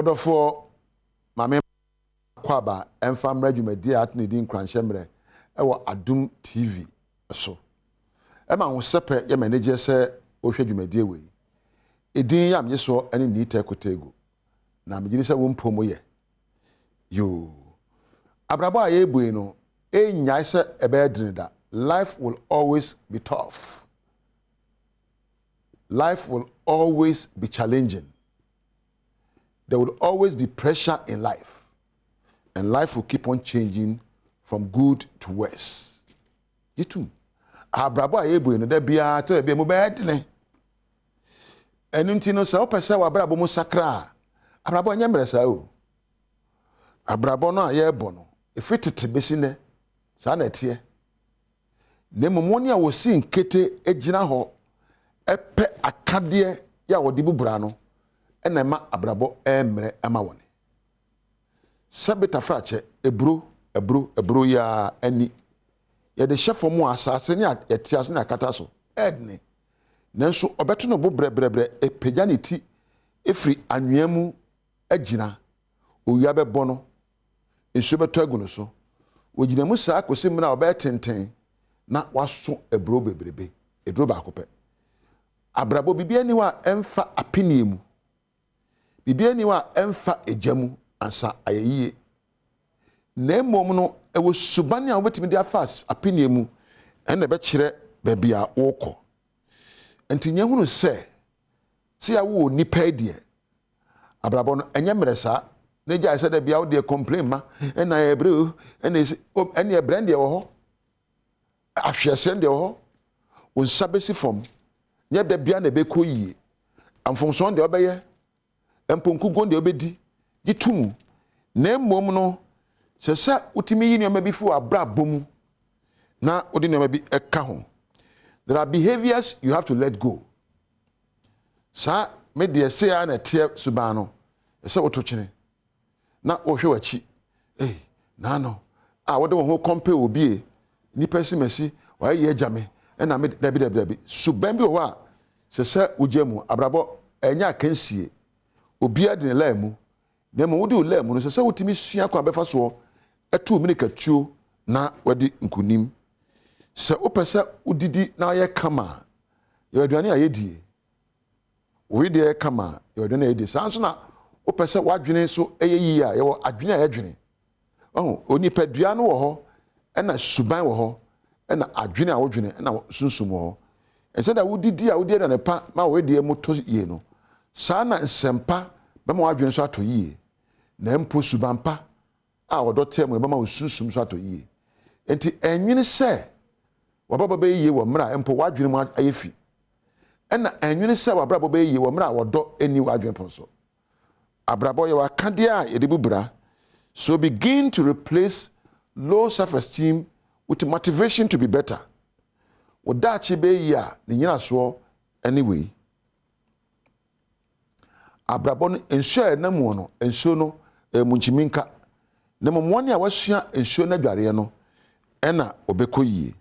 for Mame Kwaba and Family Jumedi at Nidin Cranshemre, our Adom TV. So, Emma was separate your manager say, Osha Jumedi way. Edin yam ye so any neat ekotego. Na mjinisa wumpomo ye. Yo. Abraba ye bueno, nyaisa ebedrinda. Life will always be tough. Life will always be challenging. There will always be pressure in life. And life will keep on changing from good to worse. You too. Abraba ye bueno, there be a to be mobile. And untino sa opesa wa brabo mo sakra. Abrabo nyamre sa o. Abrabo no aye bono. Efitete besine sa na tie. Ne momoni a wosi nkete ejina ho epe akade ya wodi bubura no ena ma abrabo emre ama woni. Sabita frache ebro ya ani. Ye de chefo mu asase ne atiase ne akata so. Edne. Nanso obeto no bo brebre epagya ne ti efri anweamu agina owia bebo no enso beto aguno so ogina mu saa kosim na obetenten na waso ebro bebrebe edro ba akopɛ abrabo bibia ni wa emfa apiniemu bibia ni wa emfa ejamu ansa ayeye na emom no ewo subane a wobetimi dia fast apiniemu ene be kyerɛ babia wokɔ enti nyehunu se ya wo nipa die abrabo no enye mresa na gya se da bia wo de complain ma na ebre ene ebrand de wo ho ahwese de wo ho unsabesi fom nye da bia na be koyie amfonson de obeye emponku gon de obedi gitumu na emom no se utimi yi nyoma bi fu abrabo mu na odi nyoma bi eka ho. There are behaviors you have to let go. Sa me de say na tie subano. E se otochene. Na ohwe wachi. Na no. Wo de wo compare obi e. Ni person mesi wa ye agame. E na me dabi. Suban bi wo a se ugemu abrabo enya kansie. Obi ade ne la mu. Na mo wodi o la mu no se wotimi sua kwa befa so etu minikatuo na wadi nkunim. Se opese udidi na ye kama ye aduane a yedie we de kama ye aduane a yedie sanso na opese wadwene so eyeyi a ye wo adwene a yedwene onipa dua no wo ho na suban wo ho na adwene a wodwene na sunsum wo ho ense da udidi a wodie na pa ma we de moto ye no sa na nsempa be ma wadwene so ato yie na mpo suban pa a wodotem be ma sunsum so ato yie enti enwene se wababa be yiye wo mra empo wadwene mu ayefi ena anwene se wababa be yiye wo mra wodo eni wadwene ponso abrabo ye wakade a yede bubura. So begin to replace low self-esteem with motivation to be better. Wodachi be ya ni nyina so anyway abrabo no enhye na mu no enhyo no munchiminka na momwone a wasua enhyo na dware no ena obekoyie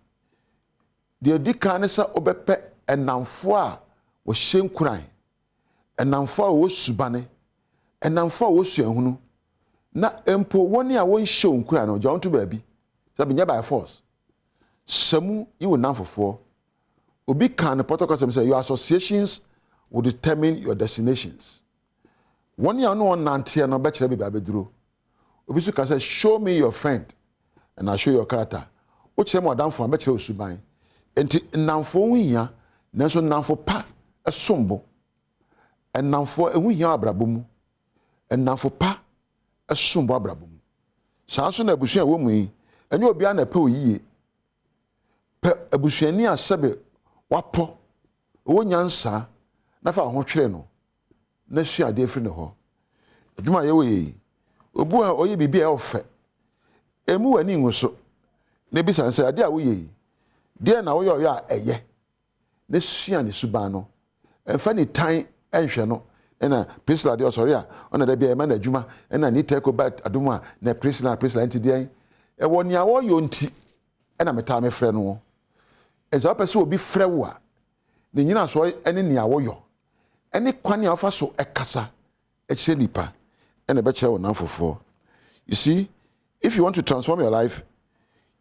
de dika ne sa obepe enamfo a wo hyenkuran enamfo a wo subane enamfo a wo suahunu na empo woni a wo nhye onkuran no jawo to baabi sabi nya by force samu yi wo namfofo obi kan protocol say your associations will determine your destinations woni a no nante no be kire bi abeduro obi su ka say show me your friend and I show your character o kire mo adamfo be kire osuban enti namfo huhia nanso namfo pa esombo namfo ehuhia abrabo mu namfo pa esombo abrabo mu sanso na abusua wo mu yi enye obi ana pe oyiye pe abusuani asebe wapo wo nyansa na fa ho twere no na sua de afiri ne ho adwuma ye wo yi obu a oye bibia e ofe emu wani nguso na bi sanse ade a wo yi de na wo yo ya eye ne sua ne suban no emfa ni tan enhwe no na prisla de osori a ona da bia e ma na adwuma na ni take over adom a na prisla enti de e wo nia wo yo nti na meta me frɛ no eza opese obi frɛ wo a ne nyina so ene nia wo yo ene kwane a ofa so ekasa ekyere nipa and a better one for. You see, if you want to transform your life,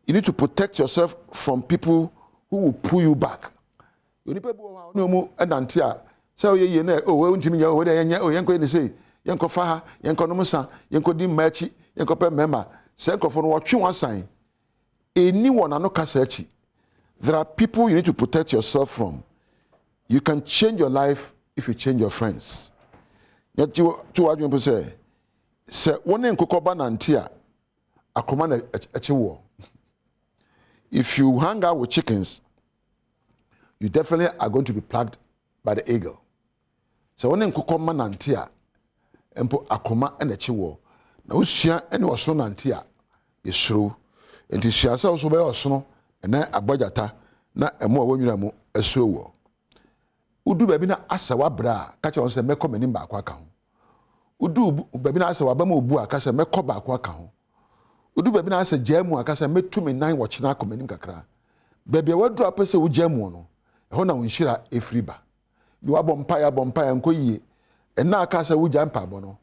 you need to protect yourself from people who will pull you back. You need people who know and until so ye oh we ntimi ya we dey oh yenko ni say yenko fa ha yenko no musa yenko di machi yenko pe mema say nkofo no wotwe wasan anyone no kasa achi. There are people you need to protect yourself from. You can change your life if you change your friends. Yet to what you say one nkokoba na ntia akoma na achiwo. If you hang out with chickens, you definitely are going to be plucked by the eagle. So when nkokoma na ntia empo akoma na achiwo. Na usua ene oso na ntia yesro. Enti siasa oso be oso no na abojata na emo a wonwira mu esro wo. Udu baby na asawa bra ka che on se mekọ manim ba akwa ka ho. Udu baby na asawa ba ma obu aka se mekọ ba akwa ka ho. Udu baby na asa jamu aka se metu me nan wo chena akọ manim kakra. Baby a wadru apese wo jamu no ho na wonhira efriba. Ni wa bompa ya nko yie. Ena aka se wo jampa bo no.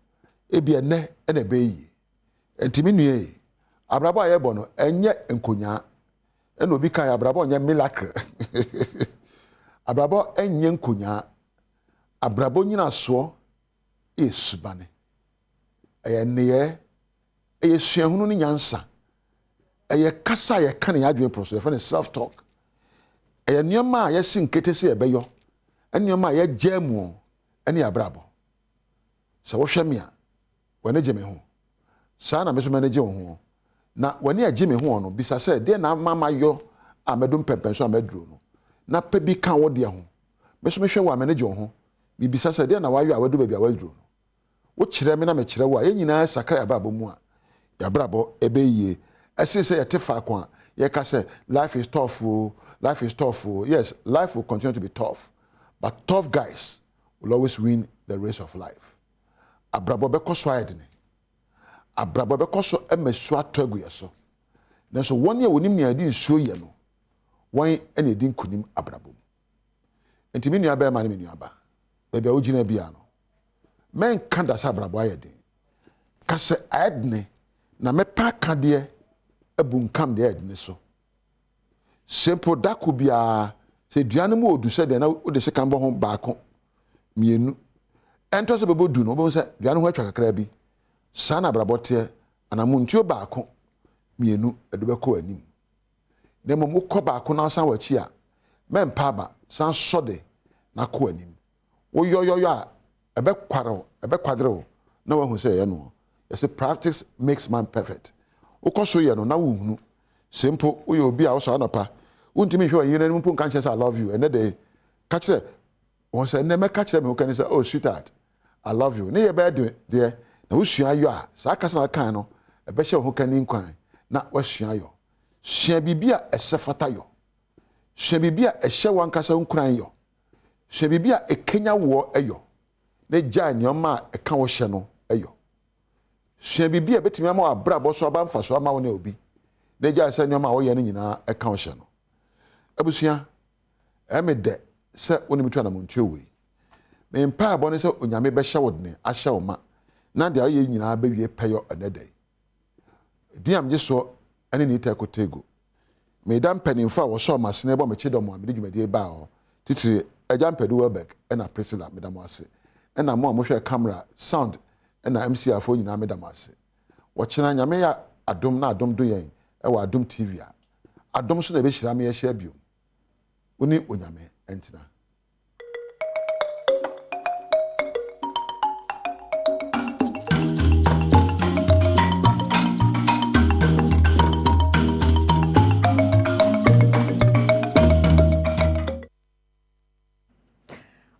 Ebi ene na be yie. Entimi nue abrabo aye bo no enye nkonya. Ena obi kan abrabo onye miracle. Abrabo enye nkonya. Abrabo nyina so esubane. Eye eye suahunu ni nyansa. Eye kasa ye kan ya adwen proso ye self talk. Eye nioma ye sinkete se ebeyo. Enioma ye jamu eni abrabo. Se wo hweme a wane je me ho. Sa na me so manage wo ho. Na wane agye me ho no bisa se de na mama yo amedum pempenso ameduro no. Na pe bi kan wo de ho. Me so me hwe wo manage wo ho. Bi bisa se de na wayo awadu ba bi awaduro no. Wo kire me na me kire wo a ye nyina sakra abrabo mu a. Ya abrabo ebe yie. Ese se ye tefa kwa ye ka se life is tough. Life is tough. Yes, life will continue to be tough. But tough guys will always win the race of life. Abrabo beko so ayedene. Abrabo beko so emesu atogu yeso. Nanso won ye wonim ne adi nsuo ye no. Wan ene di nkunim abrabo. Enti me nua ba ma ne me nua ba. Bebia wo gina bia no. Men kanda sa abrabo ayedene. Ka se ayedene na mepa kade ebunkam de ayedene so. Simple da ko bia se duane mu odu se de na wo de se kan bo ho baako mienu. Ento se bebo du no bo se duane ho atwa kakra bi. Sana abrabote anamuntuo baako mienu edubeko anim. Na mom ukọ baako na san wachi a mempa ba san sode na ko anim. Wo yoyoyo a ebe kwadre na wahu se ye no. Yes, practice makes man perfect. Ukoso ye no na wo hunu. Simple wo ye obi a wo so anopa. Untimi hwe yire no mpo kan I love you. And they catch it. Won say na me catch me can say oh sweetheart I love you. Ne ye be do there. Na wo sua yo a sa kasa na kan no e be hye ho kan ni kwan na wo sua yo. Sua bibia esefata yo. Sua bibia ehye wan kasa nkran yo. Sua bibia ekenya wo eyo. Ne gya nyoma e kan wo hye no eyo. Sua bibia betimi ama abrabo so aba mfa so ama wo na obi. Ne gya se nyoma wo ye no nyina e kan wo hye no. Abusia emede se woni mitwa na montuo we. Me mpa abone se onyame be hye wodne ahye wo ma. Na de aye nyina ba wie peyo anedai. Diam je so ane ni ta kotego. Me dam panimfo a wo so masene bo me chedom a me de dwumade ba ho. Titiri agya mpadu Welbeck ena Priscilla me dam ase. Ena mo a mo hwe camera sound ena MC afo nyina me dam ase. Wo chena nyame ya adom na adom do yen e wa Adom TV a. Adom so na be hira me ye hia biom. Oni onyame entina.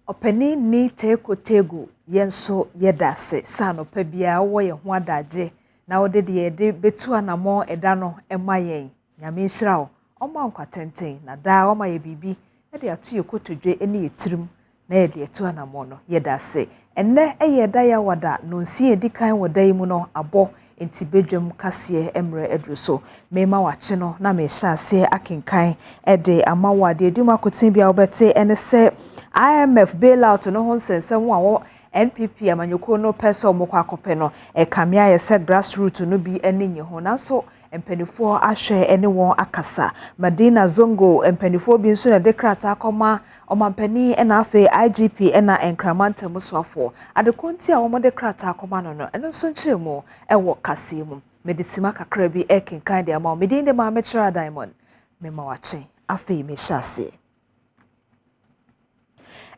Openi ni tegu yenso yedase sano pebia wo ye ho adaje na wo de de betu anamo eda no emayen nyame nhira oma nkwatenten na da oma ye bibi e de atu ye kotodwe ene yetirim na ye de etu anamo no yedase enne eye da ya wada no nsi edikan wada yi mu no abo enti bedwam kase emre edruso mema wache no na me hya ase akenkan e de amawa de eduma kotin bia obete ene se IMF bailout no ho nsensem wo NPP amanyoko no person mo kwa akopɛ no kamia ye se grassroots no bi enye ho nanso empanifo ahwɛ ene won akasa Madina Zongo empanifo bi nso na dekrata akoma omampani na afa IGP na enkramanta musoafo adekonti a wo dekrata akoma no eno nso nkyeremu ewo kase mu medisima kakra bi ekenkan de ama medin de ma mekyra Diamond mema wache afa me hyase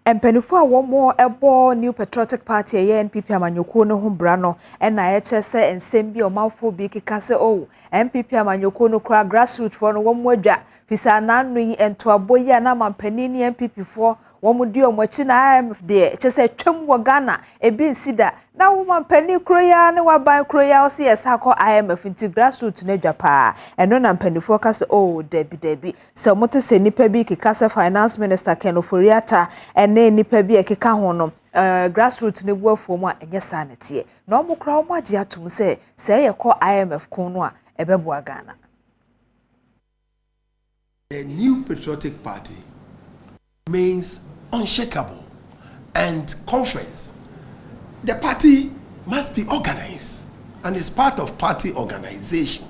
empanifo a womo ebo New Patriotic Party NPP amanyoko no ho bra no na yechese ensem bi omanfo bi keka se o NPP amanyoko no kra grassroots for no womo adwa fisa nanu yi entoabo yi na mampani ni NPP for womo di omachi na IMF de chese twam wo Ghana ebi nsida na wo mampani kroya ne waban kroya o se yesako IMF inti grassroots na adwa pa eno na mpanifo ka se o debi se mote se nipa bi keka se finance minister Ken Oforiata ene nipa bi ekeka ho no grassroots ne buafo mu a enye sanete na omo kra omo age atum se yekọ IMF kon no a ebeboa Ghana. The New Patriotic Party remains unshakable and conference. The party must be organized and is part of party organization.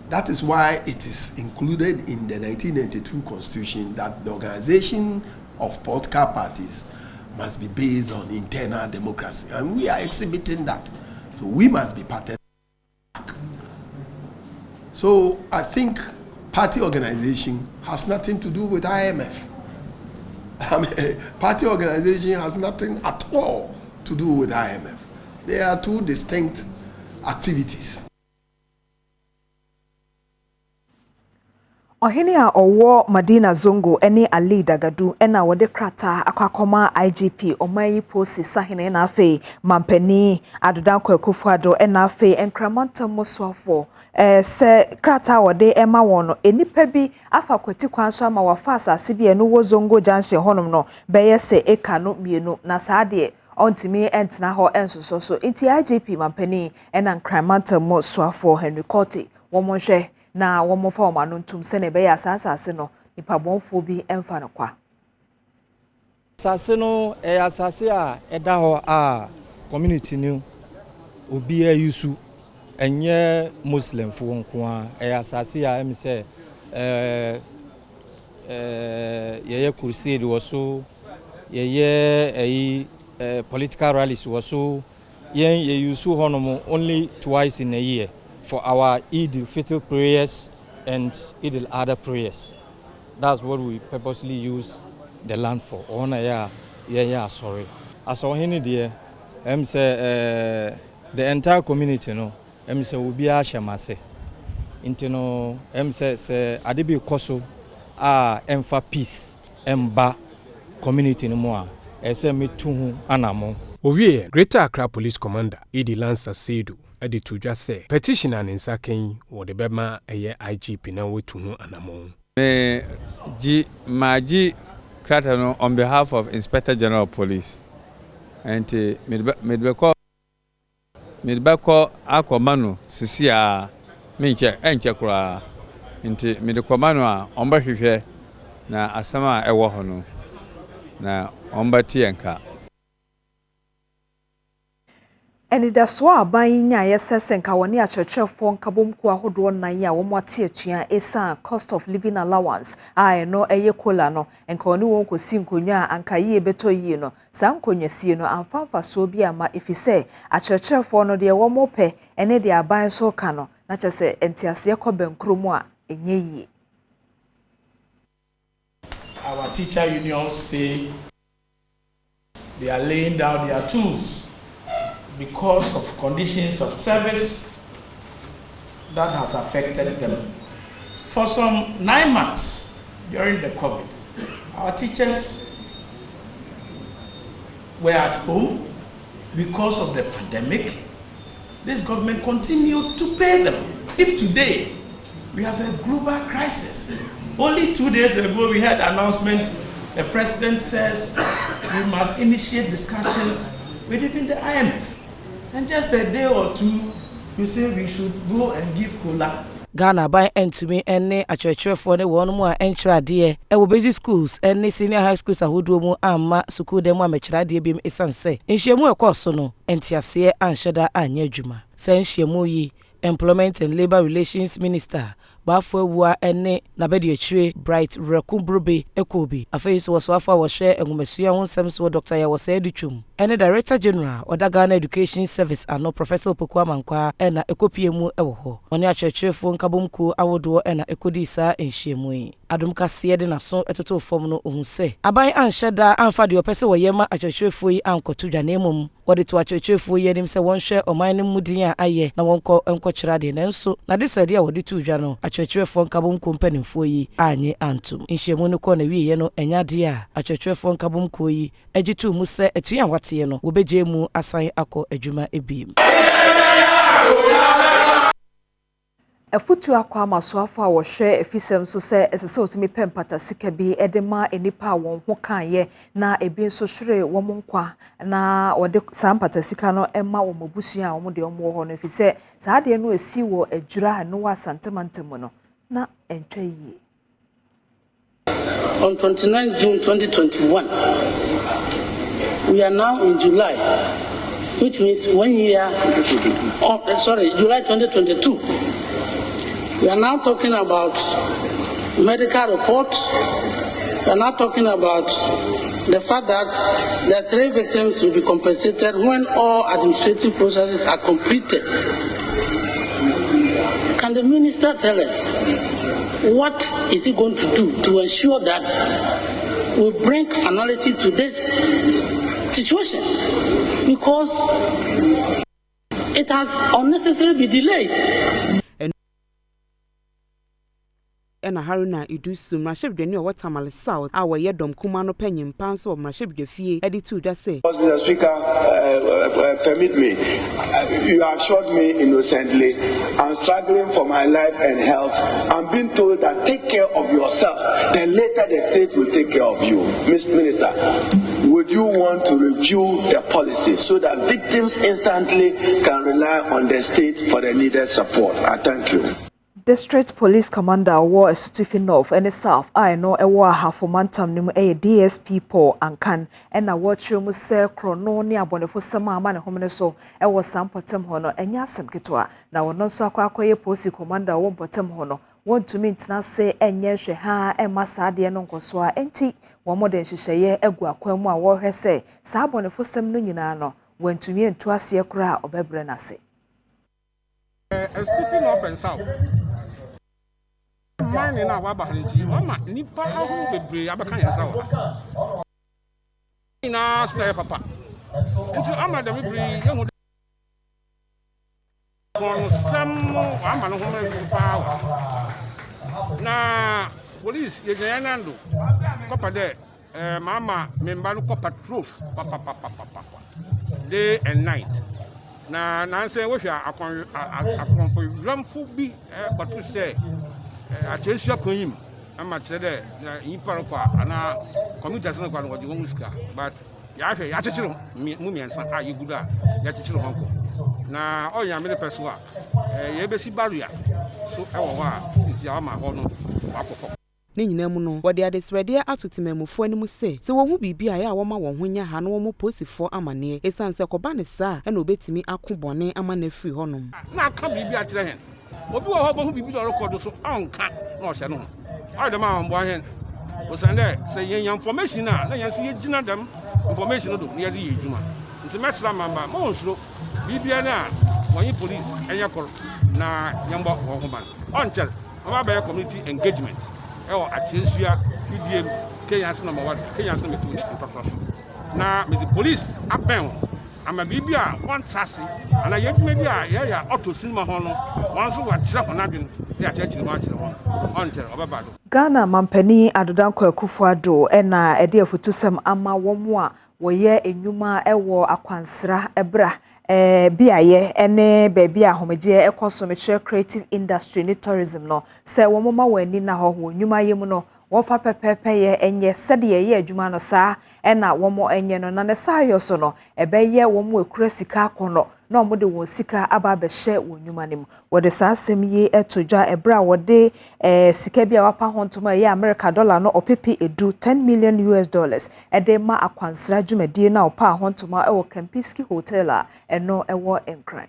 That is why it is included in the 1992 Constitution that the organization of political parties must be based on internal democracy, and we are exhibiting that. So we must be part of that. So I think party organization has nothing to do with IMF. I mean, party organization has nothing at all to do with IMF. They are two distinct activities. Ohini a owo Madina Zongo eni Ali Dagadu ena wode krata akwakoma IGP omayi posi sahene na afe mampani adodan kwakufuado ena afe enkramanta moswafo se krata wode ema wono enipa bi afa kwati kwanso ama wafa asase bi eno wo Zongo junction honom no beye se eka no mienu na saade ontimi entna ho ensoso so inti IGP mampani ena enkramanta moswafo Henry Cote womonhwe na womofa omanu ntum se ne be ya asase no ipabonfo bi emfa no kwa asase no asase a eda ho a community ni obi ayusu enye muslim fo nko a asase a em se yeye crusade woso yeye political rallies woso ye yusu honomo only twice in a year for our Eid al-Fitr prayers and Eid al-Adha prayers. That's what we purposely use the land for. Sorry. As on here, the entire community, no, will be a shamase. Intino, say, Adibi Koso, emfa peace, emba community no more. Me too anamo. Owie, Greater Accra Police Commander Idi Lansa Sedu. Edi to just say petition and in sacking or the Bema a IGP now to know anamon. Maji Kratano on behalf of Inspector General of Police and Midbeko Aquamano, Sisia, Mincha, and Chakra, into Midakomano, Omba na Asama Ewahono, na Omba Tianka. Eni da so aban nya yesese nka woni akyerkyerefo nkabomku ahodo nan ya wo mate atua esa cost of living allowance no eye kola no nka woni won kosi nkonwa anka yi beto yi no sa nkonwa sie no amfanfa so bi ama efise akyerkyerefo no de wo mope ene de aban so ka no na kyese entiase ekobenkromu a enye yi. Our teacher unions say they are laying down their tools because of conditions of service that has affected them. For some 9 months during the COVID, our teachers were at home because of the pandemic. This government continued to pay them. If today we have a global crisis, only 2 days ago we had an announcement, the president says we must initiate discussions within the IMF. And just a day or two, you say we should go and give cola. Ghana by entumi ene achwechwefo ne won mu a enchirade e wo basic schools ene senior high schools ahodo mu amma school dem amechirade biem esanse nhyiemu ekoso no entiase anhyeda anya adwuma se nhyiemu yi Employment and Labor Relations Minister Bafwa ene nabedi achire Bright Rekumbrobe Ekobi afeis was wafa wo hwe enwumasua ho nsem so Dr. Yawose Adutwum ene Director General Oda Ghana Education Service ano Professor Opoku Amankwa ena ekopiemu ewo ho oni achechefo nkabomku awodo ena ekodisa nhyiemu yi Adom kase de naso etoto fom no ohun se aban anhyeda amfa de opese woyema achechefo yi ankoto dwanemum wode to achechefo yi anim se wonhwe oman ne mudin a aye na wonko enkokyira de nanso na de sade a wode to dwa no achechefo nkabomku mpanimfo yi anye antum nhyiemu no ko na wiye no enyade a achechefo nkabomku yi agitu mu se etua wate no wobeje mu asan akọ adwuma ebiem Afutu akwa amasoafo a wohwe efisem so se esese otumi pempata sika bi edema enipa won ho kanye na ebi nso hwere won nkwa na wode sampata sika no emma wo mabusua wo de omwo ho no efise saade no esi wo adwura no wasantemantemo no na entwa yi. On 29 June 2021, we are now in July, which means 1 year, July 2022. We are now talking about medical reports. We are now talking about the fact that the 3 victims will be compensated when all administrative processes are completed. Can the minister tell us what is he going to do to ensure that we bring finality to this situation? Because it has unnecessarily been delayed. Ena Haruna Idusu mashebdeni o Watamale South awa yedom kuma no penyim panso of mashebde fie editu da say. Mr. Speaker, permit me. You have shot me innocently. I'm struggling for my life and health. I'm being told that take care of yourself. Then later the state will take care of you. Mr. Minister, would you want to review the policy so that victims instantly can rely on the state for the needed support? I thank you. District Police Commander war Esutufi North and South I know a war half for mantam nimu DSP Paul and can and a watch you must say chrono near bonefo sama man home so I was some potem hono and yasam kitwa now non so akwaye posi commander won potem hono want to meet na say enye hwe ha e masade no nkoso a enti wo modern hyehyeye egu akwam a wo hwe say sa bonefo sam no nyina no wantumi entu ase kura obebre na se Esutufi North and South mine na wa bahanji mama nipa ahu bebre abaka yansa wa ina sna papa nti ama da bebre yehu kon sam ama no ho pa wa na police ye nyanando papa de mama memba no patrols papa day and night na nanse wo hwa akon for ramfo bi patrol say attention koyim ama tede na imparo kwa ana communities no kwa no wodi muska but ya hwe ya chichiro mu miensa a yeguda ya chichiro honko na onya me person a ye besi barrier so ewo wa isi ama ho no akokọ ne nyina mu no wode adesrede atotemamufo anim se wo hu bibia ya woma won ho nya ha no wo posifo amane esanse koba ne sa na obetimi akobone ama na free honom na aka bibia kire hen obi wo ho bo hu bibi do record so anka na o hye no ai de ma mbo hen o sande se yen information na yen so ye gina dem information do ye di ejuma nti mesra mamba mo nsuro bibia na won police enya kor na yambo wo ho ban onchel ma ba community engagement ewo atensua UDM Kenya number 1 Kenya number 2 ni infrastructure na with the police aben ama bibia one taxi ana yeduma bia ya auto cinema ho no wan so wa tira honadwen ya church ma chire ho onche obabado Ghana mampani adodanko Akufo-Addo ena ede afutusem ama womo a woye enwuma ewo akwansra ebra biaye ene baby ahomeje ekoso metre creative industry ni tourism no se wo mama wani na ho nwuma yemu no wɔfa pɛpɛpɛ yɛ enye sɛde yɛ adwuma no saa ɛna wɔn enye no na ne saa yɔ so no ɛbɛyɛ wɔn ekura sika akɔnɔ na wɔn de wɔn sika aba abɛhyɛ wɔn nnwuma nim wɔde saa asɛm yi ɛto dwa ɛbra wɔde sika bi a wapa ho ntoma yɛ America dollar no ɔpepe edu $10 million ɛde ma akwansra dwumadie na ɔpa ho ntoma ɛwɔ Kempinski Hotel a ɛno ɛwɔ Nkran.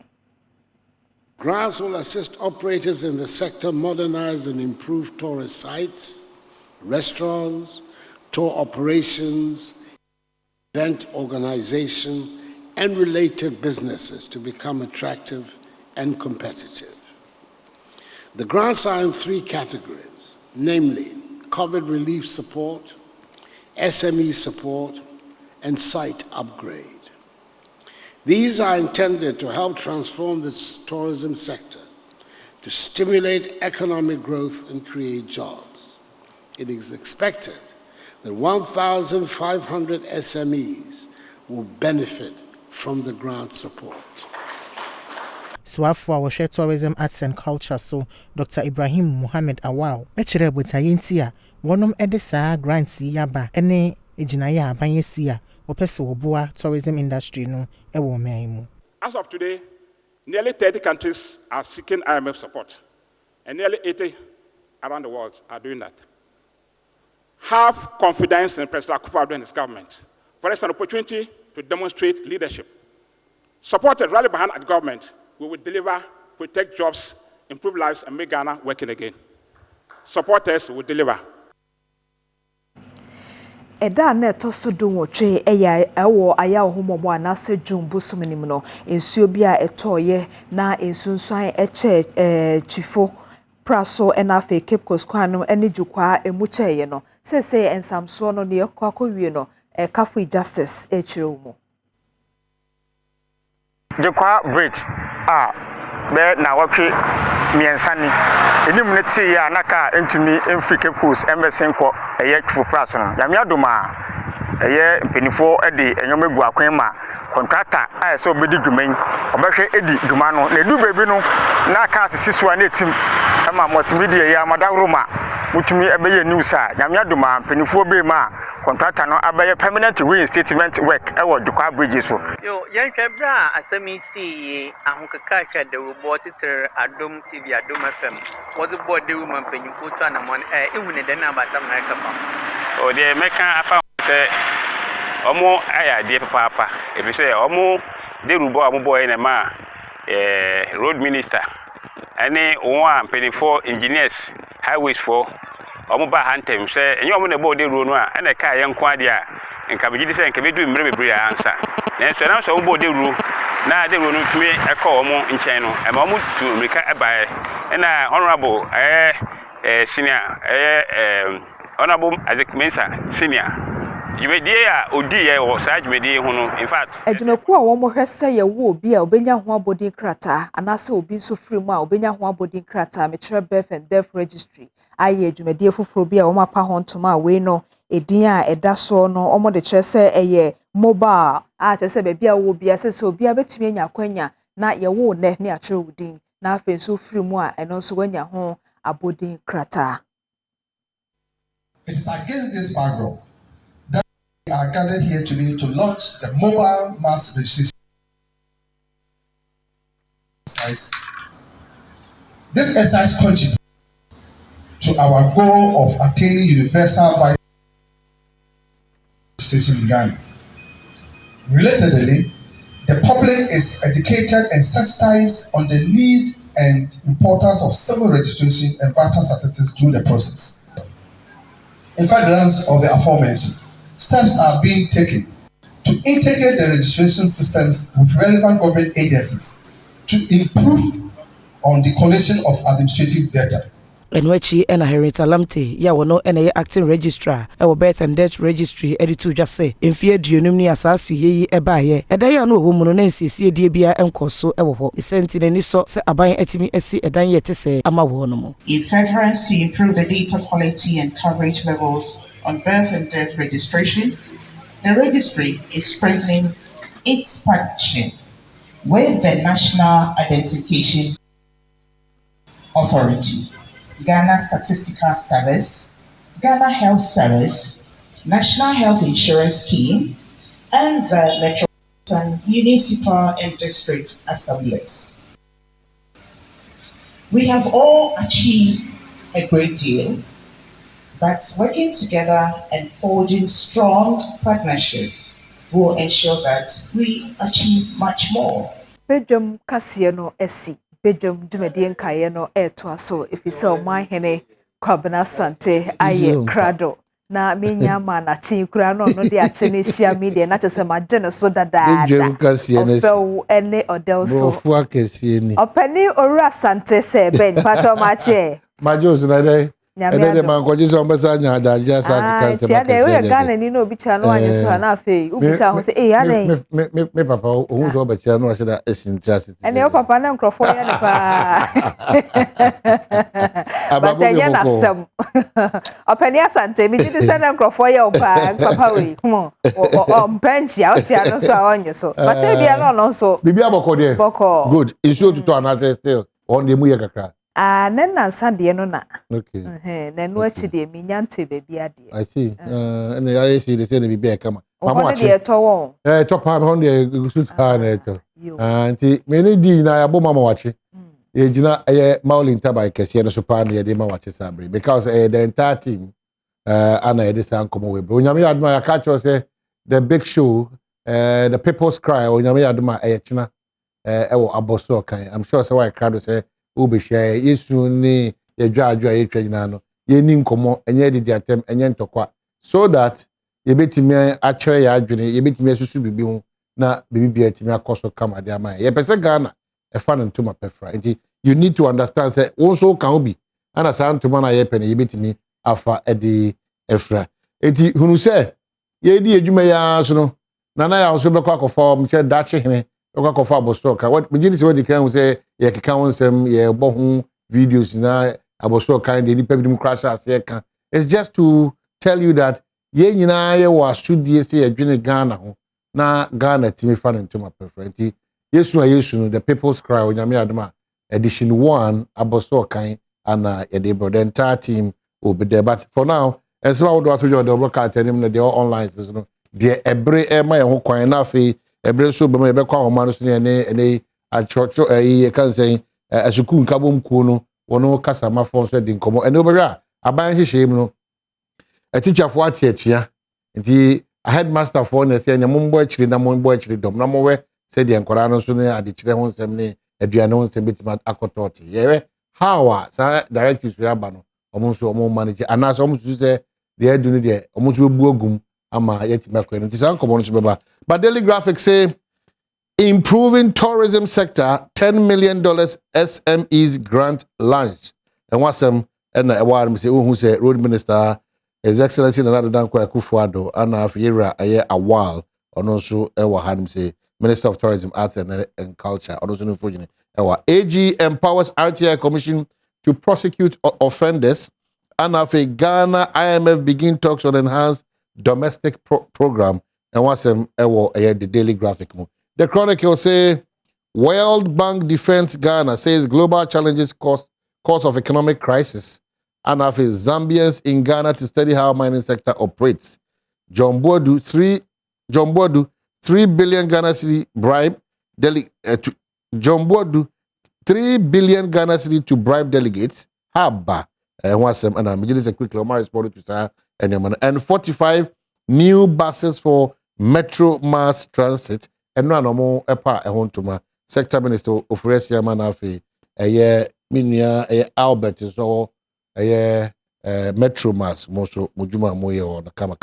Grants will assist operators in the sector modernize and improve tourist sites, restaurants, tour operations, event organization, and related businesses to become attractive and competitive. The grants are in 3 categories, namely COVID relief support, SME support, and site upgrade. These are intended to help transform the tourism sector, to stimulate economic growth and create jobs. It is expected that 1,500 SMEs will benefit from the grant support. Swafo a wɔhwɛ tourism, arts and culture so Dr. Ibrahim Mohammed Awal ɛkyerɛ botaye nti a wɔnom ɛde saa grants yi aba ɛne egyinaye a abanyesi a wɔpɛsɛ wɔboa tourism industry no ɛwɔ ɔman mu. As of today, nearly 30 countries are seeking IMF support, and nearly 80 around the world are doing that. Have confidence in President Akufo-Addo and his government. For us, an opportunity to demonstrate leadership. Supported, rally behind the government, we will deliver, protect jobs, improve lives, and make Ghana working again. Supporters will deliver. Eda na etoso do wotwe eya ewo aya ohomomo anase June bosominim no ensuo bi a etoye na ensunsuan eche chifo praso ena fe Cape Coast kwan no ene dwukwa emucheye no sese ensamso no ne akwakowie no Kafui Justice echiromo Jekwa bridge be na wakwe miensani enim ne tie ya naka entumi emfri Cape Coast embassy nko eye tfu praso no yame adoma eye mpenifo ede enyomegu akwan ma contractor so obedi dwuman obehwe edi dwuma no na edu bebi no na aka asisi so na etim ama multimedia ya madawroma mutumi ebeye news a yame adoma mpenifo be ma contractor no abaye permanent reinstatement work ewo Jekwa bridge so yo yenhwe bra asami si ahokaka hwa de robot ter Adom TV Adom FM what the board de woman penifo to anamon ehune de na basam na kafa o de meka afa se omo aya de papa ebi se omo de rubo amoboy na ma road minister ani won penifo engineers highways for omo ba hantem se enye omo na board de ru no a na ka ye nko ade a nka begidi se nka bedu mbre bebre ansa na so na so omo board de ru na de ru no tumi ekọ omo nchen no e ma omo tu mrika ebae na honorable senior honorable Isaac Mensa senior jumedie a odiye wo sa jumedie hu no in fact adwumaku a wɔn hwɛsɛ yɛ wo obi a obenya ho abodin krata anase obi nso firi mu a obenya ho abodin krata mekyerɛ birth and death registry ayɛ adwumadie foforo bi a wɔn apa ho ntoma a wei no edin a ɛda so no wɔn de kyerɛ sɛ ɛyɛ mobile a kyerɛ sɛ baabi a wo obi asɛ obi a betumi anya akwanya na yɛ wo ne akyerɛ wo din na afei nso firi mu a ɛno nso wanya ho abodin krata. It is against this backdrop that we are gathered here today to launch the mobile mass registration exercise. This exercise contributes to our goal of attaining universal registration in Ghana. Relatedly, the public is educated and sensitized on the need and importance of civil registration and vital statistics through the process. In furtherance of the aforementioned, steps are being taken to integrate the registration systems with relevant government agencies to improve on the collection of administrative data. Enwechi ena Henrietta Lamte ya wono ena ye acting registrar ewo birth and death registry editu dwa se emfie aduonum ni asasu yeyi ebaye edan ya no wo mu no na nsiesie die bia enkoso ewo ho isenti na ni so se aban atimi esi edan ye tese ama wo no mo. In furtherance to improve the data quality and coverage levels on birth and death registration, the registry is strengthening its partnership with the National Identification Authority, Ghana Statistical Service, Ghana Health Service, National Health Insurance Scheme, and the Metropolitan Municipal and District Assemblies. We have all achieved a great deal, but working together and forging strong partnerships will ensure that we achieve much more. Badwam kaseɛ no asi Badwam dwumadie nkaeɛ no ɛɛtoa so efisɛ ɔmanhene Kwabena Asante ayɛ krado na menya ma na chi kura no de akyɛ ne hyia media na kyɛ sɛ magye ne so dadaada ɔfɛw ɛne ɔdɛw so ɔpani Owura Asante sɛ bɛn patɔ makyɛ majo so na dɛ ɛdɛ man ko jiso mbasa nya adagye asa ka sɛ ma kɛse we Ghana ni no obi kyerɛ no anya so na afei ubisa ho sɛ adɛn me papa ohun so ɔbɛkyerɛ no ɔhyɛ da esin trust ɛne o papa na nkrɔfo yɛ ne pa batanya na sɛm ɔpani Asante mi gidi sɛ na nkrɔfo yɛ o pa papa we come on penchia o tia no so a ɔnye so bata bia no no so bibi abɔkɔ de bɔkɔ good issue to another still on the mu yɛ kakra nena nsa no na. Okay. Na no achi de mi nyante baby ade. I see. And I see the say the baby kama. Mama de to won. To pa on the suit ha na to. Anti me di na abo mama wachi. E gina Maulin Tabai kese no so pa na de ma wachi sabre because the entire team ana e de san komo we bro. Nyame aduma ya catch us say the big show the people's cry onyame aduma e china wo aboso kan. I'm sure say why crowd say ubeshia yesu ni yedwadwa yetwa nyina no yeni nkomo enye didi atem enye ntokwa so that yebetimi akere ya adwene yebetimi asusu bibi ho na bibi bia timi akoso kama de ama ye pese Ghana e fa ntoma pefra nti you need to understand say wonso kan obi ana sa ntoma na ye pene yebetimi afa edi efra nti hunu se ye di edwuma ya so no na ya so bekwa akofo mche dache hene okwa abosto ka what me say what the can say ye keka wonsem ye bo ho videos na abosto kan de nipa bidim crash ase ka it's just to tell you that ye nyina ye wa studie say adwene Ghana ho na Ghana timi fa ntoma preferenti yesu no the people's cry onyame adoma edition 1 abosto kan ana ye de bro the entire team will be there but for now as well do aso the broadcast team na they all online so de ebre e ma ye ho kwan na afi ebre so be ma be kwa homa no so ne achocho can say asuku nkabom ku no wono kasa mafo so de nkomo ene obera aban hihye mu no a teacher for atiatua nti a headmaster for na say nyamombo akiri na mombo akiri dom na mowe say de nkora no so ne adekire ho nsem ne aduane ho nsem betima akototi yewe how sa directives we aba no omo so omo manage anaso omo so say de adu ne de omo so bebu ogum ama yetima kwenu nti sa nkomo no so beba but Daily Graphic say improving tourism sector, $10 million SMEs grant launch. And what's some and who say road minister, His Excellency Nana Dankwa Akufo-Addo, and Afira Aye Awal, and also Ewa say Minister of Tourism, Arts and Culture, and also Ewa AG empowers RTI Commission to prosecute offenders. And after Ghana IMF begin talks on enhanced domestic program. And what's some Ewa the Daily Graphic. The Chronicle say World Bank Defense Ghana says global challenges cause of economic crisis. And after Zambians in Ghana to study how mining sector operates. John Boadu 3 billion Ghana cedi bribe John Boadu 3 billion Ghana cedi to bribe delegates. Haba. And I'm just a quick responded to that and 45 new buses for Metro Mass Transit. And no more epa ehontuma sector minister of Resia Manafi minia Albert so Metro Mass moso mujuma moye on kama.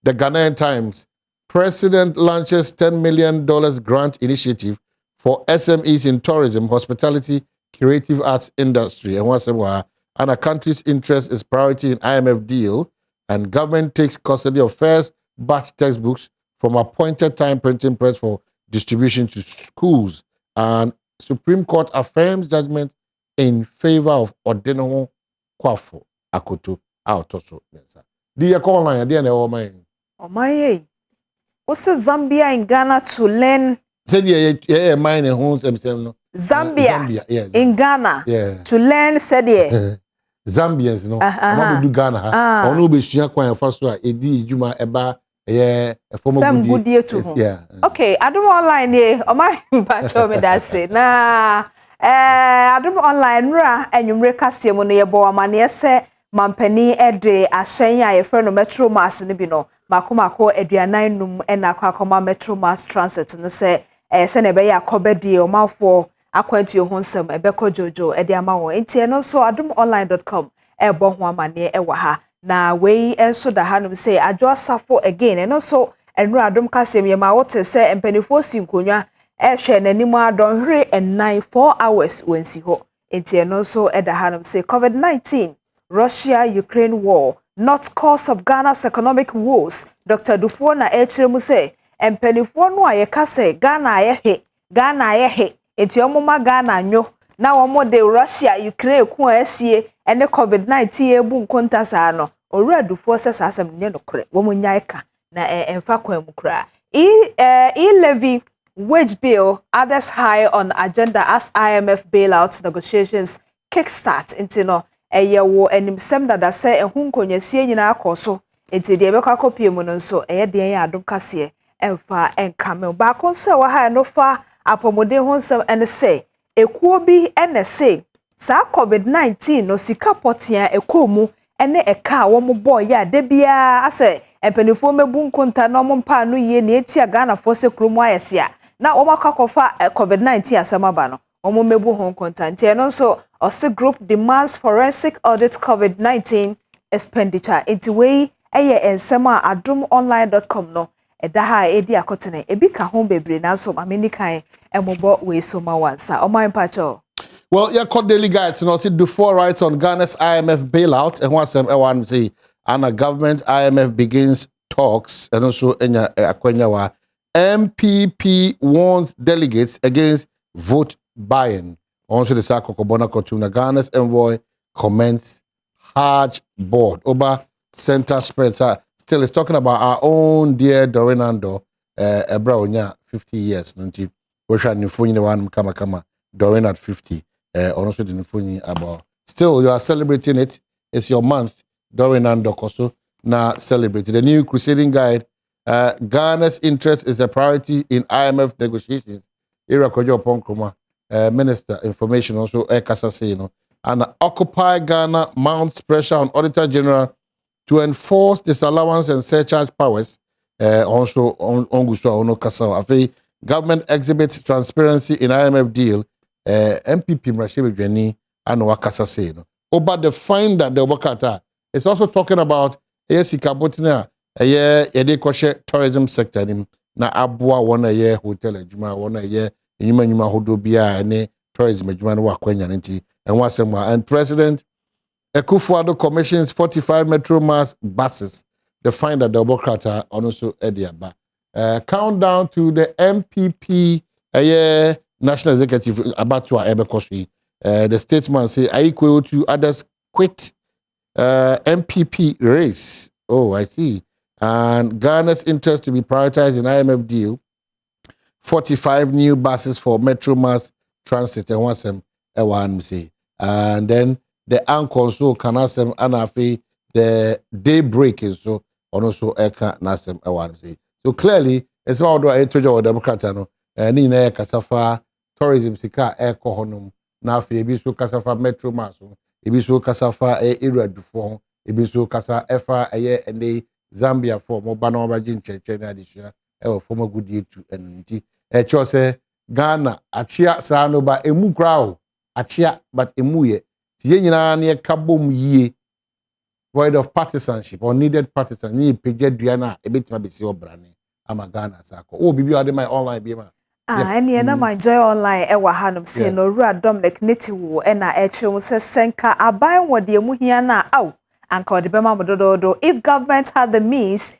The Ghanaian Times president launches $10 million grant initiative for SMEs in tourism, hospitality, creative arts industry. And what's and a country's interest is priority in IMF deal, and government takes custody of first batch textbooks from appointed time printing press for distribution to schools. And Supreme Court affirms judgment in favor of Odino Kwafo Akoto Autoso. Do you call line? Do you know my? Oh my! What's Zambia in Ghana to learn? Said yeah, mine and homes themselves. Zambia, yes. In Ghana, to learn. Said Zambians no ama do Ghana ha ono be sua kwan fa so a edi ejuma eba a former good to home. Yeah. Okay, Adom online ye o my batch me that say na Adom online ra enwumre kase mu no ye bo amane se mampani ede ahyen a ye frɛ no Metro Mass ne bi no makomako aduanan num na akoma Metro Mass Transit ne se se na be ya akobedie o mafo akwanti ho nsɛm ebekɔ jojo ede ama wo enti no so adomonline.com ebo ho amane ewa ha na wei enso da hanum say adwo asafo again eno so enru adom kasem ye ma wote say empanifo sinkonwa ehwe nanim adonhwe en 4 hours wensi ho enti eno so eda hanum say COVID-19 Russia Ukraine war not cause of Ghana's economic woes. Dr. Dufo na echiremu say empanifo no ayeka say Ghana ayehe enti omoma Ghana nyo na womo de Russia Ukraine ku asie ene COVID-19 ebu nkonta saa no owura Dufo se asem nye nokre womo nyaika na emfa kwa mu kra levy wage bill others high on agenda as IMF bailout negotiations kickstart into no eyewo enimsem dada se ehun konyasie nyina akoso enti de ebekwa kopie mu no so eye de ya adom kase emfa enkame ba konse wa ha no fa apomode honsem ene se ekuo bi ene se sa COVID-19 no sika potia ekomu ene eka wo mo boy ya de bia ase empanifo mebu nkonta no mo mpa no ye ne etia Ghana force kromu ayesia na wo makakofa COVID-19 asema ba no wo mo mebu ho nkonta ntie no so ose group demands forensic audit COVID-19 expenditure enti we eye ensema adomonline.com no eda ha edi akotene ebi ka ho bebre na so ameni kan emobo we so ma wansa o my pacho. Well, yeah, called daily guides, you know, see the 4 rights on Ghana's IMF bailout, and once I say, and a government IMF begins talks, and also Akwenyawa, MPP warns delegates against vote buying. Also, the Sako Kobona Kotuna, Ghana's envoy comments Hajj board. Oba center spreads still is talking about our own dear Dorinando, Ebra 50 years, Nunti, Osha Nifuni one kama Dorin at 50. Also the phone about still you are celebrating it. It's your month. Dorin and Dokoso now celebrated. The new crusading guide, Ghana's interest is a priority in IMF negotiations. Ira Kojo Ponkroma, Minister Information also Ekasa Seno. And Occupy Ghana mounts pressure on Auditor General to enforce disallowance and surcharge powers. Also on Guswa Ono Kasao. Government exhibits transparency in IMF deal. MPP Mrashebi Jeni and Wakasa say no. But the find that the Wakata is also talking about Esika Botina, a year Yede tourism sector na Abua 1 year hotel Juma 1 year Yuma Hodobia and tourism Juma Wakwenya and Wasema and President Ekufuado commissions 45 Metro Mass buses. The find that the Wakata also Ediaba. Countdown to the MPP a year National Executive about to Ebekoswi. The statesman say I equal to others quit MPP race. Oh, I see. And Ghana's interest to be prioritized in IMF deal. 45 new buses for Metro Mass Transit and once them say. And then the anchor so can ask them anafi the daybreak is so also eka nasem say. So clearly it's all do I told you Democrat no ni na kasafa tourism sika eko honum na afi ebi so kasafa Metro Mass ebi so kasafa area before ebi so kasa efa ene Zambia for mo ba na obaji ncheche na adisua for mo good year to enti cho say Ghana achia sa no ba emu kra achia but emu ye tie nyina na kabom yie void of partisanship or needed partisan ni pegedua na ebetima besi obrane ama Ghana sako o bibi ade my online bi ma ene na my joy online e wa hanum say no ru Dominic Netiwo e na e chemu se senka aban wode emu hia na aw anka ode bema mododo if government had the means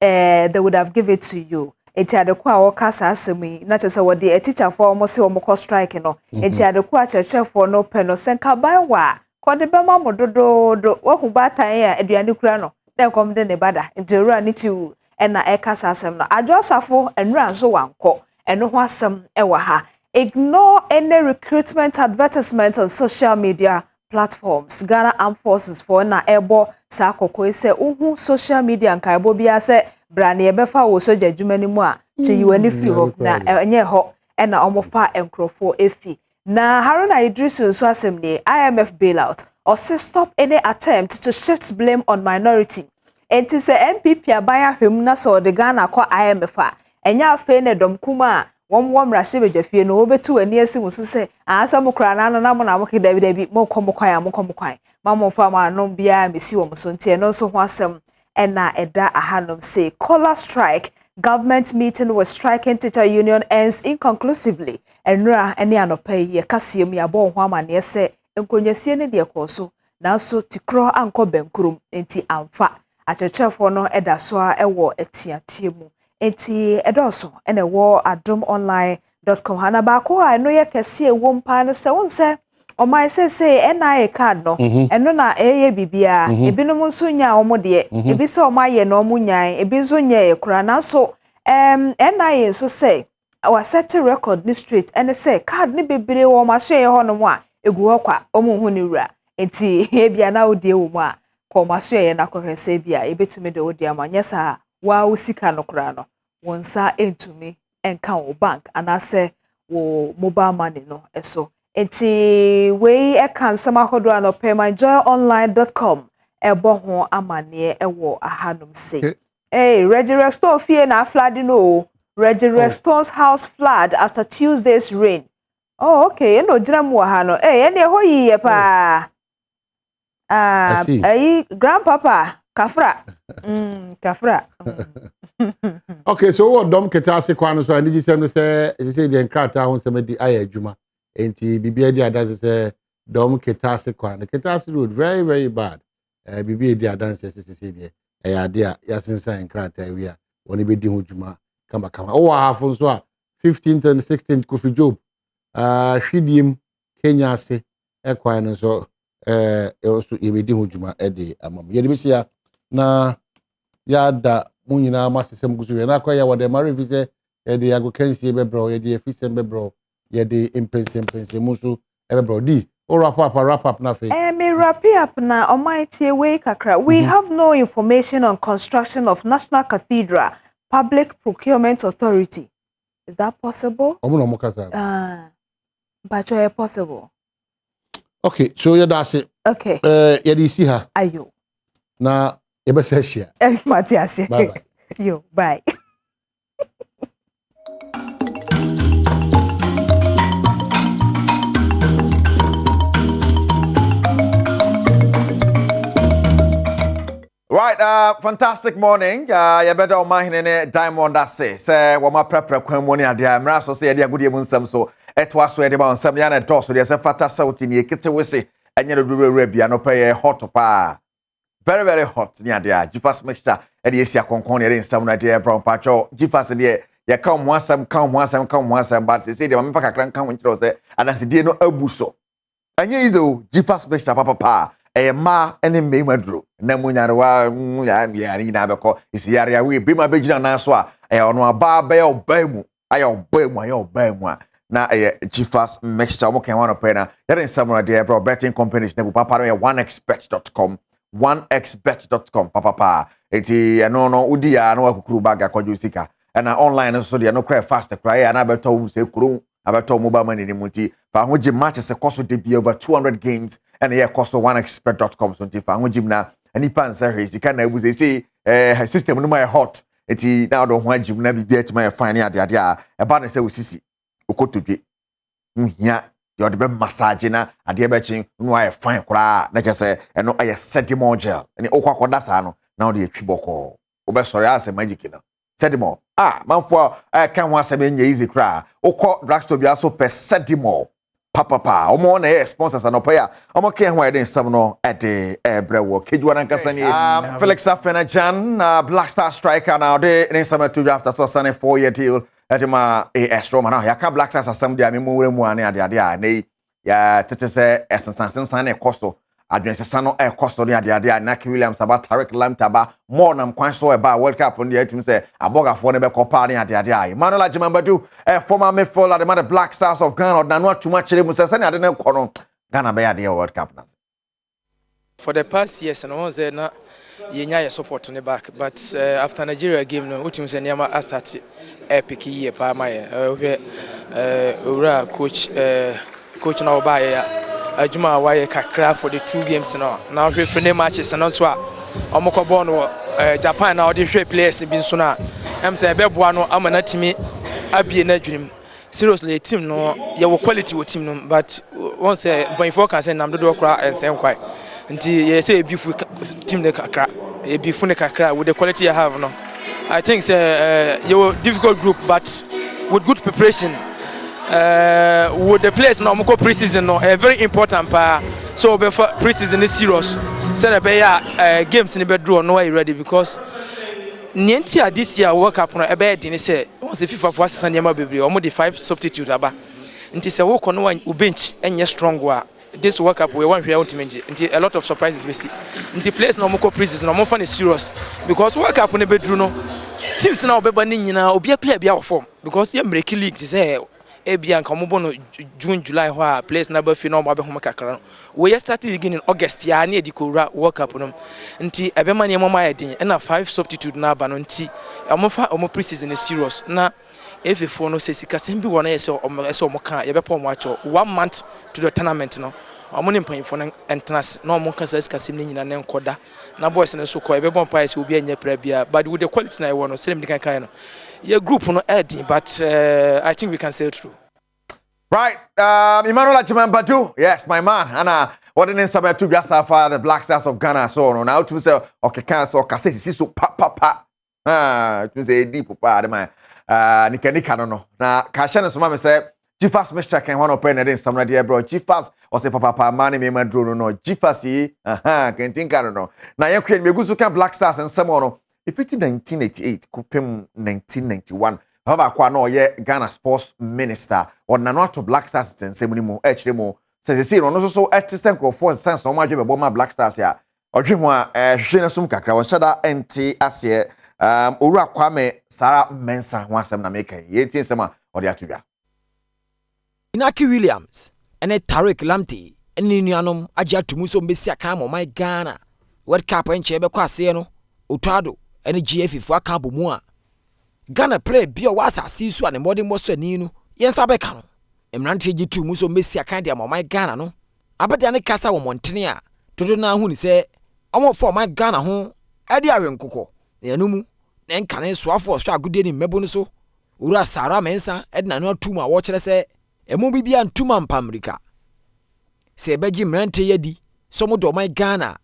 they would have give it to you enti adekwa a wokasa asemi na chese wode a teacher for almost say omo strike no enti adekwa a church for no pen no senka aban wa kode bema mododo wo hu batan ya aduane kura no den kom de ne bada enti ru Netiwo e na e kasa asem no adwosafo enra nso wanko eno ho asem e wa ha ignore any recruitment advertisement on social media platforms. Ghana Armed Forces for na ebo sa akoko se uhu social media nka ebo bia se brane ebefa wo soja dwumani mu a che yiwani free ho na enye ho e na omofa enkrofo efi. Na Haruna Idris nso asem ni IMF bailout or say stop any attempt to shift blame on minority. Enti se MPP abaya hwem na so de Ghana kwa IMF a enya afe ne dom kuma wom rashe bejafie no obetu ani asi musu se asam kra na no na mo na mo ke David mo kwan mamo fa ma no bia mesi wo so ntie no so ho asem ena eda ahanom say collar strike government meeting with striking teacher union ends inconclusively enra ene anopai ye kasiem ya bo ho amane se enkonyasie ne de ekoso na so tikro anko benkurum enti amfa achechefo no eda so a ewo etiatie mu enti edoso ene wo adomonline.com hana ba ko a no ye kase wo mpa no se wonse o mai say NIA card no eno na eye bibia ebinom nso nya omo de ebi se o mai ye no omo nyan ebi nso nya e kura na so NIA nso say our set record ni straight ene say card ni bebere wo ma so ye ho no mo a egu hokwa omo hu ni wura enti ebia na odie wo mo a ko ma so ye na kohwese bia ebetumi de odie amanya sa wa usika no kura no wonsa entumi enka wo bank anase wo mobile money no eso enti we ekansama hodo anope myjoyonline.com ebo ho amane ewo ahanum say Restore fie na flood no Restore's house flood after Tuesday's rain. Oh okay no jiramu ha no ene ho yiye pa grandpapa kafra kafra Okay, so what dom ketase kwano so ani gisem no say the enkrata ho se medi aye adwuma enti bibia di adanse say dom ketase kwano ketase road very very bad bibia di adanse se de ade a yasensa enkrata wi a woni bedi ho dwuma kama o hafo so a 15th and 16th Kofi Job hwidiem Kenya ase ekwan no so also yebedi ho dwuma de amam ye de bisia na yada munyina masesem gusu na kwa ya wode mare fi se ye de ago kansie bebro ye de efisem bebro ye de impense musu bebro di o wrap up na fe me wrap up na almighty way kakra we have no information on construction of National Cathedral Public Procurement Authority. Is that possible? Omo no kasa but it's possible. Okay, so you that's it. Okay. You dey see her. Ayo. Na ebe se share. Matias. Bye bye. Yo, bye. Right, fantastic morning. You better on my diamond that say what my prepare kwamoni adia mra so say dia gudie munsam so etwa so de ba nsam ya na do so de say fata sauti ni ekete wese enye do rewura bia no pay hot pa. Very very hot ni adia jifas mixture e de esi akonkon ne nsam na de brown pacho jifas de ya ka mo asam but say de me fa kakran kan won kire say adanse die no abuso. Enye izo jifas mixture papa ma ene me maduro na munyarewa ya ni na beko isi yare we be ma begina na so a ono aba ba ya obamu na Gfast mixture mo kan wan op na there in some there bro betting companies na papa no 1xbet.com papa eti no udi ya no akukuru baga kwajo sika na online so there no cry fast cry na beto se kuru abeto mobile money ni muti fa ho gi matches cost de be over 200 games and here cost 1xbet.com so nti fa ho gi na ani pan say hezika na abu say system no my hot eti na do ho agim na bibia ti my fine ade a ba na say osisi okotodwe nhia de be massage na ade be chin no ay fine kura na kese eno ay sedimo gel ani okwakoda sa no na de twiboko obe sori ase magic na sedimo manfo kan ho asem enye easy kra okọ drugstore bia so per sedimo papa omo na sponsors anopa omo kan ho eden sam no ede ebrewo kejuwa nankasa ni Felix Afenajan Black Star striker na de in summer to after so sign a 4-year deal edema extra man ya ka Black Stars asem dia memo wura mu ane ade a nei ya tete se esensan na costo adwense no costo ni ade a Naki Williams aba Tarek Lamtaba more nam kwan so eba World Cup on the team say abogafo ne be kopa ni ade a Emmanuel Ajimambadu former midfielder the Black Stars of Ghana na no too much mu se ne ade ne kono Ghana be at the World Cup. For the past years, and I was there na yenya support on the back, but after Nigeria game, no, team say Niama started epic year pa my coach na oba ya adwuma wa kakra for the 2 games now. Now we finish matches and also omokọbọ no Japan na odi hwe players bi nso na am say beboa no amana timi abie na adwunim. Seriously, team no your quality with team no, but once point can say nam do kra ensen kwai. Nti ye say be team ne kakra e be fu ne kakra with the quality you have no. I think say your difficult group but with good preparation with the players no moko pre-season no very important pa so be pre-season is serious. Say be games ni be draw no way ready because Nientia this year World Cup no ebe din say once FIFA for assistant niam bebre omo the 5 substitute aba nti say wo kono wan bench enye strong wa this World Cup we wan hwe ultimate nti a lot of surprises we see nti players no mo ko pre-season no mo fa serious because World Cup no be dru no teams na obeba ni nyina obi a player bia wo form because ye American league say ebia nka mo bono June July ho a players na ba fi no mo be ho kakra we started again in August ya na edikora World Cup no nti ebema ne mo ma yedin na 5 substitute na ba no nti amofa omo pre-season is serious na efefo no sesika sembi wona yese omo kan ye be pom acho 1 month to the tournament no omo ne mpanfo no entrance na omo kan sesika sem nyina ne nkoda na boys ne so ko e be bom pa yese obi anya pra bia but with the quality na e wono selem di kan no your group no edin but I think we can say it true. Right, Emmanuel Badu, yes, my man. And what didn't say to Gasafa, the Black Stars of Ghana, so now to say, okay, cancel, Cassisi, so papa, to say deep, papa, my Nika, no. Now, Kashan, so mamma said, Jifas Mr. Can one open it in some idea, bro. Jifas or say, papa, money, me, man, drone, no, Jifasi, can think, I don't know. Now, you can be good Black Stars and someone. If it's 1988, Kupim 1991. Baba kwa no ye Ghana sports minister or na to Black Stars and say mo actually mo say no so etisen crofo sense no ma dwe be ma Black Stars ya odwemo a hwene sum kakra won shada enti ase oru akwa me Sara Mensa ho asem na make ye tie sema odi atubia Inaki Williams ene Tariq Lamti ene nuanom agya tumu so mbesi aka mo my Ghana World Cup enche be kwa ase no otado ene GF fu aka bomu a Ghana play bio was asisu and modern most ninu yes abeka no emrante gitu muso mesi akan dia my Ghana no abeda ne kasa wo montene a todo na hu ni se omo for my Ghana ho ade awenkokọ yanumu na nka ne soafo hwa agode ni mebo no so ura Sara Mensa edna no atuma wo kire se emu bibia ntuma mpamrika se beji mrante yadi so mo do my Ghana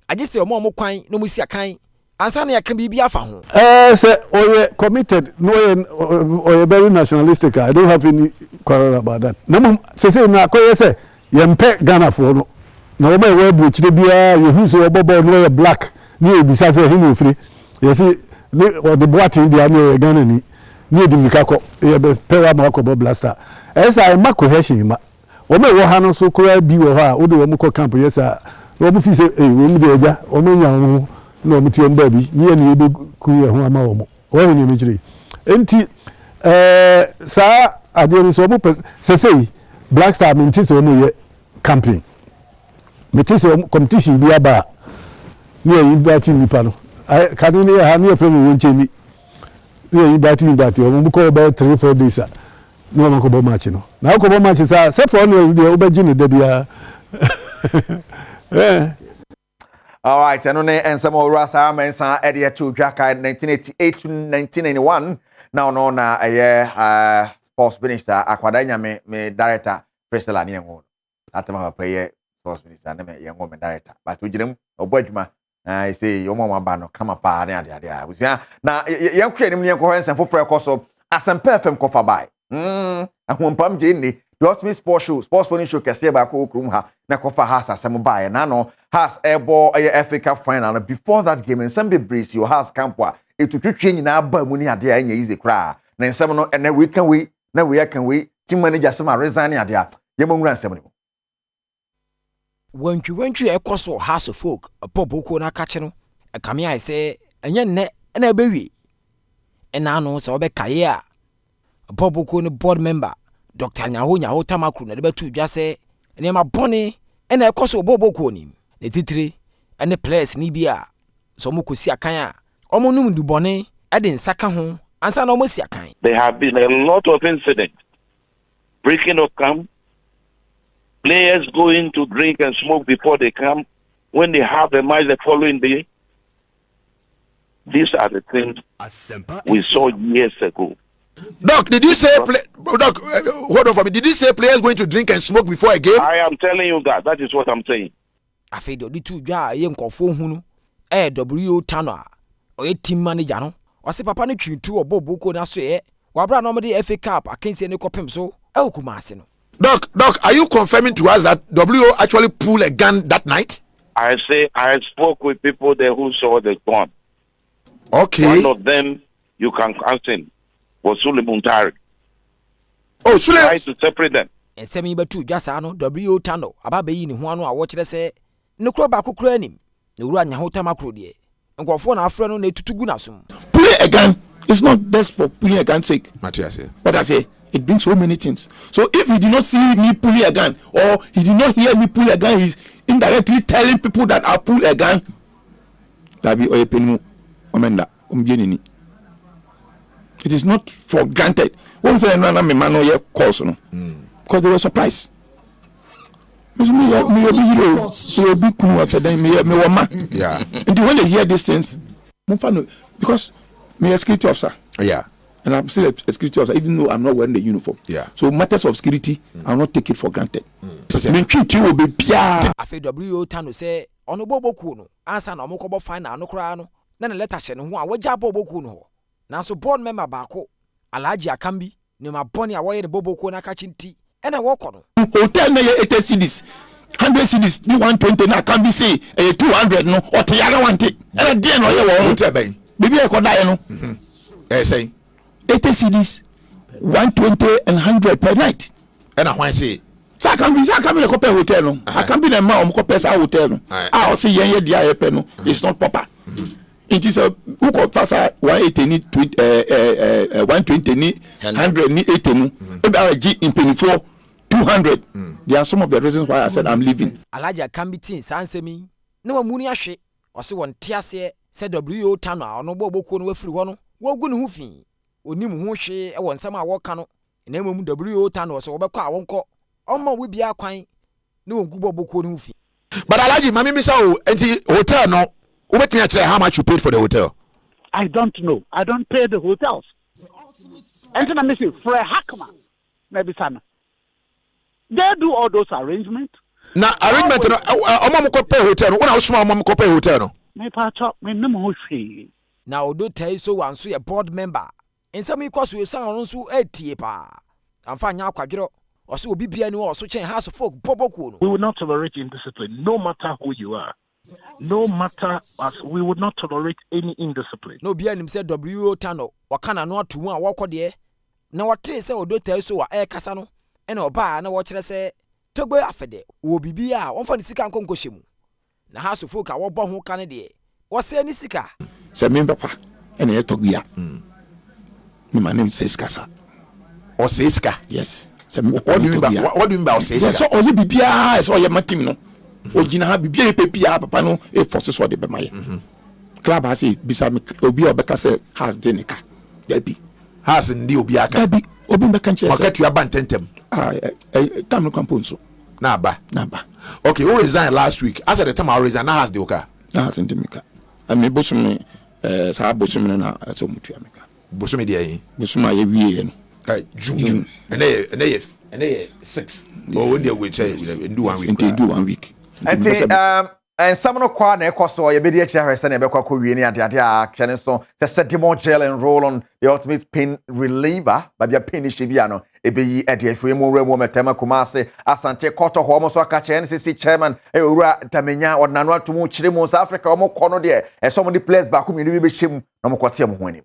agise omo kwan no musi akan Ansana ya can be afa ho. Say oye committed, no oye very nationalistic. I don't have any quarrel about that. No say na ko say yempe Ghana for no. Na o me we bu chire bia ye hu so obobo no black. Ni ebisa say him free. You see or the boating dia no Ghana ni. Ni edi mikako ye be pewa ma ko blaster. Esa ma cohesion ma. O me wo ha no so kura bi wo ha o de wo ko camp yesa. Wo mu fi say wo mu de eja o me nya ho no mutiom baby ye ne ebe kuye ho ama wo mo o ne mi jiri enti sa ade ni so mo say Black Star minti so mo ye campaign minti so competition bi aba ni e invite ni pa no kan ni ha ni e fe mo wonche ni e invite o mo ko be 3-4 days no mo ko bo match no na ko bo match sa se for no de obaji ni da bia All right, and some more Sara Mensa Eddie to Jaka 1988 to 1991. Now, a year sports minister, Aquadanya, me director, Priscilla Niango. At the moment, pay sports minister, and young woman director. But we didn't, Obedma, I say, your mama bano, come up, now, young creating young coherence and for Frecoso, as some perfect coffee by. I won't pump Jenny. Dot me sports sporting show can say about Kukumha, Nakofa has a Samubai, and Nano has airball a Africa final. Before that game, in some breeze, your house campwa, it took change in our Bermuda idea and easy cry. Then some and then we can wait, now we can wait, team manager some resign idea. Yamon ran 70. When you a course or house of folk, a pobuko na catchino, a camia I say, and your net and a baby. And I know so be kaya. A pobuko board member. Dr. Nyaho Tamakru na debetu just say nneɛma bɔne ɛna ɛkɔ so ɔbɔbɔkuo nim ne titire ɛne players ni bi a so ɔmo kɔsi akan a ɔmo num du bɔne ɛde nsa ka ho ansa na ɔmo si akan. There have been a lot of incidents, breaking of camp, players going to drink and smoke before they come, when they have a match the following day. These are the things we saw years ago. Doc, did you say Doc? Hold on for me. Did you say players going to drink and smoke before a game? I am telling you that. That is what I'm saying. Afei do di tu dwa ye nkofo hunu WO Tano a oye team manager no. Ɔse papa ne twintu oboboko na so ye. Wabra no de FA Cup akensie ne kopem so kuma ase no. Doc, are you confirming to us that WO actually pulled a gun that night? I say I spoke with people there who saw the gun. Okay. One of them you can ask him was Sule Muntari. Oh, Sule. Try to separate them. Ensemi betu dwasa no WO Tano aba be yi ne ho ano a wo kire se ne kro ba kokro anim ne wura nya hota makro de nkofo na afre no na etutugu na som. Play a gun. It's not just for pulling a gun's sake. Matthias. But I say it brings so many things. So if he did not see me pulling a gun or he did not hear me pull a gun, he's indirectly telling people that I pull a gun. That be oyepenu omenda umjenini. It is not for granted. One say no na me man no ye calls no. Because they were surprised. Yeah. And when they hear these things, because me a security officer. Yeah. And I'm still a security officer, even though I'm not wearing the uniform. Yeah. So matters of security, I'll not take it for granted. Afei WO Tano say ono boboku no ansa na omokobo final no kra no na ne letter hye ne ho a wagya boboku no ho. Nanso board member baako Alhaji Akambi ne ma boni a woye ne boboku na ka chinti ena woko no. Hotel na ye 80 cedis 100 cedis ni 120 na Akambi say 200 no o te yara wante ena dey no ye wo hotel ben bibi e ko dai no say 80 cedis 120 and 100 per night ena hwan say so Akambi le ko pay hotel no Akambi na ma o ko pay sa hotel no o say yen ye dia ye pay no it's not proper. It is a who could pass 180 ni 120 ni 100 ni 80 no G in 24 200. There are some of the reasons why I said I'm leaving. Alhaji Akambi tin sansemi na wamuni ahwe o se won tiase se WO Tano a ono boboku no wafiri ho no wogu ne ho fi onim ho hwe e won nsam a woka no na emom WO Tano so wobekọ a wonko omma we bia kwan na wogu boboku no ho fi. But Alhaji mami misa o enti hotel no how much you paid for the hotel? I don't know. I don't pay the hotels. And then I miss you for a hackman. Maybe son. They do all those arrangements. Now arrangement no pay hotel no. When I was small pay hotel no. Me pacho me no mo hwe. Na odo tai so wan so a board member. Ensam ikoso esan no so etie pa. Amfa nya akwadwero. Oso obi bia ni wo so chen house of folk boboku no. We will not tolerate indiscipline no matter who you are. No matter as we would not tolerate any indiscipline. No be anim say WO Tano wakana no atu a wokode na wotre say odo tai so wa e kasa no e na oba na wo kire say togbe afede wo bibia wonfa ni sika nkonkohyemu na house folk a wo bo ho ka ne de wo say ni sika say me papa e na etogua my name says Kasa or says Ska. Yes. What do you mean by says so oye bibia so oye matim no ojina ha bibia pepia papa no e force so de be maye club has bisa obi obeka say has denika debi has ndi obi aka debi obi beka nche say you abantentem tam no kamponso na ba okay who resigned last week as at the time I resigned now has the oka na has ndimika me bosum sa bosum na so mutua meka bosum de yin bosum aye wie no June and they 6 oh when they will change do 1 week do 1 week. And some no kwa na ekoso ye bedi achi ahwese na ebekwa ko wie ni ade a kyene so se sedimo gel and roll on the ultimate pain reliever babia pain shebia no ebeyi ade afue mo wura mo metema kumase asante koto ho mo so aka kyene sisi chairman ewura tamenya odnano atomu kire mo South Africa o mo kono de some of the players ba ko mi be hyem na mo kote mo ho ani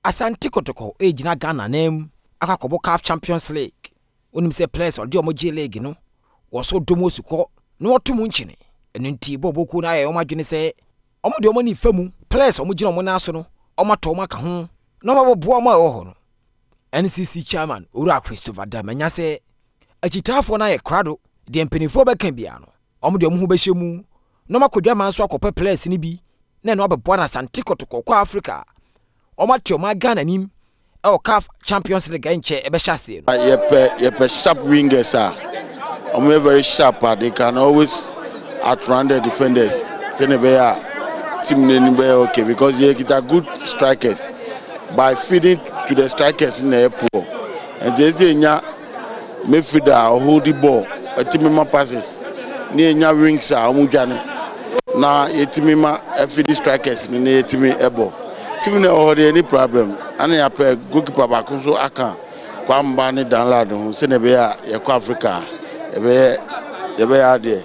asante kotoko ejina Ghana nem akakobo CAF Champions League onim se players odi o mo J League no wo so domo suko no otumu nchine enu nti boboku na ye o madwene se o mo de o mo ni famu players o mo gina o mo na so no o mato o maka ho no ma bobo o mo ho no NCC chairman Ura Christopher Damanya se achitafo na ye krado de mpanifo bɛka bia no ɔmo de ɔmo ho bɛhyɛ mu no makodwa man so akɔpɛ players ni bi na no abɛboa na Asante Kotoko kwa Africa ɔmo ate ɔmo Ghana nim CAF Champions League enche ɛbɛhyɛ ase no yɛpɛ sharp wingers ɔmo very sharp they can always outrun the defenders team name be okay because they get good strikers by feeding to the strikers in the airport and they say nya midfielder hold the ball team passes ni nya wings omujane na team ma feed strikers ni team ebo team na hold any problem and ya pe goalkeeper ba ko so aka kwamba ni download ho se ne be ya ko Africa ebe ya there.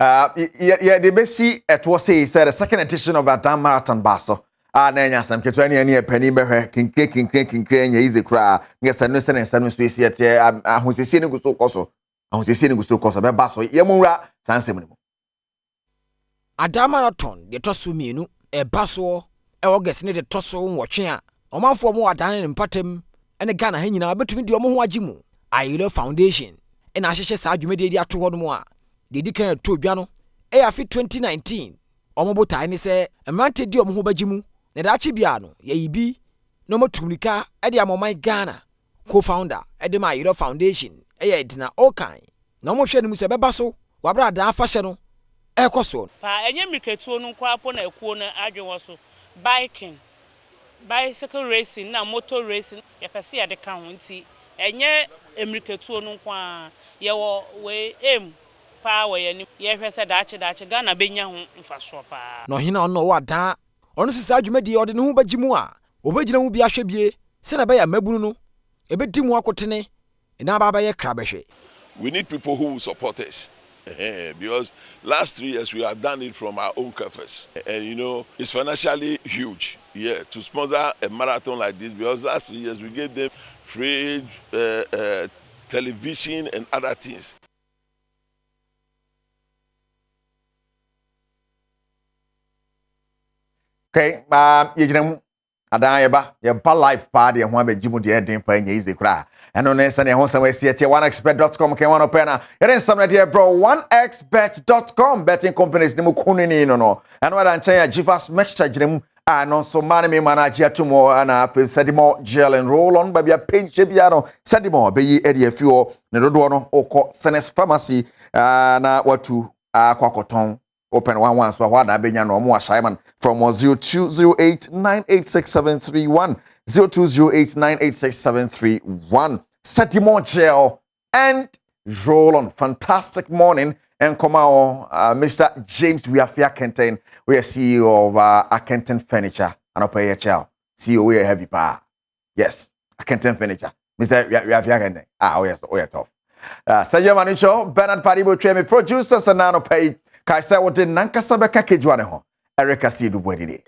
The best at what say said the second edition of Badwam Marathon Basso. Nanya Sam Ketwani and Penny Bear, King, easy cry. Yes, I know Sen and Sam Swiss yet. I was a cynical so also. I was a cynical so cause about Basso, Yamura, San Seminole. Badwam Marathon, the Tossuminu, a Basso, August needed Tosso watching. A man for more than in Patem, and a Ghana hanging out between the Omowajimu. I love foundation, and I shall say, you made it to one more. Didi kan to biano afi 2019 omobotai ni se emante di omho bagimu na da chi biano ye yibi no motumnika e de amoman Ghana co-founder e de my Euro Foundation e dina okan na omohwe ni mu se beba so wabra da afahye no e koso pa enye miketuo no kwa apo na ekuo na adwenwo so bicycle racing na motor racing ye pese ye de kan ho nti enye emiketuo no kwa ye wo we aim power ye hwese dache Ghana benya ho mfaso pa no hina ono wada ono sisa adwumadi ode ne ho bagimu a obegina mu bi ahwe bie se na be ya mabunu no ebedi mu akotene na baba ye kra behwe. We need people who will support us because last 3 years we have done it from our own coffers and you know it's financially huge to sponsor a marathon like this because last 3 years we gave them free television and other things. Okay, you Adayeba, your life party and one be Jimu the ending for any easy cry. And on this and your home somewhere see at 1xbet.com can one open it is some idea bro 1xbet.com betting companies the Mukuni no. And what I'm saying Jifas mixture jim and also money manager tomorrow and Sedimo gel and roll on baby a pinch biano Sedimo be ye Eddie fuel Nedodono or Senes Pharmacy na what to Quacoton. Open 11 so what abenya no mo Simon from 0208986731 0208986731 Setimo gel and roll on fantastic morning and come out Mr. James Wiafia Kenten we are CEO of Kenten Furniture and Upper HL CEO we are heavy power yes Kenten Furniture Mr. Wiafia Kenten oh yes tough Sajo Manucho Bernard Paribo Treme producers and now pay Kaisa wote nankasa beka kejwane ho Erika Sidu Bwedide.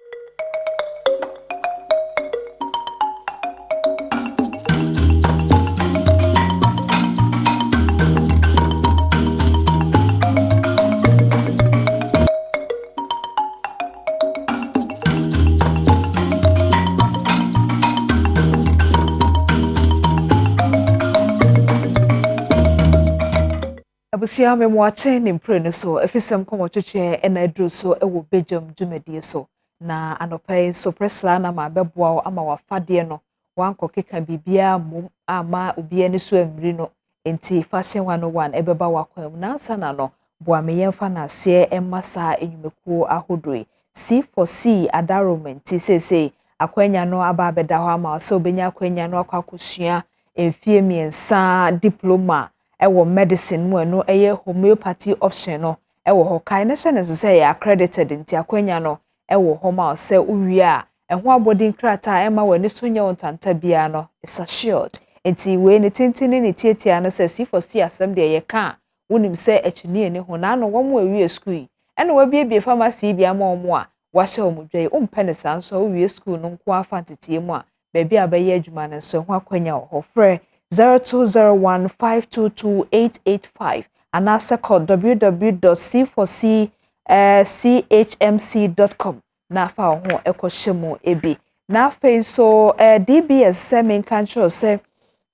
Abusia me mwache ni mpre no so efisem komo twetwe ena adru so ewo Badwam dwumadie so na anopai so presla na ma beboa ama wafade no wanko keka bibia mum ama obia ni so amri no enti fashion 101 ebeba wakwam na sana no boa me yemfa na se emasa enyumekuo ahodoi C4C adaromenti sese akwanya no aba abeda ho ama so obenya akwanya no akwakusua emfie miensa diploma ewo medicine mu eno eye homeopathy option no ewo ho kai na se ne so say accredited nti akwanya no ewo ho ma se uwie a eho abodin krata ema wani so nya ontanta bia no is assured nti we ne tintini ne tietia no se C4C asem de ye ka wonim se echini ne ho na no wo mu awie school ene wa bie pharmacy bia ma omo a wa hye omudwe umpene sanso awie school no nko afa tetie mu a baby abaye adwuma ne so ho akwanya ho frɛ 0201522885 and also call www.c4chmc.com na fa ho ekoshemu ebi na afei so DBS se men control se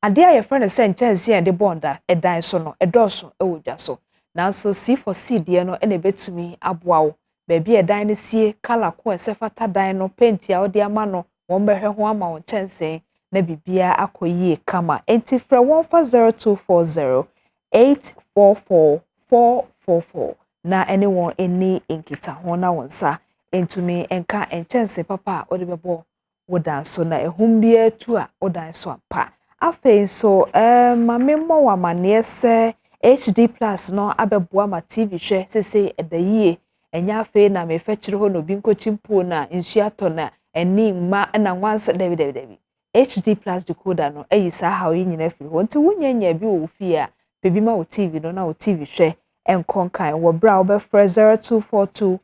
ade a ye friend se nchance and the bonda edan so no edoso ewodwa so na so C4C de no ene betumi aboa wo ba bi edan ne sie kala ko se fata dan no paint a ode ama no won behwe ho ama won chance na bibia akoyie kama enti fra 140 844 444 na anyone any inkita ho na wonsa entumi enka enchance papa ode bebo wodan so na ehum bia tu a wodan so apa afei so mame mo wa mane se HD plus no abeboa ma TV hwe sese edayie enya afei na me fechire ho no bi nkochimpo na nsuato na eni ma na nwanse David HD plus decoder no eyi sa ha oyi nyina firi ho nti wunyanya bi wo fie a bebi ma wo TV no na wo TV hwe enkonkan wo bra wo be 0242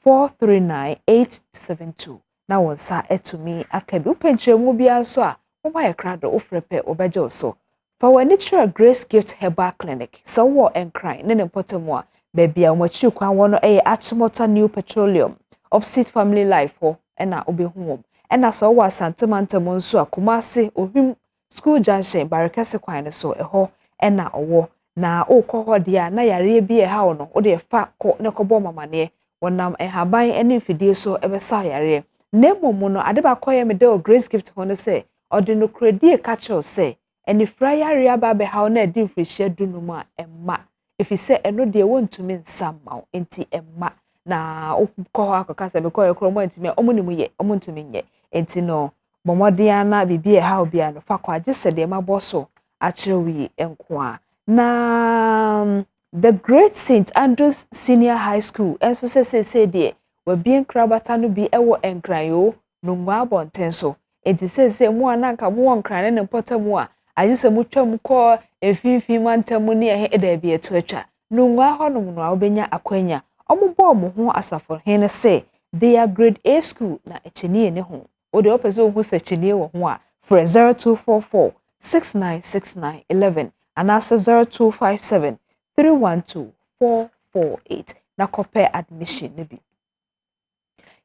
439 872 na wonsa etumi akabi upenchemu bia so a wo ye krado ofrepe obeje so fa wani chira Grace Gift Herbal Clinic so wo enkran ne potemu a bebia wo machi kwan wo no Achimota New Petroleum Opposite Family Life ho na obehu ena so wo asantemantam nso akomase ohim school junction barekese kwan ne so eho ena owo na okọ dia na yare bi ha wo no wo de fa ko ne kobo mamane wonam haban ene fidie so ebesa yare nemomu no ade ba koye me de Grace Gift ho no se ode no kredie catcher se eni fra yare aba be ha na di frihye dunum a emma efise eno de wontumi nsamma enti emma na okọ akaka se be koye kromo enti me omunimu ye omuntumi nye enti no bomodea na bibie ha obia no fa kwa gise de maboso acherewi enkoa na the Great St. Andrews Senior High School enso se de we bien krabata no bi ewo enkrayo no ngwa abontenso enti se mu ananka mu wonkran ne potamu a agise mu twam ko efifi mantamu ne ehe eda bi eto atwa no ngwa honum no obenya akwanya omubo mo ho asafo hene se they are grade A school na echenie ne ho ode opese ho se chenie wo ho a for 0244 696911 anasa 0257 312 448 na kope admission ne bi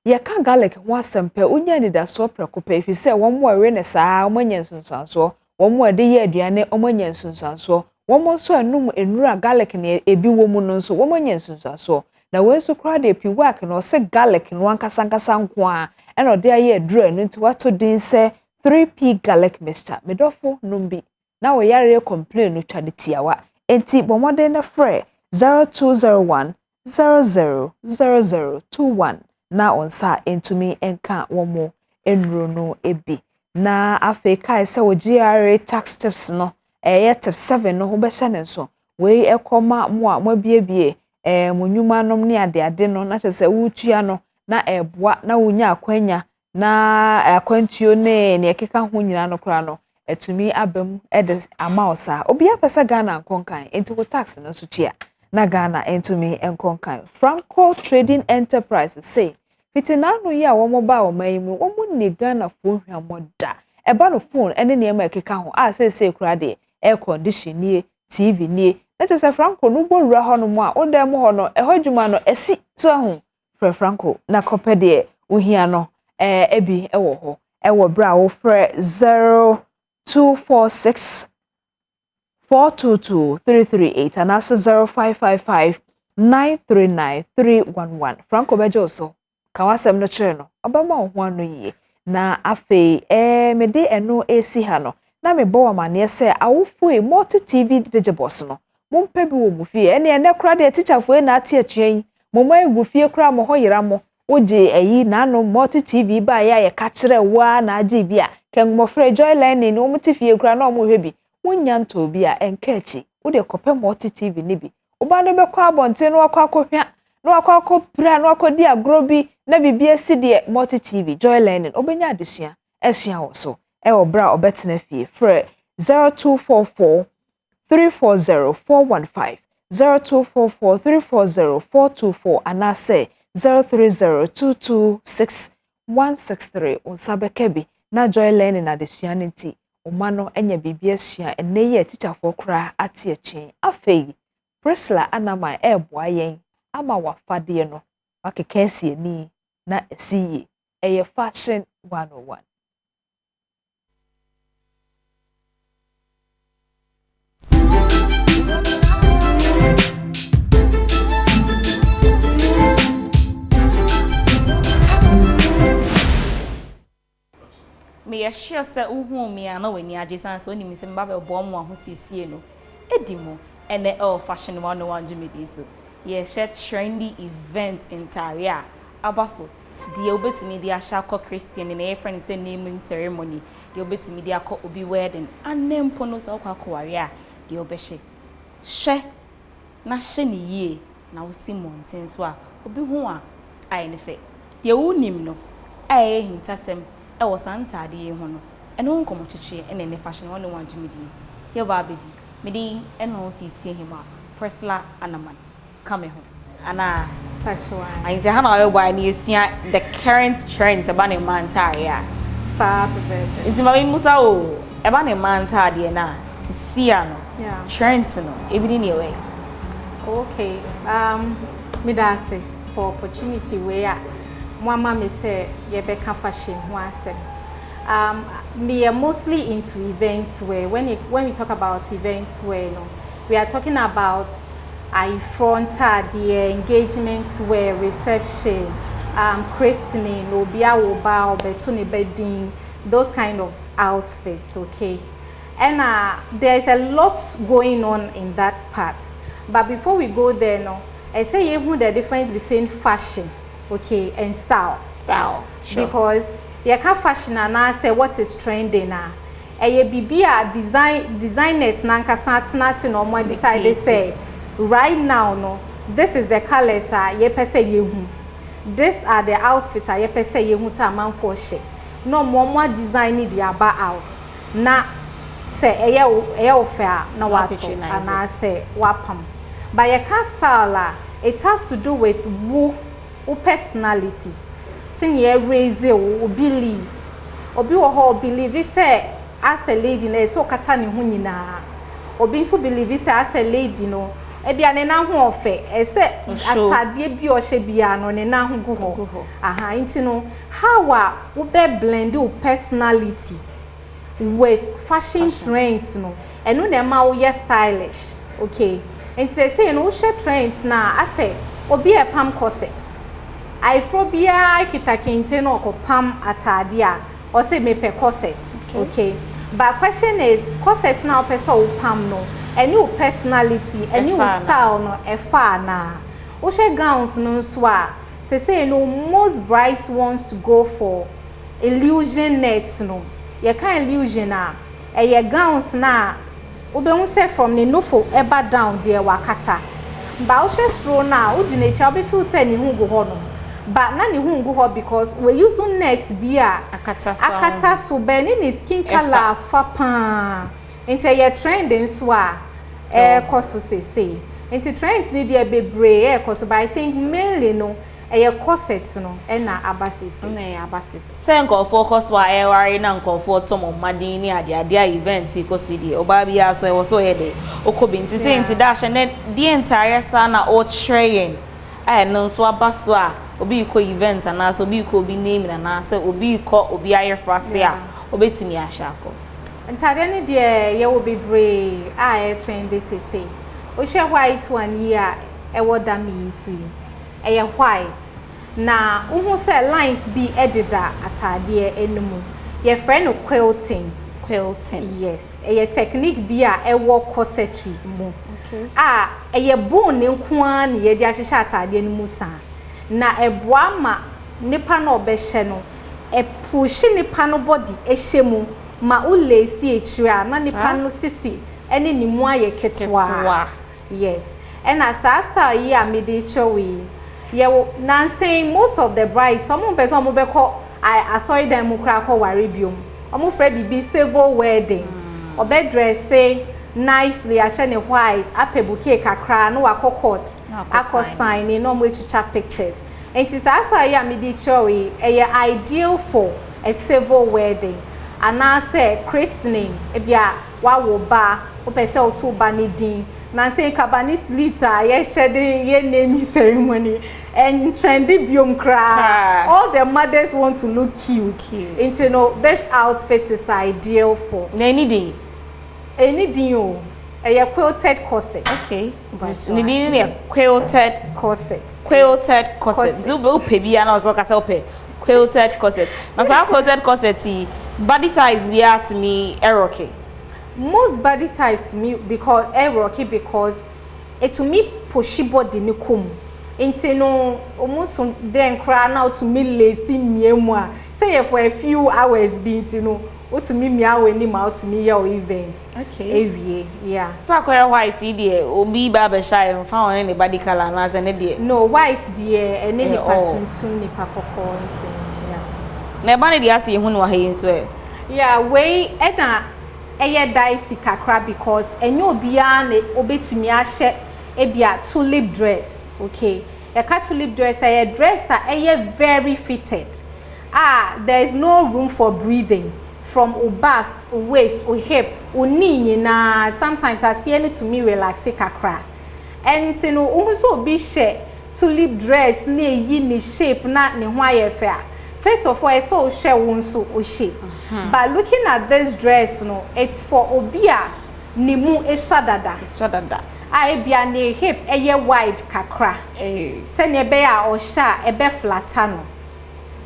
ye kan garlic ho asempe unya ni da so prekope ifise wonmo awe ne saa omonye nsunsanso wonmo ade ye aduane omonye nsunsanso wonmo so anum enura garlic ne ebi womu no nso womonye nsunsanso na wenso kra de pi work no se garlic no ankasankasa nko a eno de aye aduru enu nti wato din se 3p garlic mixture medofo numbi na wo yare complain no twade tiawa enti bomode na frɛ 0201 000021 na onsa entumi enka womo enro no ebi na Africa ise wo GRA tax tips no tip 7 no ho be hye nso we ekoma mo a mo biebie monyuma nom ne ade no na chese wutua no na eboa na wonya akwanya na akwantuo ne ekeka ho nyina no kra no etumi abem edes amausa obi apesa Ghana nkonkan enti wo tax no so tua na Ghana entumi enkonkan Franco Trading Enterprise say fitinano ya wo moba wo mayimu wo munni Ghana fo hwamoda eba no phone ene ne ma ekeka ho a say kura de air condition nie TV nie na tese Franco no borura ho no mu a odam ho no ehojuma no esi so ho Franco na kope de ohia no ebi ewo ho ewo bra wo frɛ 0246 422 338 and that's 0555 939 311 Franco Bejoso kawasem no chere no obama ho anu yie na afei mede eno esi ha no na me bo amane se awofo e multi TV digibos no mompa bi wo mu fie ene kra de teacher fo na ate atuen momma egu fie kra mo ho yera mo oje ayi na no multi TV ba ya ka kire wa na agi bi a ken mo frɛ joy learning no mo tifie kra na mo hwe bi wonya nto bi a enkachi wo de kope multi TV ni bi oba no be kwa abonte no akwa akohwa no akwa akopra no akodi agro bi na bibia si de multi TV joy learning obenya adesua esua wo so obra obetena fie frɛ 0244 340 415 0244 340 424 anase 030226 unsabekabi na joy learning adesua nti omano enya bibia sua enne ye teacher for kra ate atwen afei Priscilla anama eboa yen ama wafade no wakeka sie ni na esiye eye fashion 101 Me a sure say uhu me ana when ya jesan so ni me se mba be bo mo ho siesie no edimo ene fashion 101 jumedi so ye share trendy event in Taria abaso the obetimi dia shako Christian in a friend say naming ceremony the obetimi dia ko obi wedding anem pono so kwa kwaria the obehye hwe na hye ni yie na wo simontin so a obi hu a ai ne fe the unim no ai hintasem e wo santa de ho no ene won komo twetwe ene ne fashion 101 jumedi ye ba bedi medi eno sisi hima Presla Anaman come home ana patchwa I say hana we buy ni esia the current trends about ne mantaria sa bebe nti ma musa o e ba ne mantade na sisi ano yeah trends no e bi ni we okay me da say for opportunity where mama me say ye be ka fashion ho asem me are mostly into events where when we talk about events where we are talking about the engagement where reception christening obia oba obetuni bedding those kind of outfits okay and there is a lot going on in that part but before we go there I say you know the difference between fashion okay and style sure. Because you can fashion and I say what is trending now. Eye bibia designers nanka satna no more decide they say right now no this is the colors ye pese yehu. These are the outfits ye pese yehu sa man for she. No more design the aba out. Na say eye offer na wato and I say wapam. But your can style it has to do with who personality. Senior raise or believes obi wo ho believe say as a lady na so kata ne ho nyina obi so believe say as a lady no e bia ne na ho ofe e say atade bi o hye bia no ne na ho gu ho aha nti no how wo be blend your personality with fashion trends no eno na ma wo ye stylish okay and say no share trends na ase obi e pam corset I phobia kita kente no ko pam atade a or say me pe corset okay but question is corset now person pam no any personality any style no e fa na o she gowns no so a say no most brides wants to go for illusion nets no ye kan illusion a ye gowns na obe say from the nofo eba down there wakata but o she throw na o di nature obe feel say ni hu go ho no but na ni hu go ho because we use net bia akata so be ni skin color fa pa ente ye trending so a koso say ente trends ni dia bebre koso but I think mainly no corset no na abasisi na abasisi say nko focus wa worry na nko for to mo madin ni ade event koso di oba bia so wo so head okobi nti say nti dash na the entire sana o train no so abaso a obi ko event na so obi ko obi name na say obi ko obi ayer frase a obetimi ahako ntade ne de ye wo bebre trend say o share white one year e wo da mi isu eye white na uhu say lines be edida atade enemu ye friend no quilting yes eye technique bi a e wo corsetry mu okay eye bone nko an ye di ahihye atade enemu sa na eboa ma nipa no obehye no e push nipa no body ehye ma ulesi etwa na nipa no sisi ene nimu aye ketwa yes and as style here me dey show we now saying most of the brides some person mo be call I saw them kra ko ware biom omo fra bibi civil wedding obe dress say nicely a shine white apebuke kakra no akokot akọ sign no mo etucha pictures and it is as I me dey show we ideal for a civil wedding and I say christening e bia wa wo ba o pese o to ba ne din na say cabanis liter ye shedding ye naming ceremony and trendy biom cry all the mothers want to look cute and you know this outfit is ideal for anything A quilted corset. Okay. We need a quilted corset. Quilted corset. Do be baby and also kasope. Quilted corset. Now so quilted corset body size be at me eroke. Most body size to me because eroke because it to me pushy body ni kum. Inti no almost then cry now to me lazy me say for a few hours be you know. What to me when him out to me your events. Okay. Every yeah. So I white dear obi barber shy and found anybody color as an idiot. No white dear and any pattern ni pakoko yeah. Nebani dia see who no he so. Yeah, way ena eye dicey kakra because enyo bia na obetumi ahye ebia tulip dress. Okay. A tulip dress a dress a very fitted. There is no room for breathing. From o bust, o waist, o hip, o knee na sometimes I see any to me relax kakra. And you know also be share tulip dress ne yi ni shape na ne ho fair. First of all I saw share one so o shape. But looking at this dress no it's for obia ni mu eswadada. Eswadada. Bia ne hip eye wide kakra. Se ne be ya o sha ebe flatano.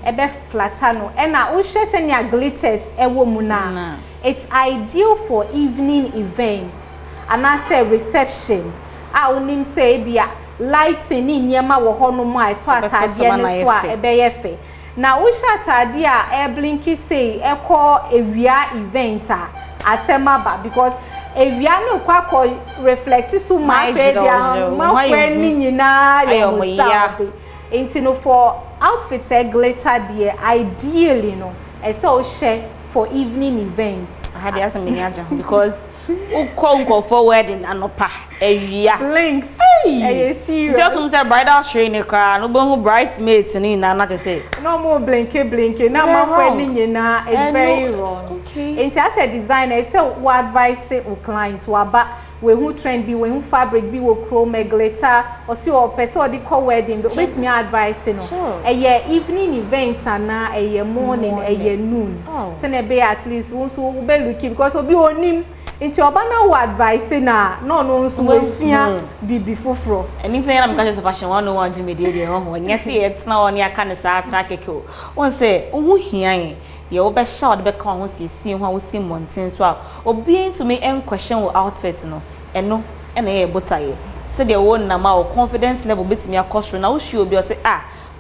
Ebe flatano and na o hwe senya glitters ewo mu na it's ideal for evening events and I say reception onim say bia lighting ni nyema wo hono mu a to atade ne so a ebe ye fe na o hwe atade a blinky say ekọ ewia event a asemaba because ewia no kwakọ reflect so ma fe dia ma fe ni nyina yo style into for outfits glitter dear ideally no so share for evening events. I had ask me because uko for wedding anopa ewia links serious so to say bridal training car no bo bridesmaids ni na say no more blinky na ma for ni nyina it's very wrong. Okay into as a designer so we advise o client to aba we who trend be we who fabric be we chrome glitter or see or person the call wedding but let me advise no a year evening event and a year morning a year noon so ne be at least one so be looking because obi onim into your banner wo advice na no so we sua bibi foforo anything I'm going to fashion 101 Jimmy dey ho nyese it na oni aka ne sa atra keke won say ohu hian ye obe shout be kan ho sisi ho si mountain so a obi to me en question wo outfit no eno ena ye botaye se de wo na ma wo confidence level betimi akosro na wo shi obi o say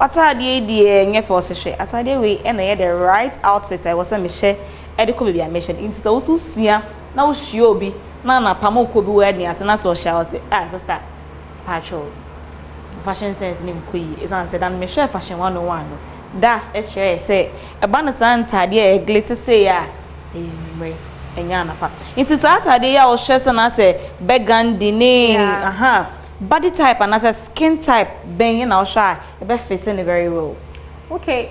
atade die nye for se hwe atade we ena ye the right outfit I was say me hye e de ko bia me hye nti so so sua na wo shi obi na pamo ko bi wedding asena so sha say sister patrol fashion sense ni mkoyi is an said and me hye fashion 101 no dash share say e ba na santade e glitter say ya me enyana pa into Saturday ya o hwe na say burgundy ne body type and as a skin type ben na o hwa e be fit in very well. Okay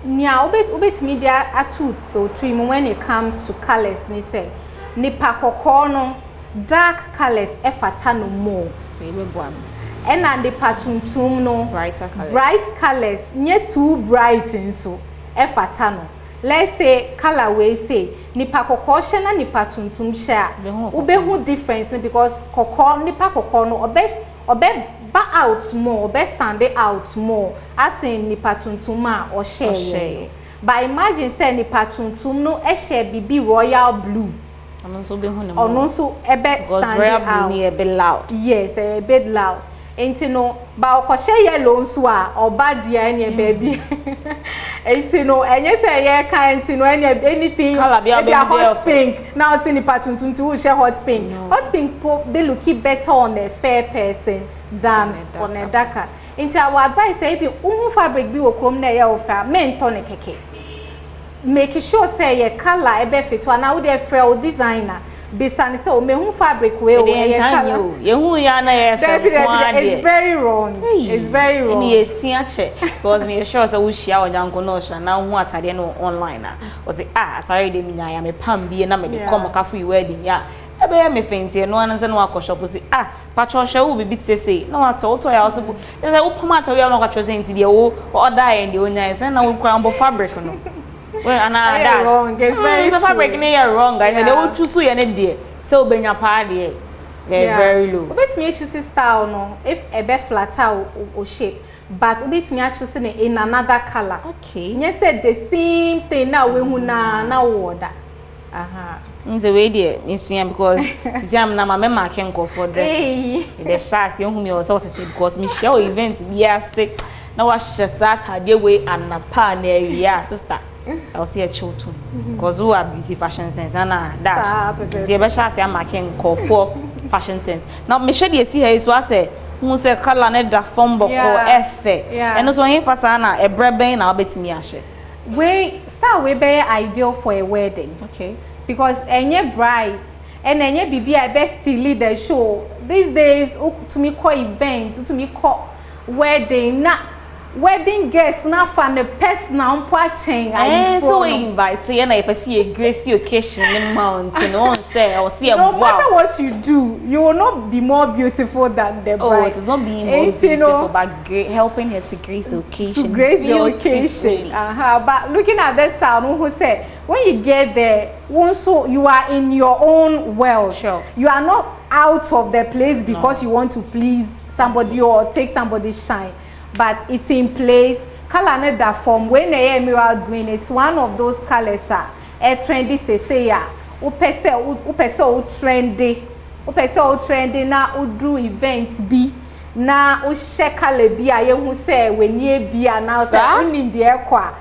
nya obet media atut o trim when it comes to colors ni say ni pakoko no dark colors e fata no more and the patuntum no bright colors nye too bright nso e fata no. Let's say colorway say nipa kokko hye na nipa tuntum hye a obehu difference because kokko nipa kokko no obe ba out more obe stand out more as in nipa tuntum a o hye but imagine say nipa tuntum no e hye bibi royal blue ono so be hu ne ono so ebe stand out blue e be loud yes a bit loud enti no ba okoshe yellow nso a oba dia ene baby enti no enye say ye kan enti no anything be a hot pink now see ni patuntum ti wo share hot pink hot pink they look better on a fair person than on a darker enti our advice say if you fabric bi wo krom na ye ofa men to ne keke make sure say your color e be fit and how dey free designer Bisani so me fabric we it's very wrong. It's very wrong. Ni etia che because me sure say we share onyanko no sha na hu atade no online na. O say atare de mi nya me pam bie na me de come kafu yi wedding ya. Ebe ya me fenti no ananse no akoshopo say patro hwe wo bibi tese na wato to ya otobo. Say wo pam atare ya no akotro say nti de wo order e de onya say na wo kra mbo fabric no. Well, and that's wrong. It's very fabric near wrong, guys. And they will choose you any day. So benya party very low. Obet me choose style no if a be flatter or shape. But obet me choose in another color. Okay. Nye said the same thing now we na order. Aha. Nze we dey nsuya because am na ma marking go for dress. The shots you whom you was out because me share event be ase na wa hyesa tade we anapa na area sister. I was here children because who are busy fashion sense and that the be shots am marking go for fashion sense. Now me share dey see her is what say who say color na da form boko efe. And so him fasa na e breben na obetimi ahye. We start we be ideal for a wedding. Okay. Because any bride and any bibi I best still lead the show. These days to me call events, to me call wedding, na wedding guests na fan the person na unpatching. So invite you na see a grace occasion in mountain on say or see a no matter what you do, you will not be more beautiful than the bride. Oh, it's not being more beautiful, but helping her to grace the occasion. To grace the occasion. But looking at this style, who said when you get there, also you are in your own world. Sure. You are not out of the place because you want to please somebody or take somebody's shine. But it's in place. Color that form when they emerald green, it's one of those colors a trendy say ya. Upese trendy na udu events bi na ushekale bi aye hu say when ye bi na say unim de kwa.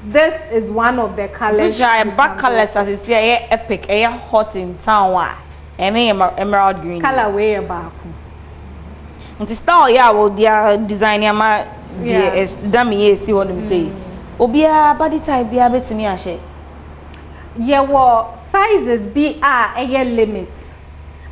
This is one of the colors. So back colors as you say epic, hot in town and emerald green. Color way back. And the style well their design ma is dummy see what them say. Obia body type be betimi ahye. Your sizes be a limits.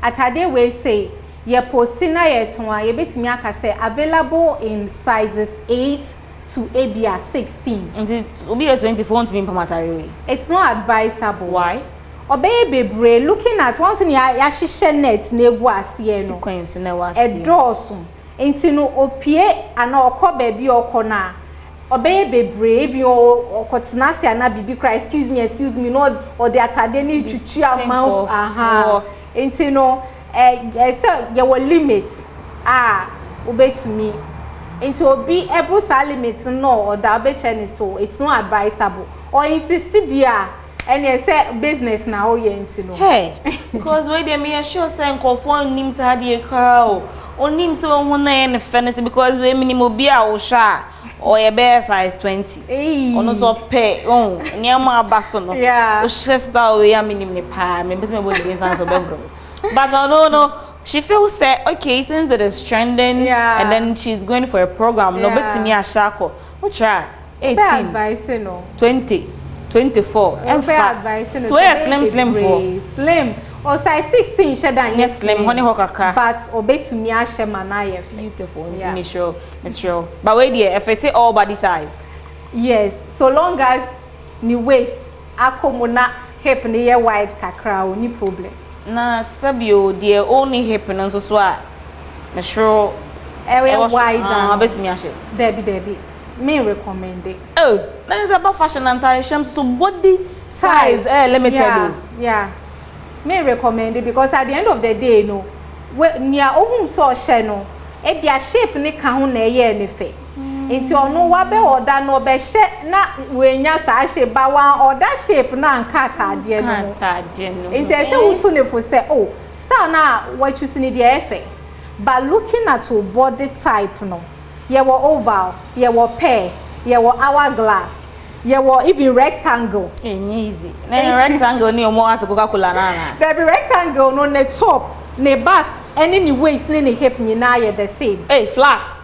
Atade we say ye postina ye tonwa ye betimi aka say available in sizes 8 to ABR 16. And it will be a 24 to be implementary. It's not advisable. Why? Obey bebre looking at once in ya shishe net na egu ase no. Sequence na wase. Edoso. Enti no opie ana okọ baby okọ na. Obey bebre if you okotinasi na bibi cry excuse me no or the atade ni tutu amount aha. Enti no say there were limits. Obey to me. Into obi able limits no or da be so it's not advisable or insist there and you say business now yenti no hey because we dey me sure say nkofo nim say had e crowd onim say won na en fairness because we minimum bi a wo sha or ye be size 20 ono so pay nyama abaso no o shesta we ya minimum ne pa me be me bo dey san so be bro but no she feels that okay since it is trending and then she's going for a program no bet me a shako we try 18 no 20 24 and advice so slim for slim or size 16 shedan yes slim honey hokaka but obey me a shema na ye beautiful me sure but wait there if it's all body size yes so long as ni waist akomuna hip ni ye wide kakra oni problem na sabio the only hip no so a na sure wide down betimi ahye debi me recommend it na is about fashion and fashion so body size limited me recommend it because at the end of the day no near ohun so she no e bia shape ni ka ho na ye ne fe enti ono wa be order no be she na we nya sa she ba wan order shape na anka atade no enti e se wutu ne fo say style na what you see ni the efe but looking at your body type no ye wo oval ye wo pear ye wo hourglass ye wo even rectangle easy na rectangle ni omo as Coca-Cola na baby rectangle no ne top ne bust any waist ni hip ni na ye the same flat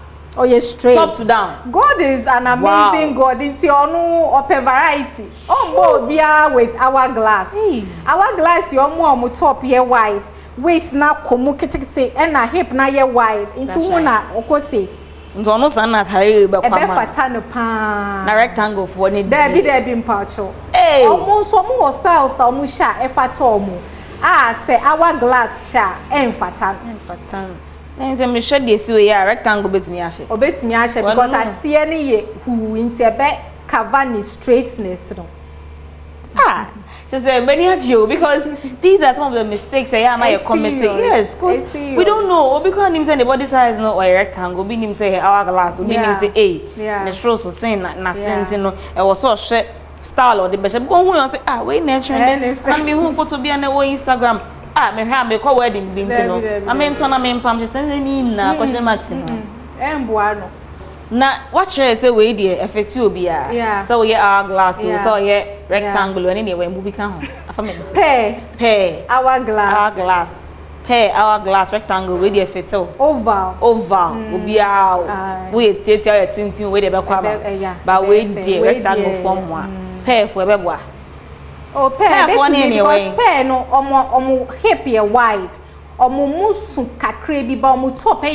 yes straight top to down. God is an amazing God into onu ope variety bia with hourglass hourglass your mo top ye wide waist na komu kitikiti and na hip na ye wide into una okosi ndo no san na tare be kwa ma fata no pa na rectangle for ne debi mpacho omo so mo style sa omo sha e fata omo say hourglass sha fata Nenze me should dey see we rectangle betimi ahye obetimi ahye because asie ne ye hu nti ebe cover ni straightness no Just many you because these are some of the mistakes I am committing. Yes, because we don't know. Because him say the body size no or a rectangle, be him say hourglass, be him say the shows was saying na sense no. It was so shit style or the best. Because who you say we natural and me who photo be on the Instagram. Me have me call wedding being no. I mean turn me pam just send ni na question maximum. Emboano. Na what say we there effect you be so yeah hourglass so yeah rectangle and anyway we can pair hourglass pair hourglass rectangle we there fit oval will be out we tie tintin we dey be kwa but we there rectangle form one pair for ebeboa pair because pair no omo hip here wide omo musu kakre bi ba omo top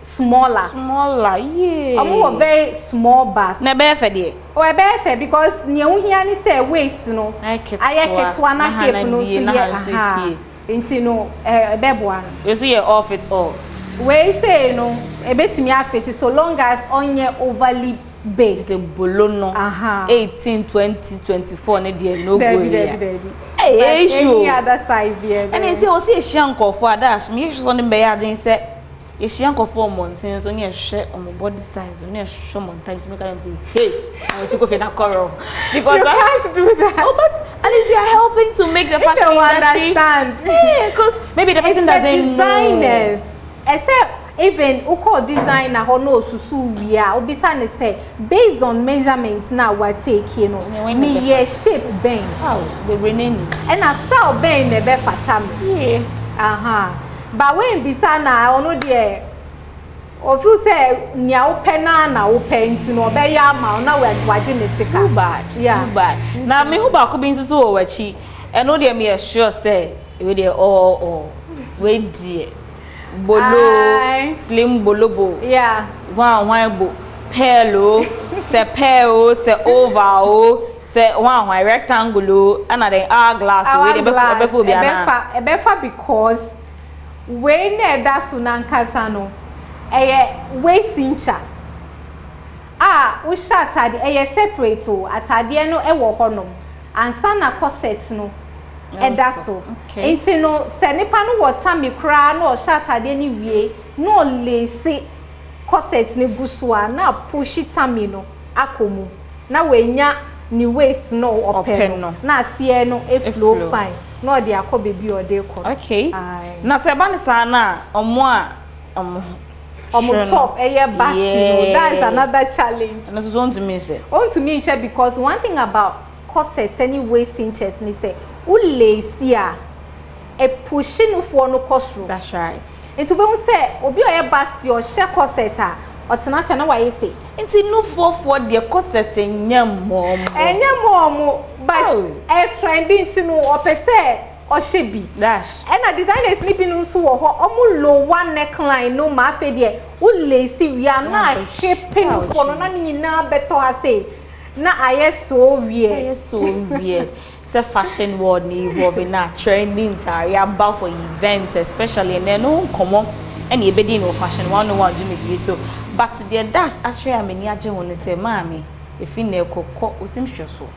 smaller yeah omo very small bust na be fe de o be fe because ne hu hia ni say waist no ayeketwa na hip no so ye enti no ebeboa no you see off it all we say no ebetumi afit so long as onye overly big say bolono 18 20 24 ne de no go hey any other size here and say o see hyanko for dash me so ne be ya den say hyanko for mountain so ne hwe on body size ne hwe mountain so make am say hey I want to go for that coral because you can't do that but at least you are helping to make the fashion industry understand because maybe the person doesn't designers except even uko designer ho no susu wia obisa ne say based on measurements na we take you know me ye shape ben the reneni and a style ben ne be fatam but when bisa na ono de of you say nya opena na openti no be ya ma na we waje ne sika too bad na me hu ba ko bin so wo wachi eno de me sure say we dey all we dey bolo slim bolobo one bo pelo se peo se oval se one rectangle and then hourglass we dey be for be ana ebefa because we na da sunankasa no eye we sincha we shot atade eye separate o atade no e wo honom ansa na corset no edaso enti no se nipa no water me kra no shatade ni wie no lace corset ni gusua na push tami no akomu na wenya ni waist no open no na sie no e flow fine no de akobe bi ode ko okay na se ba ni sa na omo top eye basti no that is another challenge and so want to me say because one thing about corset any waist inches ni say lacy a pushing for no cost. That's right. Into be say obi oye basti or share corset a otena se na wa say. Into no for the corset enyam mom. But trending to no opese or shebi. Dash. And a designer sleeping no so omo low one neckline no ma fe de lacy we are na keeping for no na nyina beto ha say. Na aye so weird. It's fashion world involving na trending about for events especially and then no common and you be no fashion one do me so but the dash actually I mean aje won say mami if in na kokko osim hwe so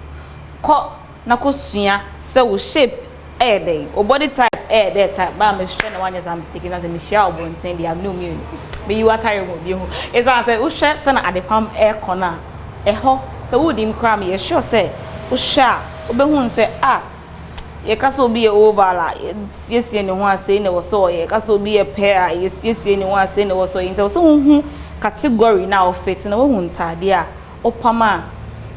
ko na ko sua say wo shape dey o body type dey type ba me hwe na one is mistake na say me share obonten dey have no me be you atare mo bi ho is that say wo hwe say na adepam corner ho so wo dim kra me sure say wo hwe obehun say ye kaso bi e over la siesie ne ho ase ne wo so ye kaso bi e pair ye siesie ne ho ase ne wo so yin so hu category na of fit na wo hu ntade a opama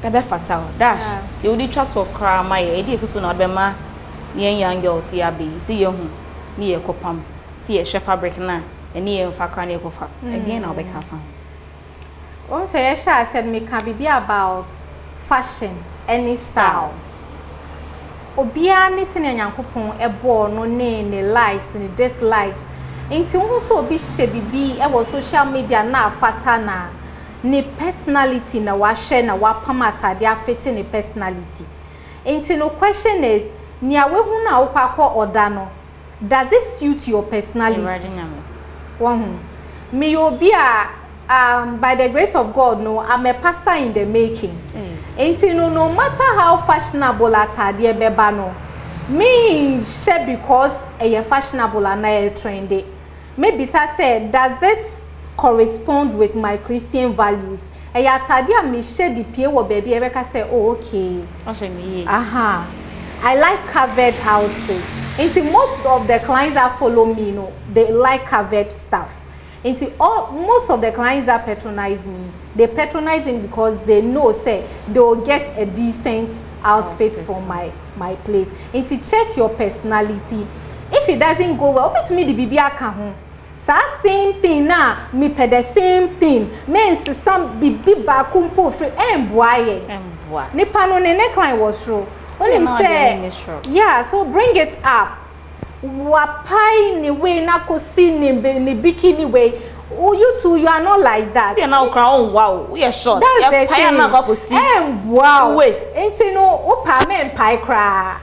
e be fatal dash ye wo di twa to kra ma ye di futu na be ma ye young girls ya be see ye hu ni ye kopam see ye she fabric na eni ye mfa kra na ye kofa again na obeka fa say Sha said me can be about fashion any style obia ni sene nyankopon ebo no ne likes ne dislikes enti wo so obi hye bibi e wo social media na afata na ne personality na wa hwe na wa pamata de afete ne personality enti no question is nia we hu na wo kwakọ oda no does it suit your personality me obi a by the grace of God, no, I'm a pastor in the making. And no matter how fashionable atade beba no, me share because a fashionable and a trendy. Maybe I said, does it correspond with my Christian values? A atade me share the pie wo baby Rebecca say, oh, okay. I like covered outfits. And most of the clients that follow me, no, they like covered stuff. And most of the clients that patronize me, they patronize me because they know, say, they will get a decent outfit from my place. And to check your personality, if it doesn't go well, to me the BB account. Same thing now, me pay the same thing. Men some BB bakumpo free and boy. Nipa no ne neckline was true. When him say, yeah, so bring it up. Wapai ni way na kosi ni bikini way. Oh, you two, you are not like that. We are now crown. Wow, we are short. That's the thing. Wow. Wait, ain't you know? Opa men pie cry.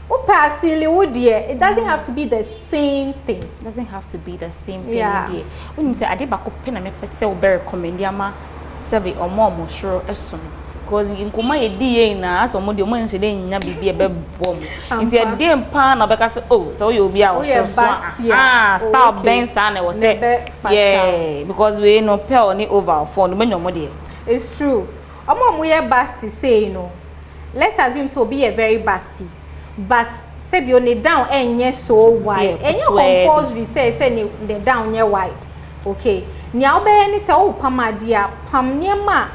Opa silly wood dear. It doesn't have to be the same thing. It doesn't have to be the same thing. Yeah. When you say I did back up pen and me sell very commendiama, seven or more sure as soon. Because in Kuma ye na as omo de omo nse de nya bibie be bom nti e de mpa na be ka say oh so you be out stop ben sa na was say yeah because we no pay ni over for no menyo de. It's true. Omo ye basti say no, let's assume to be a very basti, but say be on it down enye so wide enye compulsory say the down nye wide. Okay nya obe ni say oh pamadia pam niema.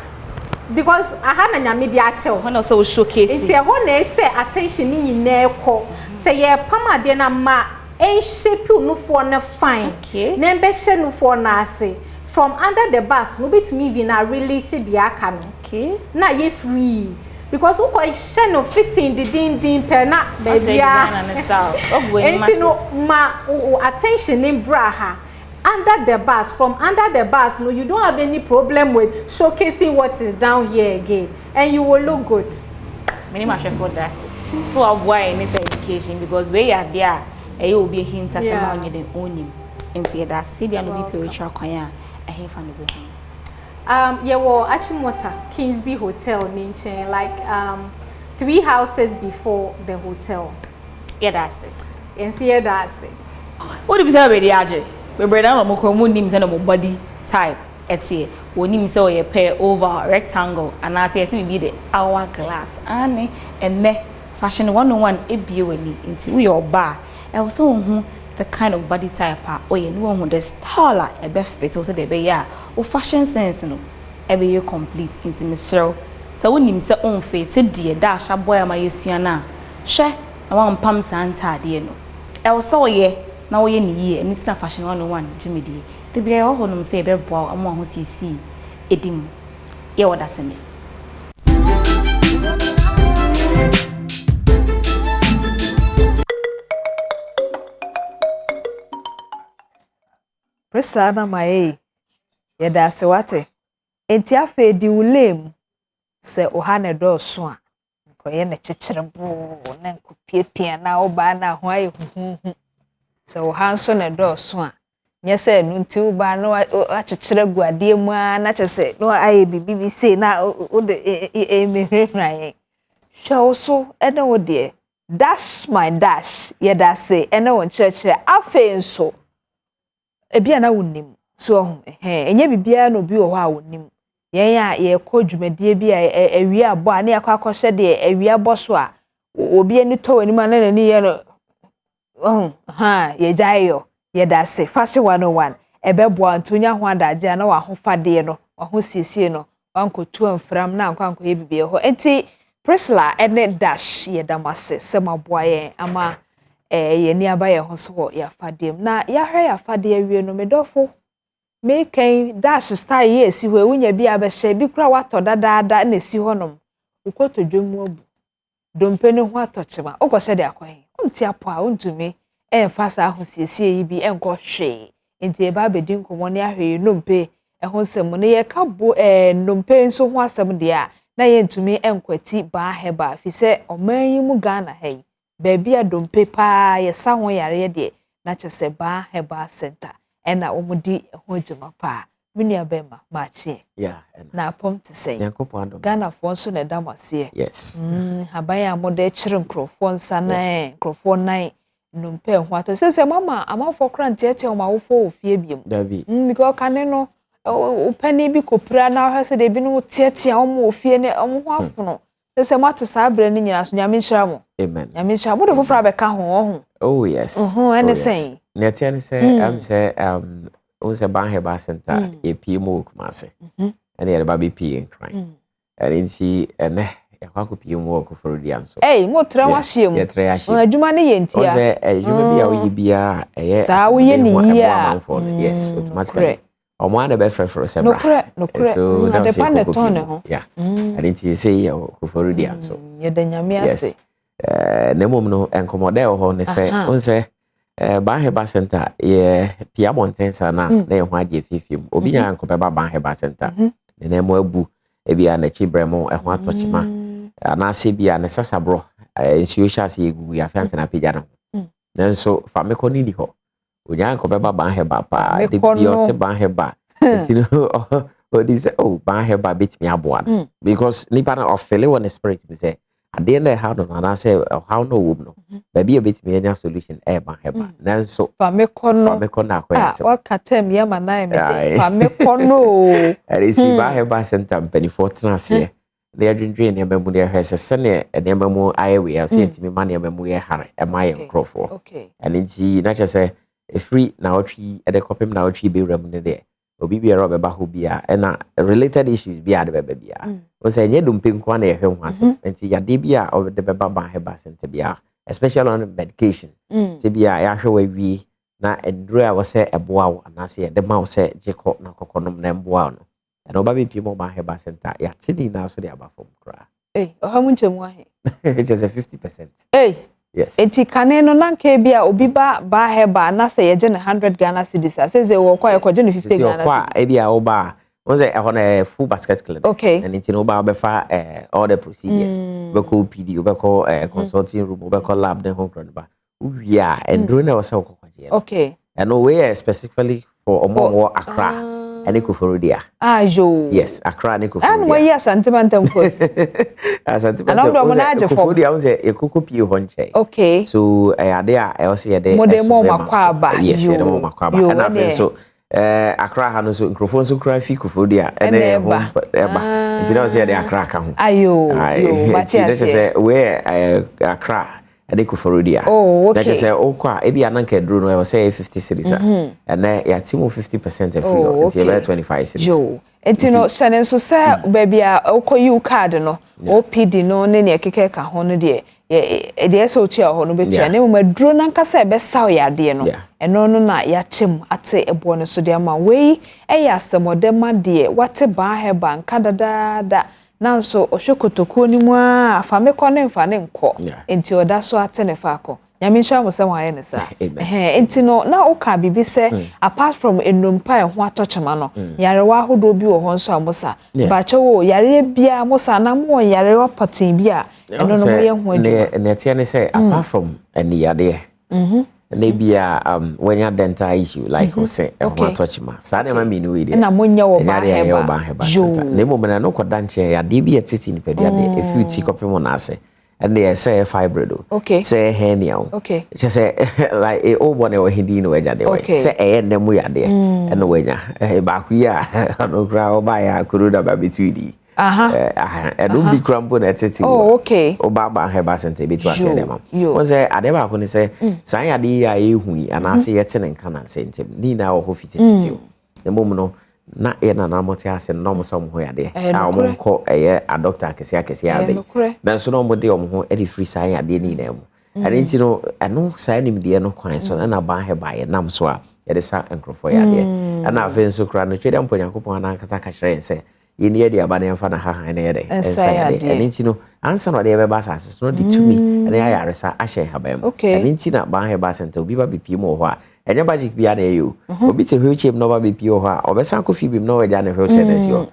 Because I had a media chill when also showcase. It's a one say attention in neko. Say ye pama dena ma en shape you no for na fine. Okay. Nembe she no for na say. From under the bus, no be to me vina release the akano. Okay. Na ye free. Because who ko she no fitting the din per na baby and no ma attention in braha. Under the bus, from under the bus, no, you don't have any problem with showcasing what is down here again, and you will look good. Many much for that. For a boy in this education, because we are there, and you will be a hint at someone you don't own him. And say that, see, there will be spiritual choir. I have found the booking. Yeah, well, Achimota, Kingsby Hotel, Ninchen, like 3 houses before the hotel. Yeah, that's it. And see, yeah, that's it. What do you say about the Ajay? We brother no mo nim say no body type etie woni say o ye pair oval rectangle and I say be the hourglass ane enne fashion 101 ebie wani nti we your bar e wo so hu the kind of body type o ye no hu the style e be fit o say the be ya o fashion sense no e be complete nti misero so woni say on fit de da sha boy ma yesua na hwe na wan pam santa de no e wo so ye na wo ye ni ye ni tina fashion 101 dwumedi te bia ho honum se be boa amo ho sisi edim ye woda sene Presla na mai ye da se wate enti afa di ulem se ohane do so a ko ye na chechire bo na nkopie na oba na ho aye hu so hanso na do so a nye se nu nti uba no achechire guade mu a na chese no aye bibi se na o de emehwehwan show so ena wo de dash my dash ye da se ena won church afa nso ebia na wonim so enye bibia no bi wo ha wonim yen a ye ko dwumadie bi a awie abo a na yakwakohye de awie abo so a obi ani to wani ma na ni ye no ye jayo ye da se fashion 101 ebebo antonya ho adaje na wa ho fade no wa ho siesie no wankotu amfram na anko ye bibie ho enti Priscilla ene dash ye damase semaboaye ama ye ni abaye ho so ya fadem na ya hwe ya fade awie no medofo make dash style ye si ho ewunya bi abehye bi kura wato dadaada na si honom ukoto dwemu abu dompe ne ho atochema okohye de akohe unti apo a untumi fasa ho siesie yi bi enko hwe enti e ba bedin komo ne ahwe nompe ho sem ne ye kabo nompe nso ho asem de a na ye ntumi enkwati ba heba fi se oman mu Ghana hai baby adompe pa ye sa ho yare de na chese ba heba center ena omudi ho juma pa Mini abema machi. Yeah. Na pom to say. Nyankopon Ghana for so na damase. Yes. Habaya mo de chire nkrofo nsa nkrofo nan numpe ho ato. Se mama amafo krante ete o mawofo ofie biem. Dabi. Because kane no opani bi kopra na hwese de bi no tiete a mo ofie ne mo ho afono. Se mate sa abre ni nyina so nyame nhira mo. Amen. Nyame nhira mo de fofra be ka ho. Oh yes. Anything. Neti ani say am say unse Banheba Center e PMO kumase. And the baby P and crying. And in see and yakwa PMO ko for the answer. Hey, mo tra wa hiem. Ye tra ya hiem. Adwuma ne ye ntia. Say adwuma bia wo bia sa wo ye ni ya. Yes, automatically. Omo ana be frefro sebra. No kure. So na depend the tone ho. Yeah. And in say ya ko for the answer. Ye da nyame ase. Ne mom no enkomode ho ne say unse Banheba Center ye pia montensa na na ye ho age fifim obi nya nkope ba Banheba Center ne na mo abu e bia na chibremo e ho atochima na se bia na sasabro nsuosha se egu ya fancy na pija no nanso fa me ko ni ho onya nkope ba Banheba pa de bia o te Banheba tino o di say oh Banheba bit me aboa because nipa na ofele won spirit me say at the end of how no say how no woman baby a bit me any solution Banheba nanso fa me kono na kwese wa katem ya manai me fa me kono eri si Banheba Center mpani fortuna se they adwendwen ne ba mu de hwese se ne ne ba mu ayewe ase ntimi ma ne ba mu ye hare e ma ye nkrofo okay and nti na che se e free na otwi e de kopem na otwi be wura mu ne de obi bia ro be ba ho bia e na related issues bia de be bia o se nye dumpe nko na ye hwe ho ase nti ya de bia o de be ba Banheba Center bia especially on medication se bia ya hwe wa wi na enduro a wo se eboa wo na se de ma wo se jeko na kokonom na mboa no and oba be pimo Banheba Center ya tini na so de aba fom kra o ha munchemu ahe just a 50%. Yes. Eti kane no nanke bia obi ba Banheba na se ye je 100 Ghana cedis aseze wo kwa ye je 50 Ghana cedis. Kwa e bia oba onze e hono full basket clinic. Okay. And iti no ba fa all the procedures. We call PD, we call consulting room, we call lab den home run ba. We are and during our self kwaje. Okay. And no way specifically for omo Accra. And Ekoforodia. Ajo. Yes, Accra and Ekoforodia. And why yes, Santimantam for Ekoforodia was a Ekokopi honche. Okay. So I also had a more makwaba. Yes, more makwaba. And I've so Accra has so microphone so cry Ekoforodia and Eba. It's not say the Accra come. Ayo. But yes, where Accra. Ekoforodia. Oh, okay. That is okwa ebi ananka duro no say 50 cities and then ya team 50% free until about 25 cities. Yo. Enti no sene so say baby a okoyi card no OPD no ne ne keke ka ho no de e so tua ho no betua ne mo duro nankasa e be saw ya de no eno no na ya chem ate ebo no so de ma we e ya semodema de wate Banheba nka dada nanso ohwekotokuo ni mu a afa me kɔ ne mfa ne nkɔ enti oda so atene fa akɔ nyame nhwa mo sɛ waye ne sa enti no na oka bibi sɛ apart from enumpa ho atochema no yarewa ahodo bi wo ho nso amosa ba chewo yare bia mosa na mo yarewa patin bi a eno no mo ye ho adwuma ne tie ne sɛ apart from ani yade maybe when you dental issue like we say ho atochema sa na ma minu we de na monya wo Banheba Center ne mo mena no koda nche ya de bi etiti ni pedia de if you ti kopem na ase and they say fibroid okay say hernia okay she say like e o bone we hidi no eja de we say e ne mu ya de e no wenya ba ku ya no kra o ba ya kuruda ba bitwidi e do bi crampo na etiti okay o ba Banheba Center bi to ase dem won say ade ba ko ni say san ya de ya ehu ana ase yete ne nka na sentem ni na wo ho fititi ne mom no na e na moti ase no mo so mo ho ya de a mo ko eye a doctor akese ya de na so no mo de mo ho e di free san ya de ni na mo ani nti no eno san nim de no kwan so na Banheba ye nam so a ye de sa enkrofo ya de ana afen so kra no twede mpo Nyankopon na kasa ka kire se yeni ye de abane mfa na ha na ye de ensa ya de ani nti no ansa no de be ba sa so no de tumi ene ya yaresa ahye habam ani nti na Banheba Center obi ba bipie mo ho a enye magic bia na eyo obi te wheelchair no ba bipie ho a obesa ko fi bim no we ja na wheelchair na sio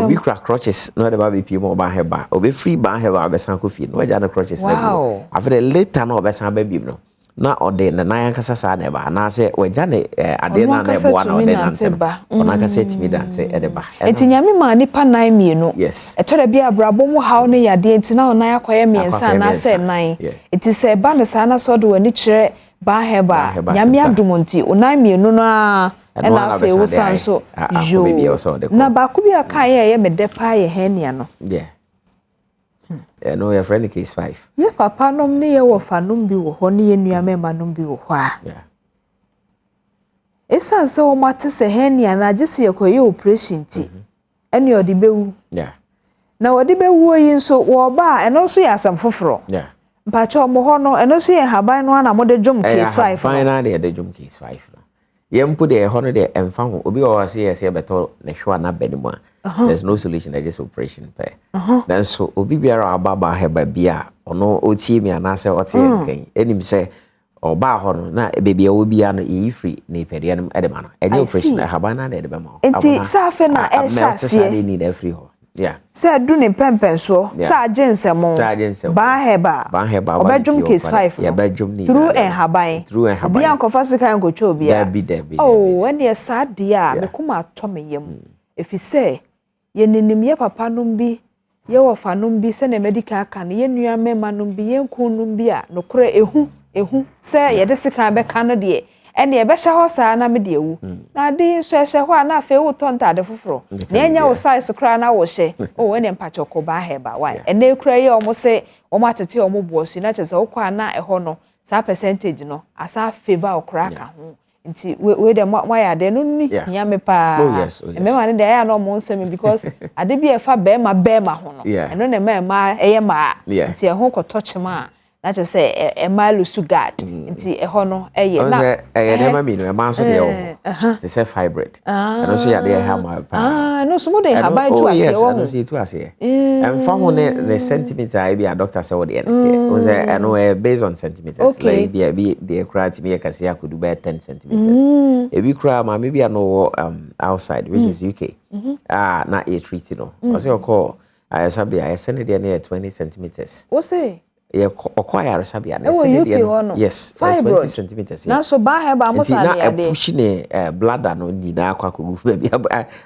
obi kra crutches no de ba bipie mo Banheba obi free Banheba obesa ko fi no we ja na crutches na bi after later no obesa ba bim no na ode na nan kasa sa na ba na se wagya ne ade na na ebo na ode na nteba ona kasa timi dante edeba enti nyame ma nipa nan mienu yes etore bia brabo mu hawo ne yade enti na ona yakoye miensa na se nan enti se ba ne sa na so do wani kire ba heba nyame adumonti onan mienu no a ena afa ewu sanso yo na ba ku bia kan ye mede pa ye hania no no your friend case 5 ye papa nom ne ye wo fanom bi wo ho ne ye nua mema nom bi wo ho a esa se o mate se hania na agese ye koye operation ti ene odi bewu na odi bewu yi nso wo ba eno so ya asam foforo mpacho mo ho no eno so ye haban no na mo de dwom case 5 final de dwom case 5 no ye mpu de ho no de emfa ho obi wo wase ye beto na hwa na banimu there's no solution, there's just operation pay. Then so obi biara ababa heba bia ono otie mi anase otie nkan enim say oba ho no na bebia obi ano e free na ipede no edema no any operation haba na na edema ma enti safe na e shasie they need every ho say do ne pempen so sa agensemo ba heba obedum case 5 ya bedum ni through en haban bia nkofa sika nkotwa obi a oh when ye sad dia me kuma to me yam if say ye ninim ye papa num bi ye wo fa num bi se na medical kan ye nua mema num bi ye nku num bi a no kore ehu se ye de sika be kan no de ene ye be hya ho saa na me de ewu na de so hye ho a na afa ewu tonta de foforo na enya wo size kra na wo hye o ene mpacho ko ba heba why ene kra ye o mo se o ma tete o mo buosu na chese wo kwa na eho no sa percentage no asa favor okra ka ho nti we de ma ya de no ni nya me pa me ma ne de ya no mo nsem because ade bi e fa be ma ho no eno ne ma eye ma nti e ho ko tochema na che say e ma lusu guard nti e ho no eye na e de ma mi no e ma so de o ti say fibroid eno so ya de ha ma pa no so mo de ha ba tu ase wo no so tu ase em fa ho ne centimeter e bi a doctor say what the ente o say eno based on centimeters like bi the crowd me ka say akudu by 10 centimeters e bi crowd ma me bi no outside which is UK na e treat no o say call I sabi I send it there 20 centimeters o say yeah, acquire sabia. Yes, 20 centimeters. Now, so by her, I'm pushing a bladder no need baby.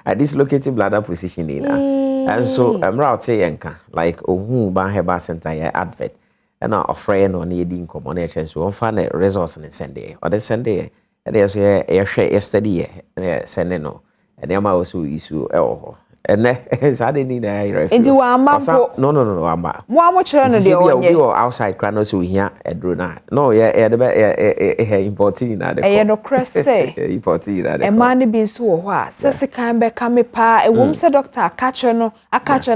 I dislocated bladder position in and so I'm right say like who by her center advert and a friend or needing combination so on find a resource and send day or the Sunday and there's a share yesterday sending no and then also issue and I didn't need a reference. No, I'm more children we were outside crano so here a drone. No, importing that. I no crest say importing that. A man be so what? Says can be come pa a woman said doctor catcher no a catcher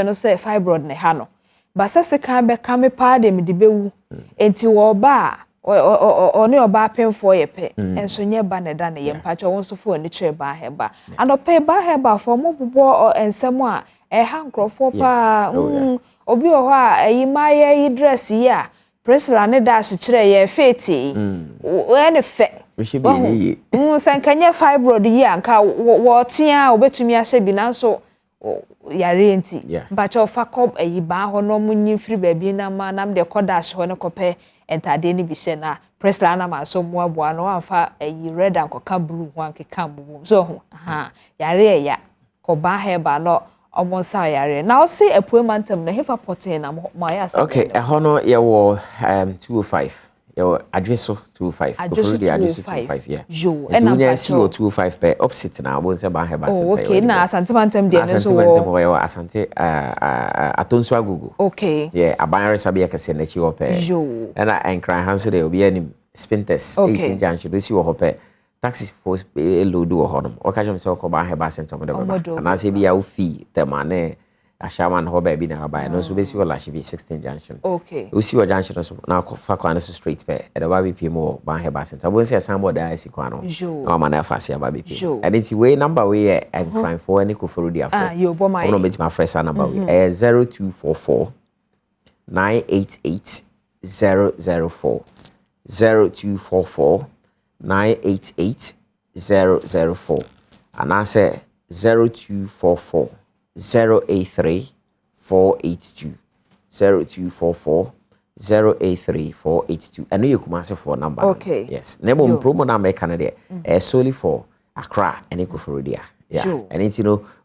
no say fibroid ne hano. But says can be come pa dem de bewu until ba oni oba pen for ye pe enso nye ba ne da ne ye mpacho won so fo ni chere ba heba and pay ba heba for mo bobo ensem a e ha nkrofo pa obi o ho a yi ma ye dress yi a presla ne da se chere ye feti we ne fe sankanya fibroid yi anka wo tia obetumi ahye bi nanso yare enti mpacho fa kob yi ba ho no munyi free ba bi na ma nam de kodash ho ne kope entade ni bi she na presla na ma so mo aboa no amfa ayi red and koka blue ho ankeka mo so ho yare ya ko ba heba no omo sa yare na o see apuemantam na hefa potin na mo ya sa okay e ho no ye wo 205 ye adweso 205 already adweso 205 yeah jo and na see 205 per opposite na bo se ba heba center okay na asantemantam de ne so wo asante atonso agugu okay yeah abanre sabia kase na chi wo per jo and enkran hanso de obi anim spinters 18 junction do si wo per taxi force load wo ho no o ka jom se ko ba heba center mo de ba na se bia wo fi temane Ashaman ho baby na ba no so be si wala shi be 16 junction okay o si wa junction so na fa kwa na straight pe e da ba bi pi mo ba he ba center bo se san boda isi kwa no na ma na fa se ba bi pi and it's way number we and crime for any ko for dia for you bo my no bet my fresh number we 0244 988 004 0244 988 004 and I say 0244 083 482 0244 083-482. I know you come for number. Okay. Yes. Nebo promo number Canada. Solely for Accra and Ecoforidia. Yeah. Sure. And it's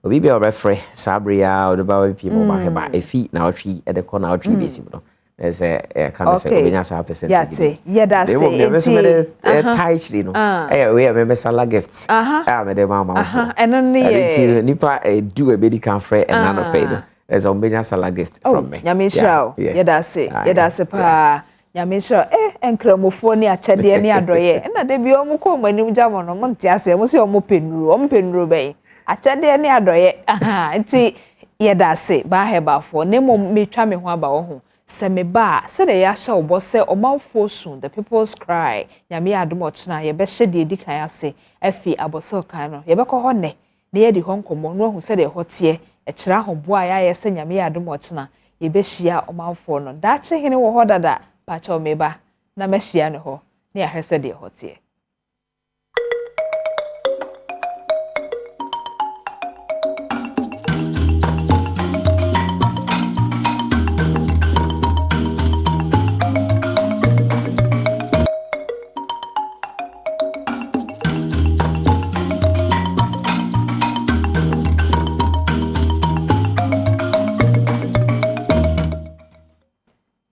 we be a referee Sabria or the baby people about a feet now tree at the corner tree basically. There's a kind of say yeah, that's it. Tight, you know. We have a sala gifts. And only Nipa do a medical friend and none of paid. There's a million sala gift from me. Yamisha, yeah, that's it. Yeah, that's a pa. Yamisha, and Cremophone, Chadi, and Yadoye. And they be omuko when you jam on Montias, was your mopin rube. A Chadi and Yadoye. It's yeah, that's it. Baheba for Nemo me chami waba. Semeba, said a yasha or boss say or mouthful soon, the people's cry. Yami Adumochna, ye best shed ye dicayase, Effie Aboso Cano, Yabako Honne, near the Hong Kong, one who said a hot ye, a traho boy, I send Yami Adumochna, ye beshia or mouthful, no, that's a hino or that, Pacho meba, na messiano ho, near her said ye hot ye.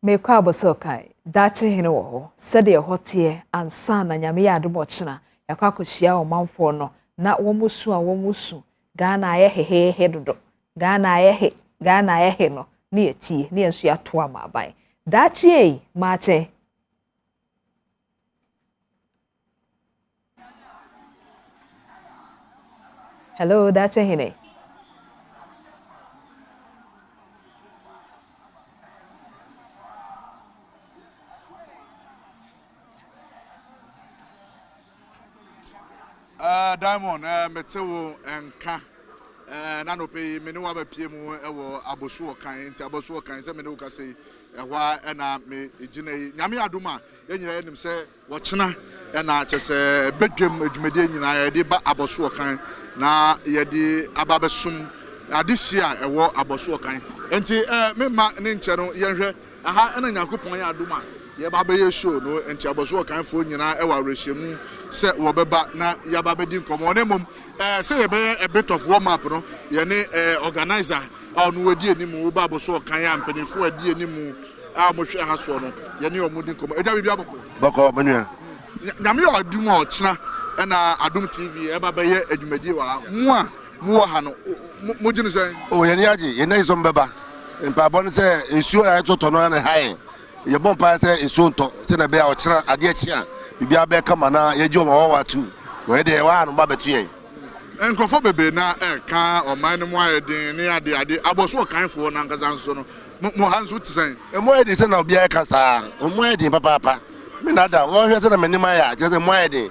Mekwa abosokai dache hene wo ho sede hotie ansa na nyame ya adomochina yakwa akohia o manfo no na wo musu Ghana aye hehe dodo Ghana aye no ne etie ne enso ya to amaban dache mache hello dache hene Diamond, Meteo and Ka, Nanope, Menua Piemu, Abosu kind, Abosu kind, Semenuka say, why and me, Jine, Yami Aduma, and you heard him say, Watchna, and I just a big game with Median, I did Abosu kind, na Yadi Ababasum, this year a war Abosu kind, and me Mark Ninchano, Yanre, aha, and Yakupoya Aduma. Yababe show no and Chabazo kind for Yana Ewa Rishim set Wabeba na Yababedin Comonum say a bit of warm up no Yane organizer on Wadi Nimu Baboso Kayam Penny for a dear Nimu Amosha Hasono Yani or Mudin Como Boko Mania Namio Dumo Chna and Adom TV Ebabe Edumediwa Muahano Mujin say oh Yaniaji Yanazon Baba and Pabon say ensure I told on a high. Your bomb pass is soon to send a bear or china at the chia. Be a bear come on, ye jom or two. Where they are, Babatie. And Cofobe na car or mine wire near the idea. I was so kind for Nankazan son. Mohans would say, and where they send out beer casa, and where they papa. Minada, one has a minimaya, just a moede.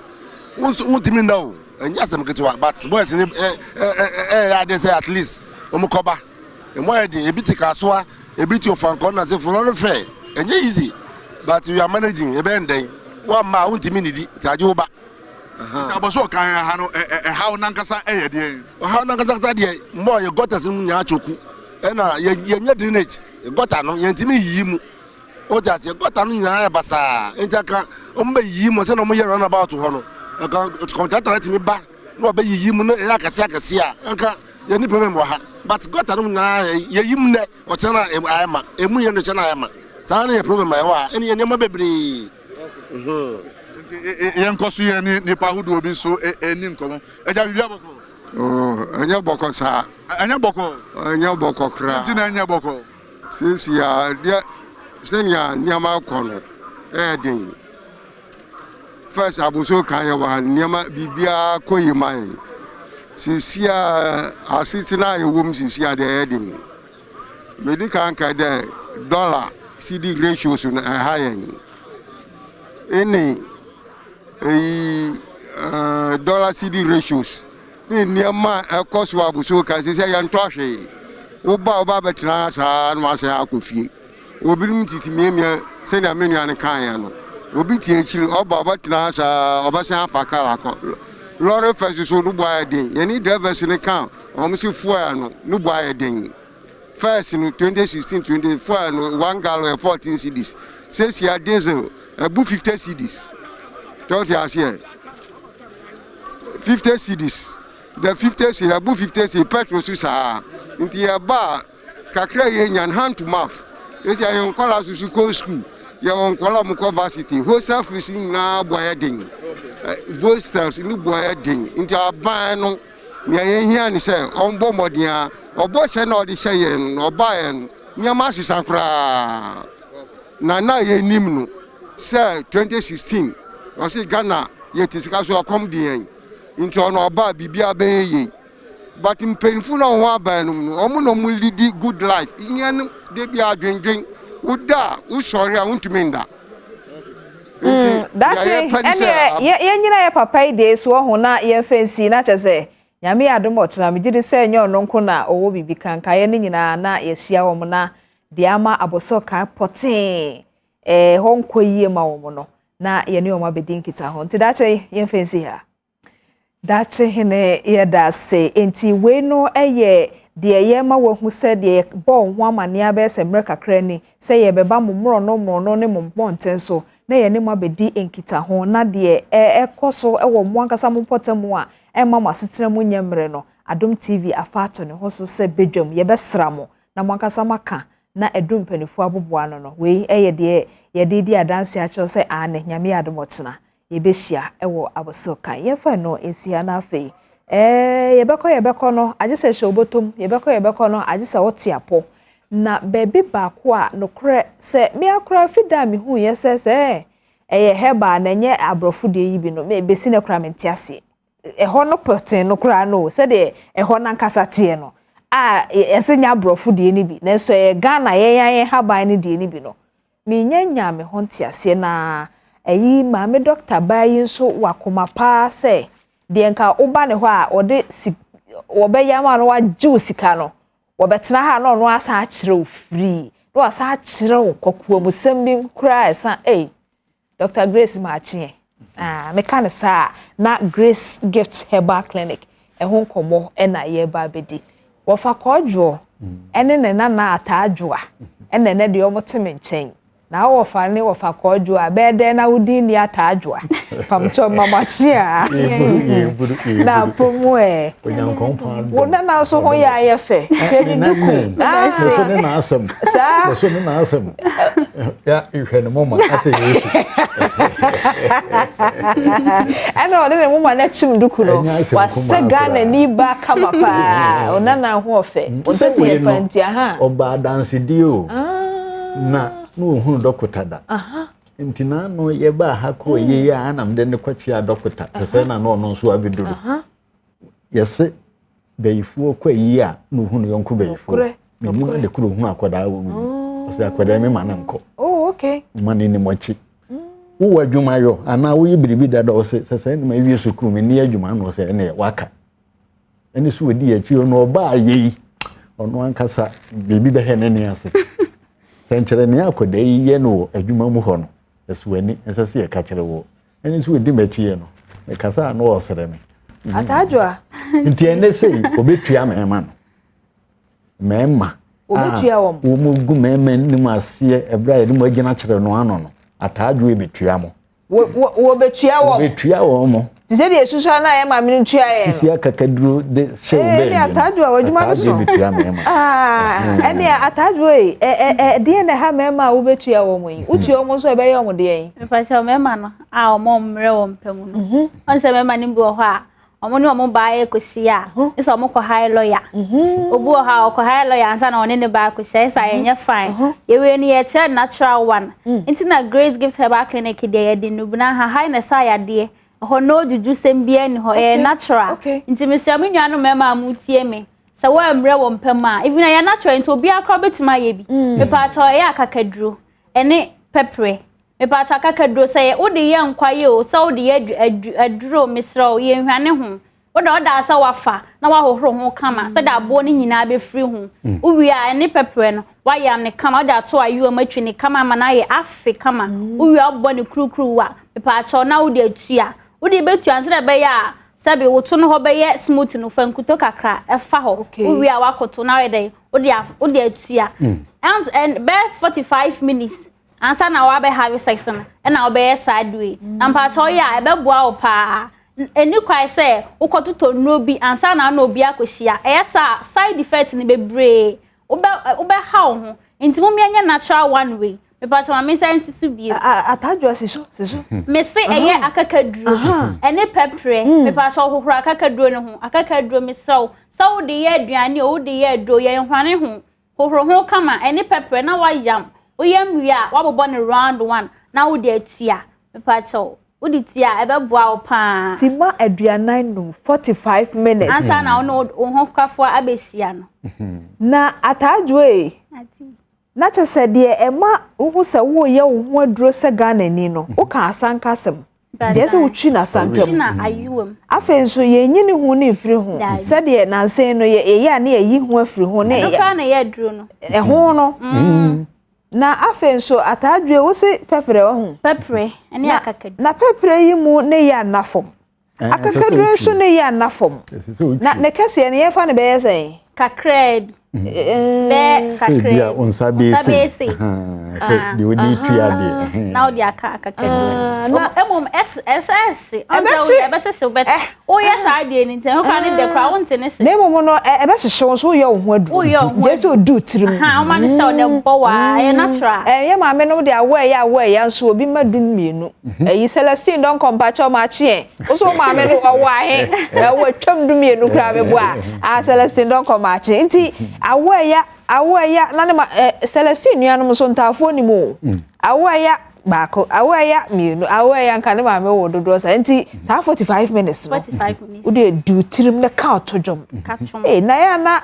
Won't me know, and yes, I'm going to work, but boys in I say at least, Omokoba. And where the Ebitica soa, a bit of fun corners if for fair. And easy, but we are managing a band day. 1 month minute, Tajuba. I was so kind of how Nankasa air, how Nankasa more you got us in Yachuku, and you're drainage. You got an Yantimi Yim. Oh, just you got an Yabasa, and Jaka, Yim was an run about to Hono. I can't contact me back. No, be Yim, like a Sakasia, any problem, but got an Yim or Chana, a million Chana. Tani problem my wa any nyama bebre yen koso yen ni pa hudu obi so eni nkomo eja bibia boko anya boko sa anya boko kra nti na anya boko sisi ya dia senya nyama kono din first abuso kan ya wa nyama bibia koyiman sisi ya asitina ewom sisi ya de din medical kan de dollar CD ratios na high any dollar CD ratios ni niama cost wa buso kan se ya ntwahwe oba betra sa no ase akofie obi nim titimia se na menu an kan ya no obi tie chiri oba betra sa oba se afakara ko lorry first so no boy den yani drivers ne kan o msi fuel no boy den first in 2016-24, 1 gallon 14 cedis. says here diesel abu 50 cedis don't you see 50 cedis the 50 cedis abu 50 cedis petrol susa into your bar kakra yen hand to mouth if you are kwala susu ko school you on kwala mko varsity wholesale fishing na boyading boosters ni boyading into your bar no me here ni say on bo modia obo se na odi se yen no ba yen nyama sisankra na ye nim no say 2016 o se Ghana ye tisika so come the into on oba bibia ben ye but in painful on wa ba no omo no mu lead good life yen de bia dwendwen uda u sorry a untuminda that's it ye nyina ye papa ide so ho na ye fancy na chese nyame Adom ochina me gidi se nyo no nko na owo bibi kanka ye ne nyina na ye hia wo na de ama aboso kan potin ho nko yie ma wo no na ye ne o ma bedin kita ho nti dache ye fancy ha dache hene ye da se enti we no eye de ye ma wo hu se de bo ho amane abese mreka kra ni se ye beba momro no ne mompo ntenso na ye ne ma bedi enkita ho na de ekoso ewo mo ankasa mo potamu a mama setena mu nyemre no Adom TV afato ne ho so se bedwam ye besra mo na mo ankasa maka na edum panifu aboboa no we ye de di adanse a cho se ane nyame Adom ochina ye behia ewo aboso kan ye fa no ensia na afei ye beko no agese hye obotom ye beko no agese wote apo na bebi baako a no kre se me akra fida me hu ye se eye heba na nye abrofo de yi bi no me besi na kra mentiase eho no poten no kra no se de eho na nkasa tie no esenya abrofo de ni bi na so Ghana ye haba ni de ni bi no me nyanya me ho ntiase na eyi ma me doctor bayi so wakoma pa se de nka oba ne ho a ode obeyama no wa juice ka no wobetena ha no asa akire free no asa akire kokuo musem bi kra esa Dr. Grace Machi me kan sa na Grace Gift Herbal Clinic ho nkomo na ye ba bedi wo fa kodwo ene ne na atadwoa ene ne de omoteme nchen na wo fa kodwo abede na wudi ni atadwoa pamcho mama chia na pomu wo na so ho ya ye fe kedi duku so ne na asem so ne na asem ya ihwe ne mama ase yesu ana ne mama na chim duku no wa se Ghana ni ba kama pa ona na ho fe o se tie panti aha oba dance dio na no hunu dokota da ntina no ye ba ha ko ye ya anam de ne kwachia dokota se na no no so abiduru yese beyifu ko yi a no hunu yonko beyifu me ni de kuro hunu akoda wo mu se akoda me mananko okay mani ni mochi wo adwuma yo ana wo yibiribi da do se ni ma wi sukuru me ni adwuma no se ne waka eni so wodi achi no ba ye ono ankasa bebi be he ne ne ase senchere ne akoda yi no adwuma mu ho no esuani ensase ye ka kire wo eni so wodi machi ye no me kasa no osere me atadwa nti ene sei obetua mema no mema obetua wo mo gu mema ni mu ase ebra ye ni mo agina kire no ano no atadwa ebetua mo wo betua wo mo tise de susu na ye ma me ntua ye sisi akakaduro de show be atadwa wadwuma no so betua mema ene atadwa de na ha mema wo betua wo mo yi utua mo so ebe ye mo de yi mfacha mema no o mo mre wo mpemu no on se mema ni bi wo ho a omo ni omo ba e kosia isa omo ko high lawyer obu ha o ko high lawyer ansa na one ne ba kosia isa yenye fine ye we ni ye che natural one inti na Grace Gift Herbal Clinic de ye di nubuna ha high na sa ya de ho no juju sembia ni ho natural inti mesia me nwa no mema amutie me se wo mre wo mpema even ya natural inti obi akra betima ye bi me pa cha ye akakaduro ene pepper me pa cha kakaduro se wo de ye nkwaye o se wo de ye aduro misro ye hwane ho wo da oda asa wafa na wa hohoro ho kama se da abo ni nyina be free ho uwi a ene pepper no wa ya ne kama da to ayu o matwi ne kama ma na ye afi kama uwi obo ne krukru wa me pa cha na wo de atua wo de betu anse da be ya sabe wo to no ho be ye smooth no fankuto kakra efa ho uwi a wakoto na we dey wo de atua and be 45 minutes ansa na wa be have sex na e na obe side way na mpa cho ya e be boa wo pa eni kwai say ukotuto no bi ansa na na obi akohia e sa side effect ni bebre obe ha ho nti mo mianya natural one way me pa cho ma sense su bi atadwo sisu me se eye akakaduro ene pepre me pa cho hohoro akakaduro ne ho akakaduro me so de ye aduane o de ye do ye hwane ho hohoro ho kama ene pepre na wa yam o yam wi a wa bobo ne round one na wo de atua me pa cho wo di tia e be boa wo pa sima aduanan no 45 minutes ansa na wo ho kwafo abehia no na atadwo na chese de ema wo se wo ye wo aduro se Ghana ni no wo ka asankasem je se wo twi na sankam na ayuwam afen so ye nyini hu ne mfiri hu se de na sen no ye ya na ye hu afiri hu ne ya ka na ye aduro no e hu no na afen so atadwe wo se pepre wo hu pepre ene akakadu na pepre yi mu ne ya nafom akakadu so ne ya nafom na ne kase ne ye fa ne be ye sen kakred be kakred dia onsabe se de odi tua de na odi akakadu na emom ss ebe se bet o yes ade ni nten ka ne de kra won tene se na emom no ebe hyehyɛ so ye wo ho adu je se odu tirim o ma ne se o de bo wa e natural ye ma me no de awe ya nso obi madun mienu yi Celestine don compacho ma chie o so ma me no owa he we twam du mienu kra be bo a Celestine don compacho nti awaya na ne Celestine nuanom so ntafo ni mo awaya baako awaya mienu awaya nka ne ma me wo dodo sa nti sa 45 minutes 45 minutes wo de du tirim na ka otojom na ya na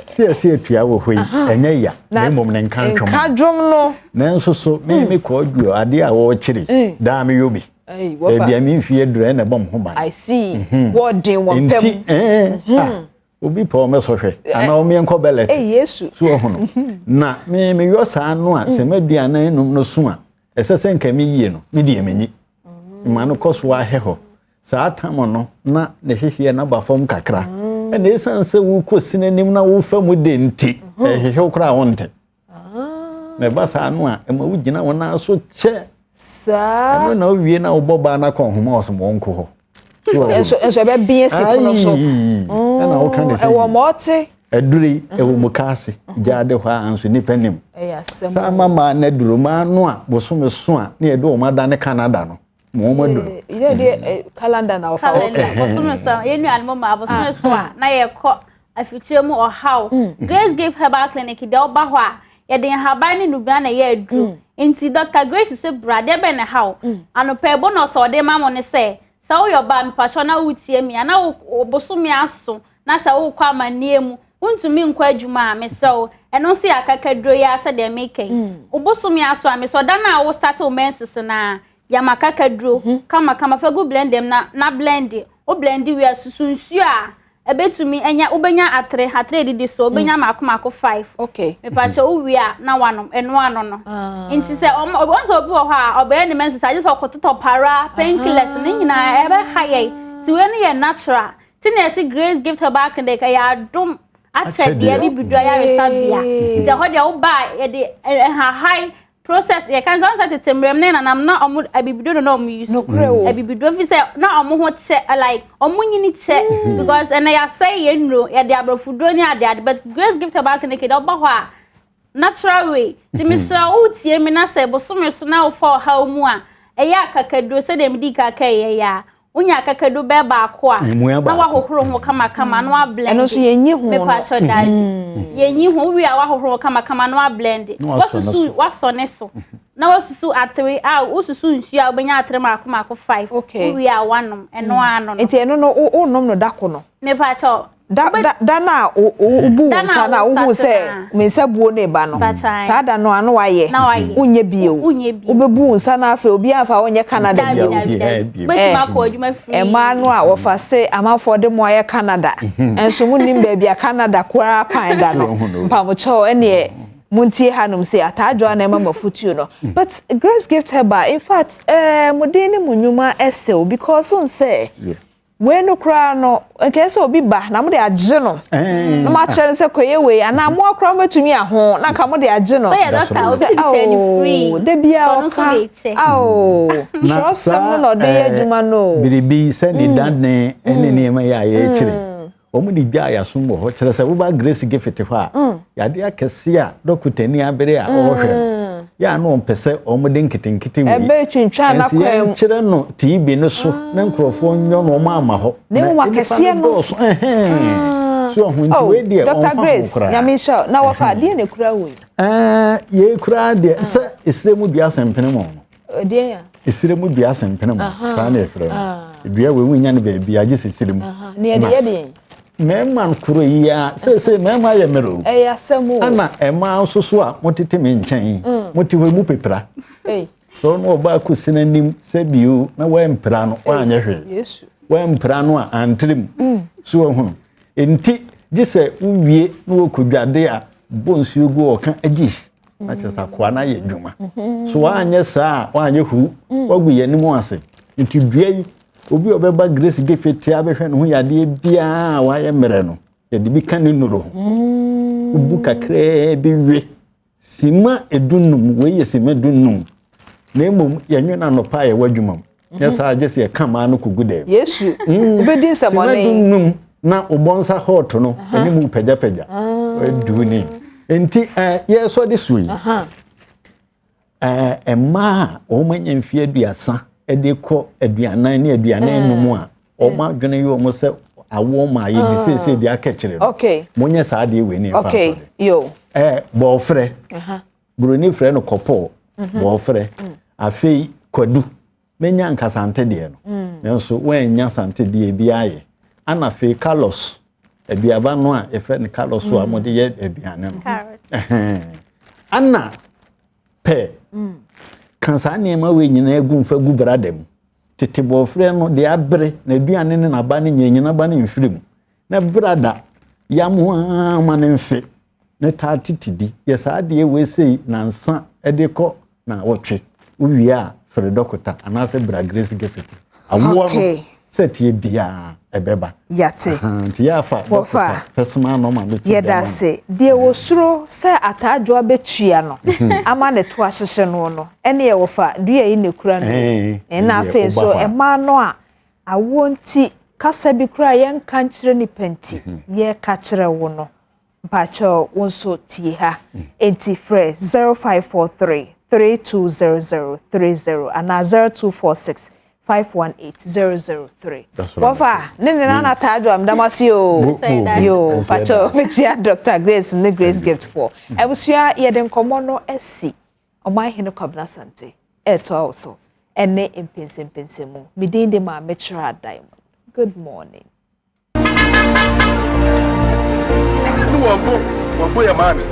se atua wo hoi enye ya na mom ne nka twom ka dwom no na nso so me ko adwo ade a wo kire da me yobi e bia mi mfie dure na bom ho ba I see what dey one pem obi pa o mesohwe ana o me enko belet yesu so hono na me yo sa anu a se maduana enum no so a esese nka me yie no me die menyi ma no koso a he ho sa atamo no na ne hehie na ba fam kakra e na esanse wu kosinanim na wo fa mu de nti hehie okra wonte me ba sa anu a ma wu gina wona so che sa no na wie na wo boba na kon homa osmo nko ho so be bien si kono so na wo kan de say e wo mote eduri e wo mukase jaade ho anso ni panim sa mama na duro ma no a bosome so a na edo ma da ne Canada no mo ma duro ye de calendar na ofa bosome so ye nu almo ma bosome so a na ye ko afiche mu o how Grace give herbal clinic de oba ho a ye de haban ni nubra na ye aduru enti Dr. Grace say brade be na how anope bo no so de ma mo ne say sa wo yoba mpacho na wutie mi ana bosome aso na sa wo kwa manie mu untumi nkwa adwuma me so eno se akakadro ya se de make obosumi aso ame so da na wo start o menses na ya makakadro kama fa go blend dem na blend o blend wi asusunsu a ebetumi enya obenya atre didi so obenya makomako 5 okay me pa che o wi a na wanom eno ano no nti se once obi wo ha obe ni menses aje so kototo para painkillers ni nyina ebe haye ti we ni ye natural ti na si Grace gift her back and dey ya dum atse de bi bidwa ya resabia nti ho de wo ba ye de high process ye kan so say temrem na nam na omu abibido no omu use abibido fi say na omu ho che like omu nyini che because and ya say ye nro ye de abrofudo ni ade but Grace gift her back and dey oba ho a natural way ti misra utie mi na say bosome so na wo for ha omu a eya kakado say dem di kakaye ya unya kakado be ba ko a na wa hohoro ho kama no a blend eno so yenyi ho me pa cho dad yenyi ho wi a wa hohoro kama no a blend waso ne so na wasusu atwe a ususu nsu a obenya atre mako 5 wi a wanom eno ano no enti eno no onom no dako no me pa cho da na ubu sa na uhu se mensa buo ne ba no sa da no ano waye unye bio ubebu nsa na afa obi afa onye Canada bio betima ko adwuma free ma no a wo fa se amafo de mo aye Canada enso munim ba bia Canada kwara pan da no mpamo cho ene muntie hanum se atadwo na ema mafutuo no but Grace gift her ba in fact mudeni munyuma esel because on say we no kra no nke se obi ba na mo de agye no na ma chere se koye we ana mo akra matumi aho na ka mo de agye no so ya doctor obi tell free de bia oka so some no de adwuma no biribi se ni dane ene ne ma ya kire omu di bia ya so mo ho chere se wo ba grace gift ho a ya de akese a dokutani abere a ohwe ya no mpese omude nkitinkiti wi ebe twintwa na kwam kire no TB no so na nkrofo nyo no ma ama ho ne mo akese no so ho nti we de Dr. Grace Nyamisha na wafa de ne kura we ye kura de se isremu dua sempene mo de ya isremu dua sempene mo sa na efre dua we wunya ne ba bia je sesiremu ne de Memman kuro ya se memma ya mero asemu ana ema soso a motete me nchen moti we mu pepra so no ba kusina nim se biu na wa mpra no wa anya hwe yesu wa mpra no a antrim so hu enti gise uwie na wo kodwade a bonsu ogu oka agi na chesa kwa na ye dwuma so wa anya sa wa anya hu wa gu ye nim ase enti biai obi obeba grace gefeti abehwe no ya de bia wa ye mere no ye de bi kan nuro ubu kakre bi we sima edunum we ye sima dunum na emom ye nwena no pa ye wadwuma ya sa agese ye kama no kugude yesu obedi samone dunum na obonsa hot no eni mu pagya eduni enti ye so de sui emma o manya mfie aduasa ede ko aduanan ne aduanan num a o ma dwene yo mo se awo ma ye di se di akekere no okay monye sa de we ni fa okay yo bo frɛ broni frɛ no kopo bo frɛ afei kwadu menya nkasante de no nso wanya sante de bi aye ana fei Carlos aduaba no a efrɛ ne Carlos a mo de ye aduanan no ana pe kansa nema we nyina egu mfa gu bradam tete bofre no de abre na aduane ne na ba ne nyina ba ne mfirim na brada yamu ama ne mfe ne ta titidi yesa de we sei na nsa ede ko na wotwe uwie a fere dokota anase bra grace gefeti awo no setie bia ebeba yate nti ya fa dokota pesma no ma me yeda se de wosuro se atadwo abetua no ama ne to ahyehye no ene ye wofa dua yi ne kura no na afa so ema no a awonti kasa bi kura yen kan kire ni penti ye ka kire wo no bacho wonso tie ha enti frɛ 0543 320030 ana 0246 518-003. Wafa, nene na tajo amdamasi yo pacho metia Dr. Grace ne Grace gift for. Ebusua ye den komo no esi. Omai hene kwabna sante. Eto also. Ene impense mu. Midinde ma metra diamond. Good morning. Wambo ya mami.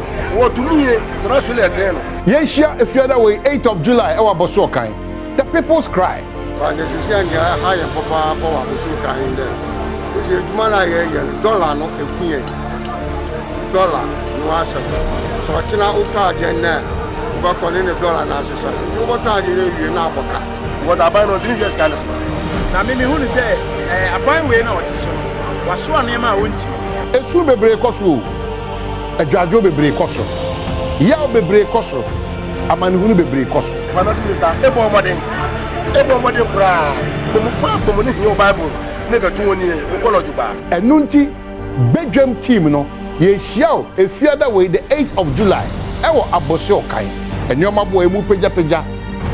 Wotumie sana shule ya zeno. Yeshia efiada way 8th of July ewa boso kan. The people's cry. But the Sicilian higher papa was so kind there. Which is $1 no $dollar no answer. So it's now again there. But calling $1 answer. You what are you now? What about no 3 years careless? Now, maybe who say a fine way now to so. Was one name I went to. A soon be break also. A judge will be break also. Yell be break also. A man who will be break also. Finance Minister, Ebo Madden. Ebo mo de bra bo mo fa bo mo ni your Bible ne ga tuwo ni e ko loju ba enunti Badwam team no ye hiao efiada way the 8th of July e wo abose okan enioma bo emu pagya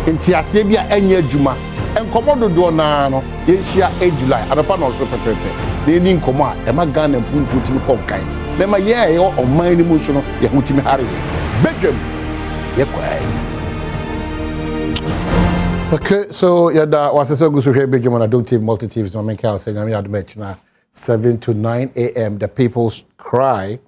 nti ase bia enya adwuma enkomodo do na no ye hia 8 July adopa no so pepepe na eni nkomo a e ma Ghana mpuntu timi konkan na ma ye e o man ni mu so no ye hutimi hare Badwam ye kwai. Okay, so yada wasese gusu hwe Badwam on Adom TV multi TVs no menka say nyame adom na 7 to 9 a.m. the people's cry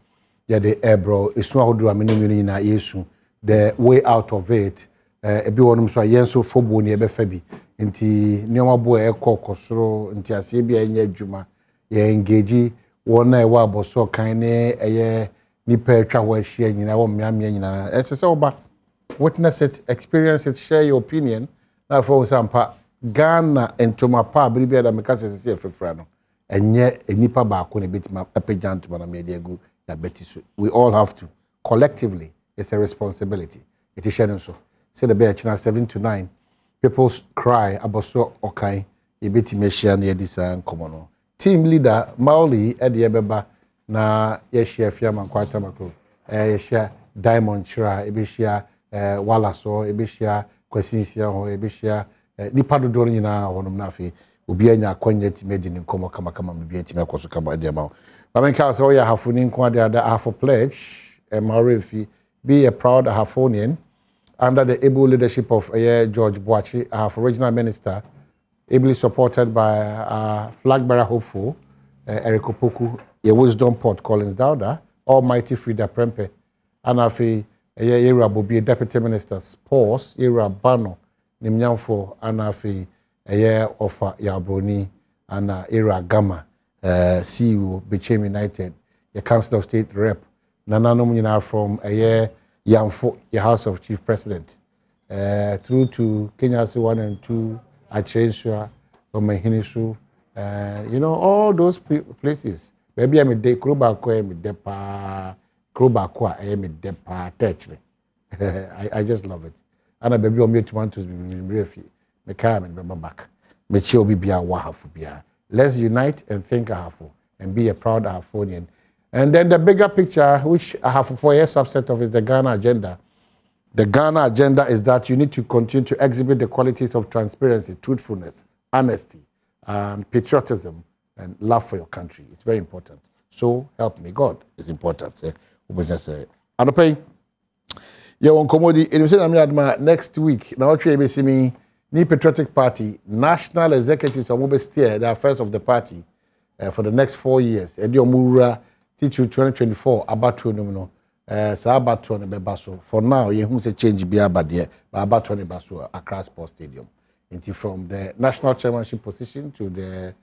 yade ebro isu ahodo amenu nyina yesu the way out of it ebi wonum so yenso fobo ne ebefa bi nti nioma bo ekokosoro nti ase bia enya adwuma ye engage wona e wa aboso kan ne eye nipa atwa ho ahia nyina wo mmea nyina esese oba witness it, experience it, share your opinion. Na for sampa Ghana entoma pa bibia da meka sese efefra no enye enipa ba ko ne betima pepejant bana media go ya betisu. We all have to collectively. It's a responsibility. It is sharing so. Say the bear 7 to 9. People cry about so okay. Ibeti meshia near this and common. Team leader Mauli Eddie Ebeba na yeshia fiaman kwata makro. Yeshia Diamond Chira, ebeshia Walaso, ebeshia Kwasinsia ho, ebeshia nipa dodo nyina honum na afi obi anya kwanya ti medi ni nkomo kama bibi ti mekoso kama de ma. Bamenka so ya hafuni nko ade ada half pledge Marefi be a proud Ahafonian under the able leadership of George Boachi, our regional minister, ably supported by flag bearer hopeful Eric Opoku, your wisdom port Collins Dowda, Almighty Frida Prempe, and afi Era Bobi deputy minister Pause, Era Bano, Nimnyamfo, and afi Offa Yabroni, and Era Gamma, CEO Became United, the Council of State rep. Nananom nyina from Yamfo, the House of Chief President, through to Kenya's 1 and 2, Achensua, Omehinisu, you know, all those places. Maybe I'm a day, Krobako, I'm a depa, Krobako, I'm a depa, techly. I just love it. And I baby on me to want to be refi. Me come and remember back. Me chill be a wahafu bia. Let's unite and think Ahafo and be a proud Ahafonian. And then the bigger picture, which I have for a subset of, is the Ghana agenda. The Ghana agenda is that you need to continue to exhibit the qualities of transparency, truthfulness, honesty, patriotism, and love for your country. It's very important. So help me God is important. And you commodity next week. Now we see me Ni Patriotic Party national executives are steer the affairs of the party for the next 4 years. Edio Mura teach 2024 about to no sa about to ne bebaso. For now, you who say change be about there, but about to ne baso across Sports Stadium. Until from the national chairmanship position to the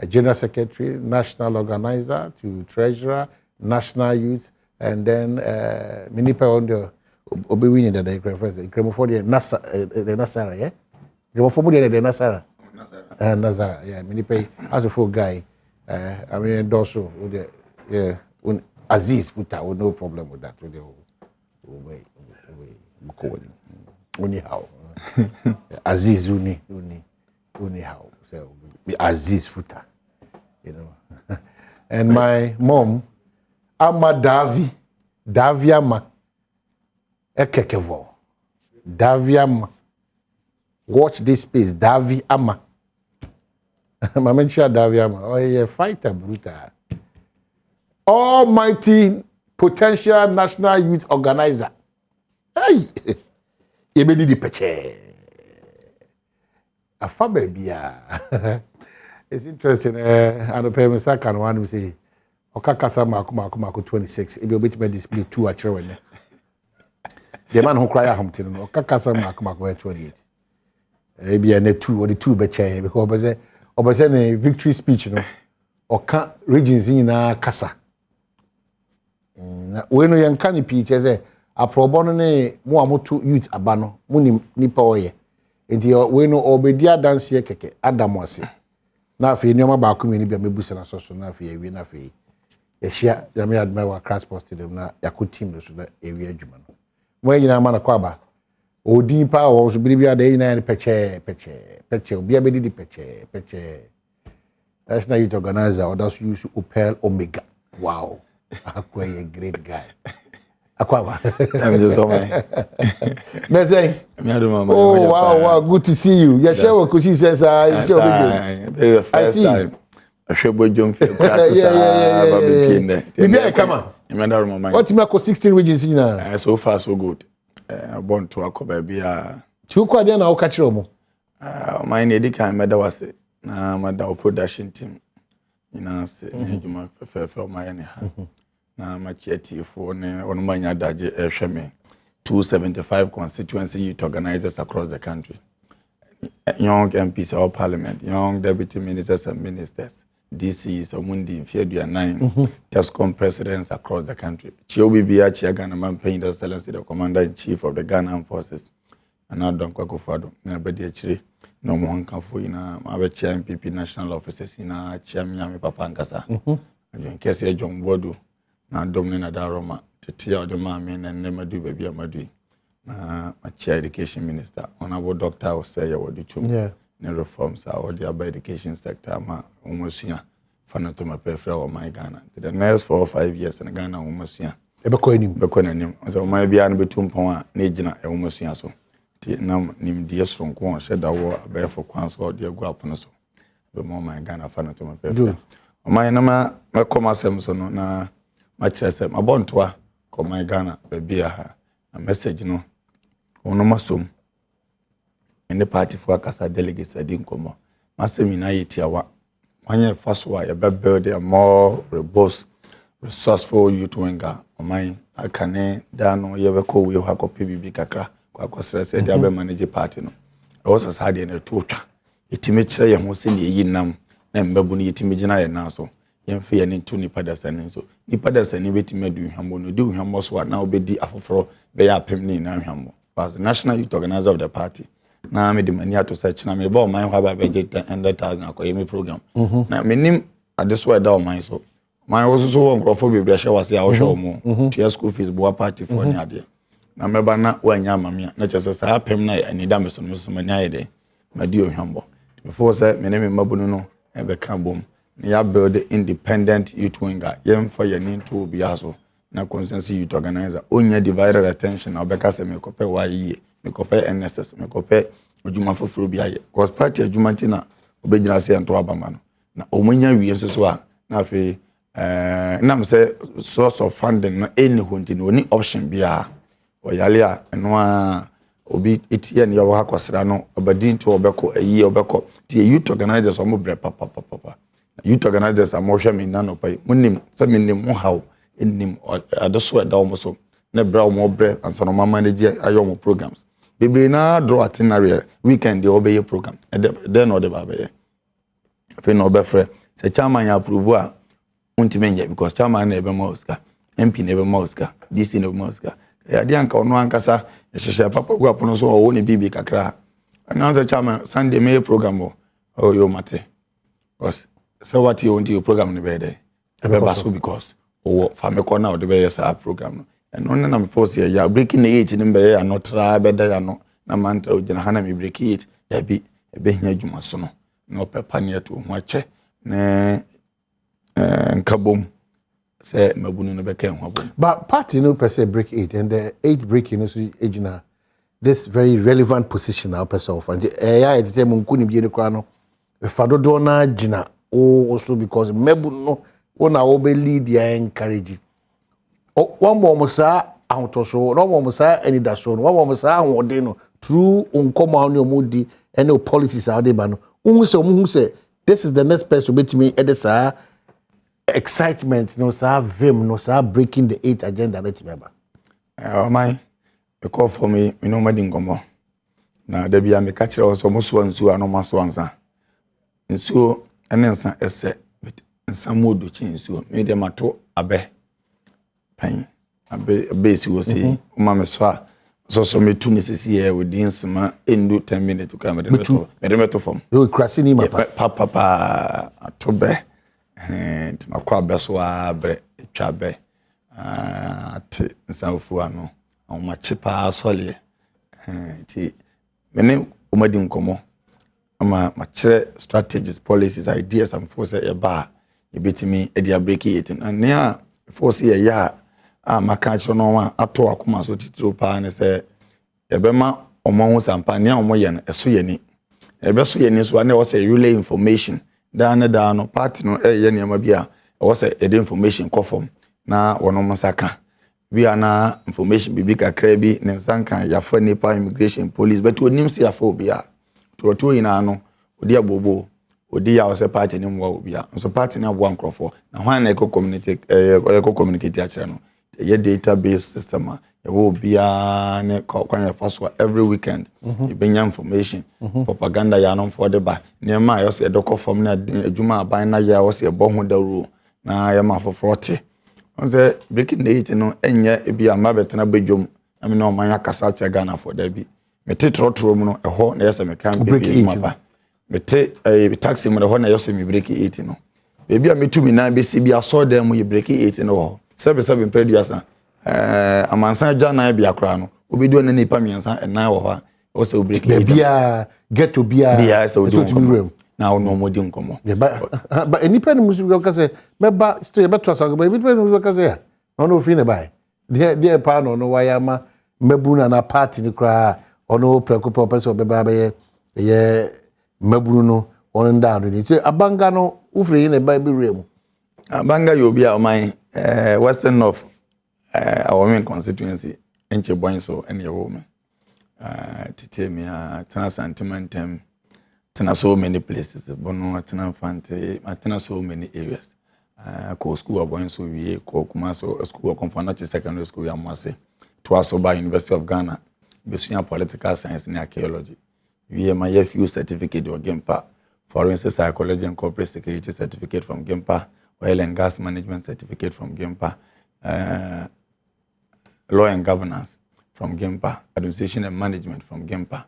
general secretary, national organizer to treasurer, national youth, and then Minipa on the obi winning that they reference the Cremophobia Nasara, yeah? Cremophobia the Nasara. Nazara, yeah, Minipa as a full guy. I mean, Dosso with the yeah, Aziz Futa, no problem with that. With the only how Aziz Uni how so Aziz Futa, you know. And my mom, Ama Daviama Ekekevo, Daviama. Watch this space, Davi Ama. Mamencia Daviama, oh yeah, fighter brutal. Almighty potential national youth organizer. Hey, you made the peche. A fabia. It's interesting. And the parents can one who say, Okakasa Makumako 26. If you bit me display 2 at children. The man who cry at Hampton, Okakasa Makumako 28. Maybe a 2 or the 2 beche because a victory speech, you know, or can't regions in a casa. When we are canny peaches, a probone Muamotu youth abano, Munim nipa oye. Until we know Obedia dance here, Adam was it. Now, for you, about community, maybe and social nafi, we nafi. A share, Yami admire crash posted them now, Yaku team, so that area Juman. When you know Manakwaba, O deeper was Bilibia day in peche, be a bedi peche. That's not youth organizer, or that's use Opel Omega. Wow. Akwa a great guy. Akwa. I'm just on oh wow, good to see you. Yeah, share what Kushi says. I see. Time. I should be jump. Yeah. Come on. What you make 16 regions in? So far so good. I born to Akoba be a. Chukwa dia na okachiro mo. My need can meda was it. Na mada production team. Ina se juma fe my anyhow. Na machieti for ne onumanya daje ehweme 275 constituency youth organizers across the country. Young MPs or parliament, young deputy ministers and ministers, DCs, Omundi, Fiedia 9, TESCOM presidents across the country. Chiobi Biachi Ghana man paying the excellency the commander in chief of the Ghana Armed Forces. And now Don Kwakufado, Nabedi Chiri, no mo hankafo ina ma be chia MPP national officers ina chia me papa nkasa ajon kese John Bodu na Adom ne na Daroma tete ya de ma me na nemadu baabi amadu na ma chia education minister honorable doctor say ya wodi chum ne reforms are the education sector ma umosua fanato ma pefra o my Ghana the next 4 or 5 years in Ghana umosua ebeko anim so my bia no betum pon a na ejina e umosua so ti na nim die sonko sheda wo abefo kwan so de agu apono so be mo my Ghana fanato ma pefra o my na ma koma sem so no na ma chese ma bontoa ko my Ghana be bia ha a message no ono masom ene party for akasa delegates adin komo masemi na yetiawa wanye faso a be build a more robust resourceful youth winger omai akane dano yebeko we hako PBB kakra kwa kosrese dia be manage party no also sade na tuotwa etime kire ye ho se ne yi nam na mbabu ne etime gina ye na so yemfe ye ne tu ni padasane so ni padasane betime du hwambo no du hwambo so na obedi afoforo be ya pem ni na hwambo as the national youth organizer of the party na me de mani ato search na me ba o man hwa ba budget 100,000 akoye program na menim adeswa da o man so man wo so won grofo bebre hye wase a wo hwe mo to school fees bo party for ni ade na me ba na wanya amamia na chese sa apem na ani da me so mani ayede ma di ohwambo before say me ne me mabunu no e be ka bom na ya build independent youth winger yem for your nin to be aso na consensus youth organizer onya divided attention obeka se me kope wa yi me kope NSS me kope ojuma foforo bi aye cause party ojuma ntina obegyina se ento abama no na omunya wie so a na afi nam say source of funding no any hunti no ni option bia oyale a eno a obi etie ne yawo hakosra no obadin to obeko ayi obeko tie youth organizers omo bre papa youth organizers amohwe me nano pai munim se menim mo hawo enim adoso da omo so na bra omo bre ansa no mama manage ayo mo programs bebre na draw itinerary weekend the obey program then no the babe fe no be frɛ se chairman ya approve a untimenje because chairman na ebe mosca MP na ebe mosca DC na ebe mosca ya di anka ono ankasa ehhehhe papa gu apono so wo ne bibi kakra announce chairman Sunday may program o yo mate because so what you want your program ne be dey ebe baso because o fameko na o de be yes program no and on na me force ya breaking the 8 ni be ya no tra be da ya no na mantra o gina hana me break it ya bi ebe hia adwuma so no no pepa ne to ho ache ne nkabom say mabunu no be kan ho abom but party no per se break 8 and the 8 breaking is ejina this very relevant position now person of and ya etete mo nkuni bi ne kwa no fadodo na gina also because mabunu no wona wo be lead ya encourage one more sa ahotoso no more sa any da so one more sa ahode no through unkoma no mudi any policies out there no unhu say this is the next person bet me at the excitement no sa vim no sa breaking the 8 agenda let me ba my call for me no madingomo na da bia me ka kire wo so mo so ansu ano maso ansa nsuo ene nsa ese nsa modu chi nsuo me de mato abe pan abe si wo si uma me so me tu nisisi here within sma endu 10 minutes to come me meto form yo krasi ni mapa papa atobe makwa beso abre twabe ati nsanfu ano ma chipa sole ti mene umadi nkomo ama ma kire strategies policies ideas am force e ba e betimi e dia break it and near force e ya maka kire no wa ato akoma so titiro pa ne se ebema omo hu sampa ne omo ye no eso ye ni ebe so ye ni so na wo say relay information da no party no ye niam bia wo say e information conform na wono masaka bia na information bibi kakra bi ne sankan ya fa nipa immigration police but onim se afa obia to ina no odi abobo odi ya wo say party ni mwa obia so party na abo ankrofo na hwan na eco communicate akere no ye database system e wo bia ne kwan ya faso every weekend e benya information propaganda ya no for the ba ne ma yo se dokọ form na adwuma aban na ya wo se bo ho dawru na ya ma foforote on say breaking the 8 no enye e bia ma betena bedwom na me no man akasa cha Ghana for da bi mete trotro mu no ɛhɔ na yɛsɛ me kan be mapa mete taxi mu ɛhɔ na yɛsɛ me break 8 no bebi a metu mi nan be si bi aso dem mu ye break 8 no hɔ sebe producer amansan gya nan bi akra no obedu na nipa miensa ɛnan wɔ hɔ a o sɛ break 8 bia get to bia so do na no modi nkomo ba enipa no musu ka say meba stay beto asango ba enipa no musu ka say no free na bai there pa no waya ma mabunu na party ni kra ono preocupa person obeba be ye mabunu no ono nda no ni so abanga no ufre na ba be rem abanga yo bi a man western of our main constituency enche boy so ene wo me tete me tena sentimentem tena so many places bono tena fante tena so many areas ko school boy so wie ko kuma so school confounded secondary school ya mwase to Asoba University of Ghana besua political science and archaeology wie my FU certificate or GEMPA forensic psychology and corporate security certificate from GEMPA oil and gas management certificate from GEMPA law and governance from GEMPA administration and management from GEMPA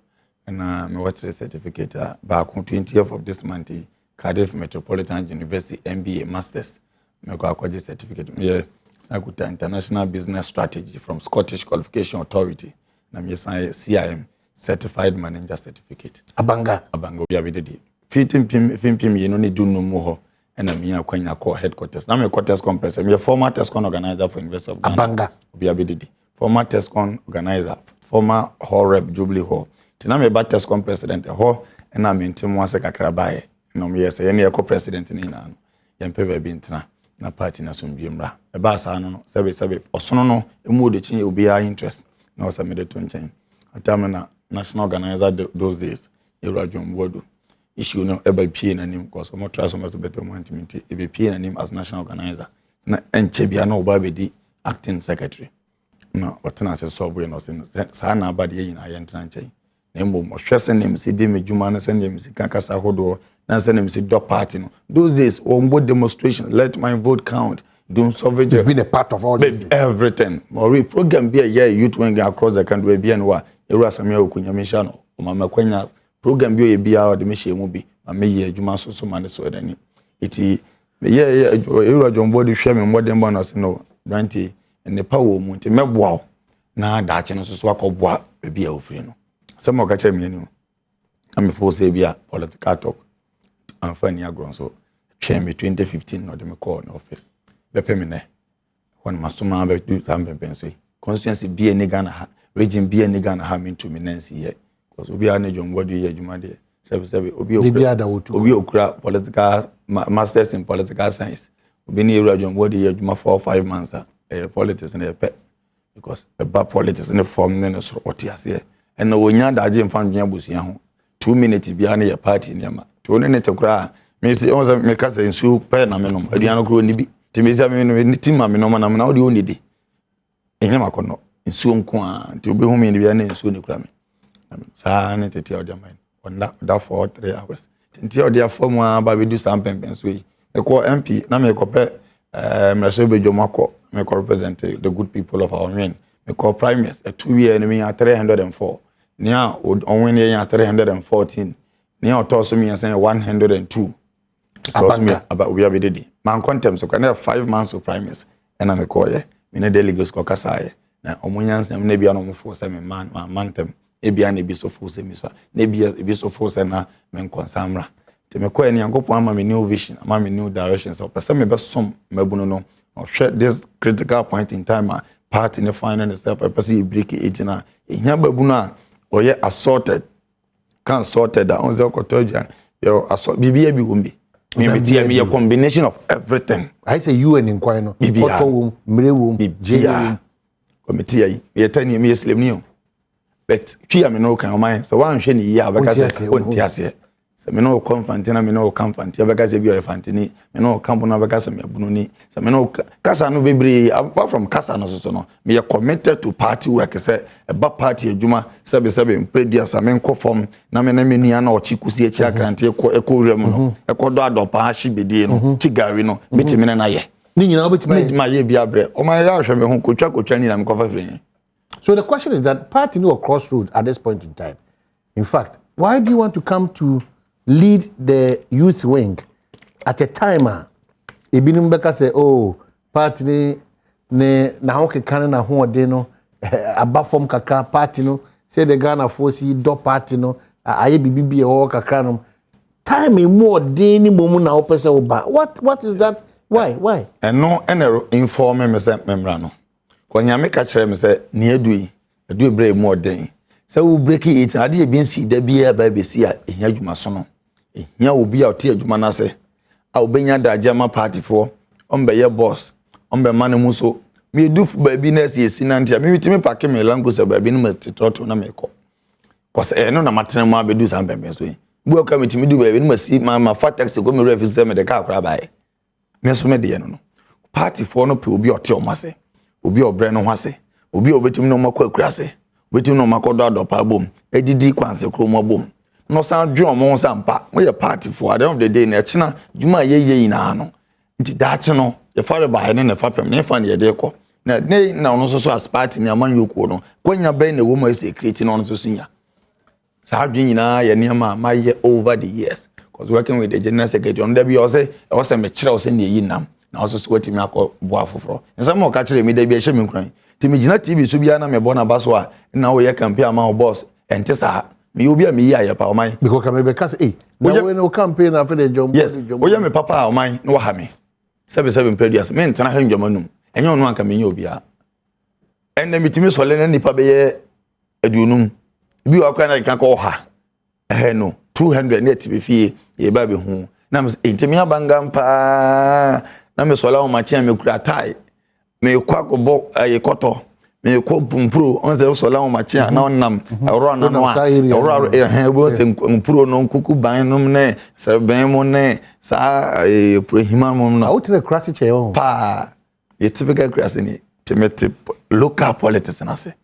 and my water certificate back on 20th of this month Cardiff Metropolitan University MBA masters me go akwaje certificate yeah Sakuta International Business Strategy from Scottish Qualification Authority. Na me CIM Certified Manager Certificate. Abanga we have did. Fimpim you no need do no more. And I'm here kwanya call headquarters. Na me quarters compressor. Me former TESCON organizer for University of Ghana. Abanga we have did. Former TESCON organizer, former hall rep Jubilee Hall. Tina me ba TESCON president hall and na me ntim wase kakra bae. No me say any co-president ni na no. Yempe be ntina. Na party na sombimra e ba sa no sebe osono no emu de chin obi a interest na osa me de to nchen atama na national organizer those days Adom bodu issue no e ba pie na nim because mo try so much better management e be pie na nim as national organizer na enche bia na oba be di acting secretary na otena se solve we no sa na ba de yin aye ntena nchen na emo mo hwese nim si de medjuma na se nim si kankasa hodo na send him see dog party no those days on both demonstration let my vote count doing survey has been a part of all this everything or program be a year youth when across the country be and wa ewa samia okunyamisha no o mama kwanya program be bia o de me shemu bi mama ye adwuma so man so edani iti ye ewa jombo de hwe me modern bonus no branti ne power mu nti meboa na daache no so akọboa bia ofiri no some o ka che me ni am force bia political talk and funny agron so chair me 2015 no dem call in office be pemene when masoma be do tam penso constituency be any Ghana ha region be any Ghana ha me to me nancy here because obi a na jombo do ye adwuma de sebe obi okura political masters in political science obi ni eru jombo de ye adwuma 4 or 5 months politics na pe because about politics in the form na so otiase here and no wonya daje mfan dwuma busua ho 2 minutes bia na ye party niama to ne tekura me si on me kasa nsu pe na me no aduano kro ni bi ti me si me no ti ma me no na odi onidi enye makono nsu nko a ti obi hu me ni bia na nsu ne kura me sa ne tete odi aman on that for 3 hours tete odi afom a ba be do some pempenso yi e ko MP na me ko pe me so be jomako me ko represent the good people of our men me ko primaries 2 year ni me 304 nia on win ye 314 nia otoso me say 102 because me about we have did man contem so kana 5 months of primaries and am ko ye me na delegates ko kasa ye na omunyansa me na bia no mo force me man tem e bia na bi so force me so na bia e bi so force na me nkonsamra te me ko ye nyankopon ama me new vision ama me new direction so person me be som mabunu no share this critical point in time part in the final step person e break it na ehia babunu a oye assorted can sorted on the kotojan yo asort bibia bi wumbi me tia me a combination of everything I say you and inquire no koto mrewum bibia committee yi me tani me slem ni o but twa me no kan o man so wan hwe ni yi abaka se on tiase se me no confantina me no confantia abaka se bi o fantini me no campo na abaka se me abunu ni se me no kasa no bebre apart from kasa no so no me committed to party work say eba party adwuma sebe mpedia sa me nko form na me nua na ochikusi echi akrante eko rem no ekodo adopa ha hibedi no chigari no beti me na ye ni nyina obeti ma ye bia bre o ma ya hwe me hu kotwa ni na me kofa frɛ So the question is that party no crossroads at this point in time. In fact, why do you want to come to lead the youth wing at a time Ebinum Beka say, oh, party ne na ho kekane na ho ode no abafom kakra party no say the Ghana force do party no aye bibibi e ho kakra no time e more dey ni momu na opese oba. What is that? Why? And no inform me say memra no. Ko nyame ka kire me say ne adui bre more den. Say we break it ade e bi nsi da bia ba be si a ehia adwuma so no. Ehia obi a ote adwuma na say a obenya da jama party for ombeye boss ombe mane muso me do baabi na esi na ntia me mitimi pake me language baabi no metitroto na meko cause no na matena mu abedu san pembe so yi bu aka mitimi du baabi no masi ma fa taxi go me refi se me de ka akra bae me so me de no party for no pe obi ote o mase obi obre no hwase obi obetimi no makọ akura se obetimi no makodo adopa bom edidi kwanse kromo bom no san drum mo sampa we party for at the end of the day na china juma ye na no nti dache no ye fare ba ne fa pem ne fa ne ye de ko na no so as party ne aman yoku no kwanya ben na wo ma secret no so sinya sa adwin nyina ye ne ma ye over the years cause working with the general secretary on there be o say me kire o say ne yi nam na o so wetimi akọ bo afoforo nsa mo ka kire me da bi e hye me nkran ti me gina tv so bia na me bo na baso a na wo ye campaign ama boss ente sa me obi a me yi ayepa o man because can be case na we no campaign after the jump yes o ye me papa o man no ha me 77 previous me ntana ha ndwamanum enye onu anka me nye obi a enne mitimi so le na nipa be ye adunum bi wa kwa na kan ko ha no 200 net be fie ye ba be hu na me ntimi abanga mpa na me so la o machi me kura tai me kwa ko bo ye koto me ko pumpuro on se so la o machi na onam oro na no oro bo se mpuro no kuku ban no ne se ben mo ne sa prohima mo na out the crash che on pa ye typical crash ni temete local politics na se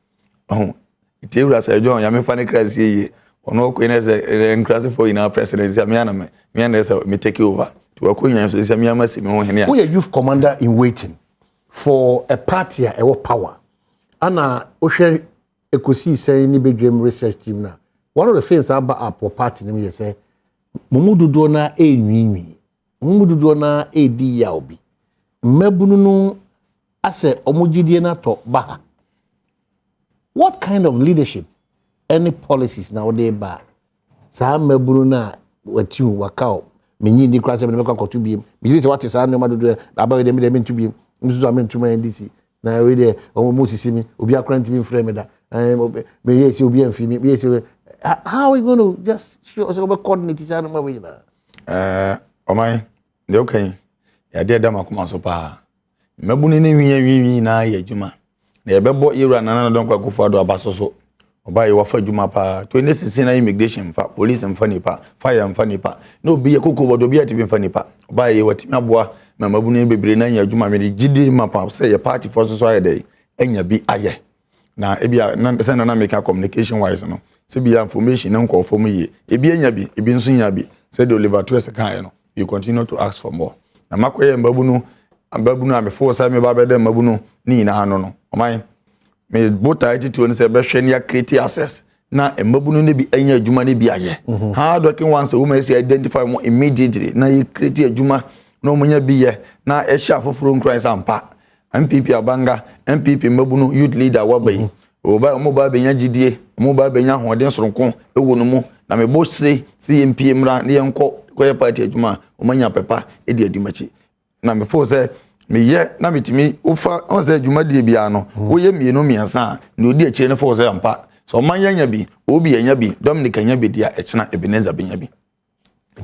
oh it ewura se jo ya me fa ne crash ye ono ko ne se crash for in our presidency me ana se me take over to ko nyan so se me amasi me ho hene ya who are youth commander in waiting for a party a power ana ohwe ekosi say ni bedwem research team na one of the things about our party ni say mumududo na enwinwi mumududo na edi ya obi mmabunu no ase omugidie na to ba what kind of leadership any policies now they ba sa mmabunu na watu wakao menyi di kwase me ko to biem bi say what is an no madudo aba de me to biem msusu amen to my ndc na we de omo sisimi obi akrant mi frame da me yes obi amfi mi yes how are we going to just show us about coordinate is na we na omai de okay ya de da makoma so pa mabuni ne wi na ya juma na ebebo yura na don kwa kufu ado abasoso oba ye wafa juma pa to ne sisi na immigration fa police mfa nipa fire mfa nipa no bi ye kokko bodo bi ati mfa nipa oba ye watimi aboa mabuni bebre na ya juma me gidi mapa say ye party for so aye dey enya bi aye na ebia na se na make communication wise no se bi information na nko from ye ebi enya bi ebi nso nya bi say the Oliver Twist kan no you continue to ask for more na makoye mbabunu amefo say me ba be dem mbabunu ni na hano no oman me bota attitude ni say be hwe ni create access na mbabunu ne bi enya adwuma ne bi aye how do can once woman say identify more immediately na you create adwuma no munya bi ye na e sha foforo nkran sampa MPP abanga MPP mbabunu youth leader wabai oba mo ba benya gidie mo ba benya hoden soronko ewo no mu na me bo se CMP mra ne enko koye party adwuma o manya pepa e di adumachi na me fo se me ye na metimi ofa on se adwuma die bia no wo ye mienu miensa na odi akire ne fo se ampa so manya nya bi obi anya bi Dominic anya bi dia echena Ebenezer benya bi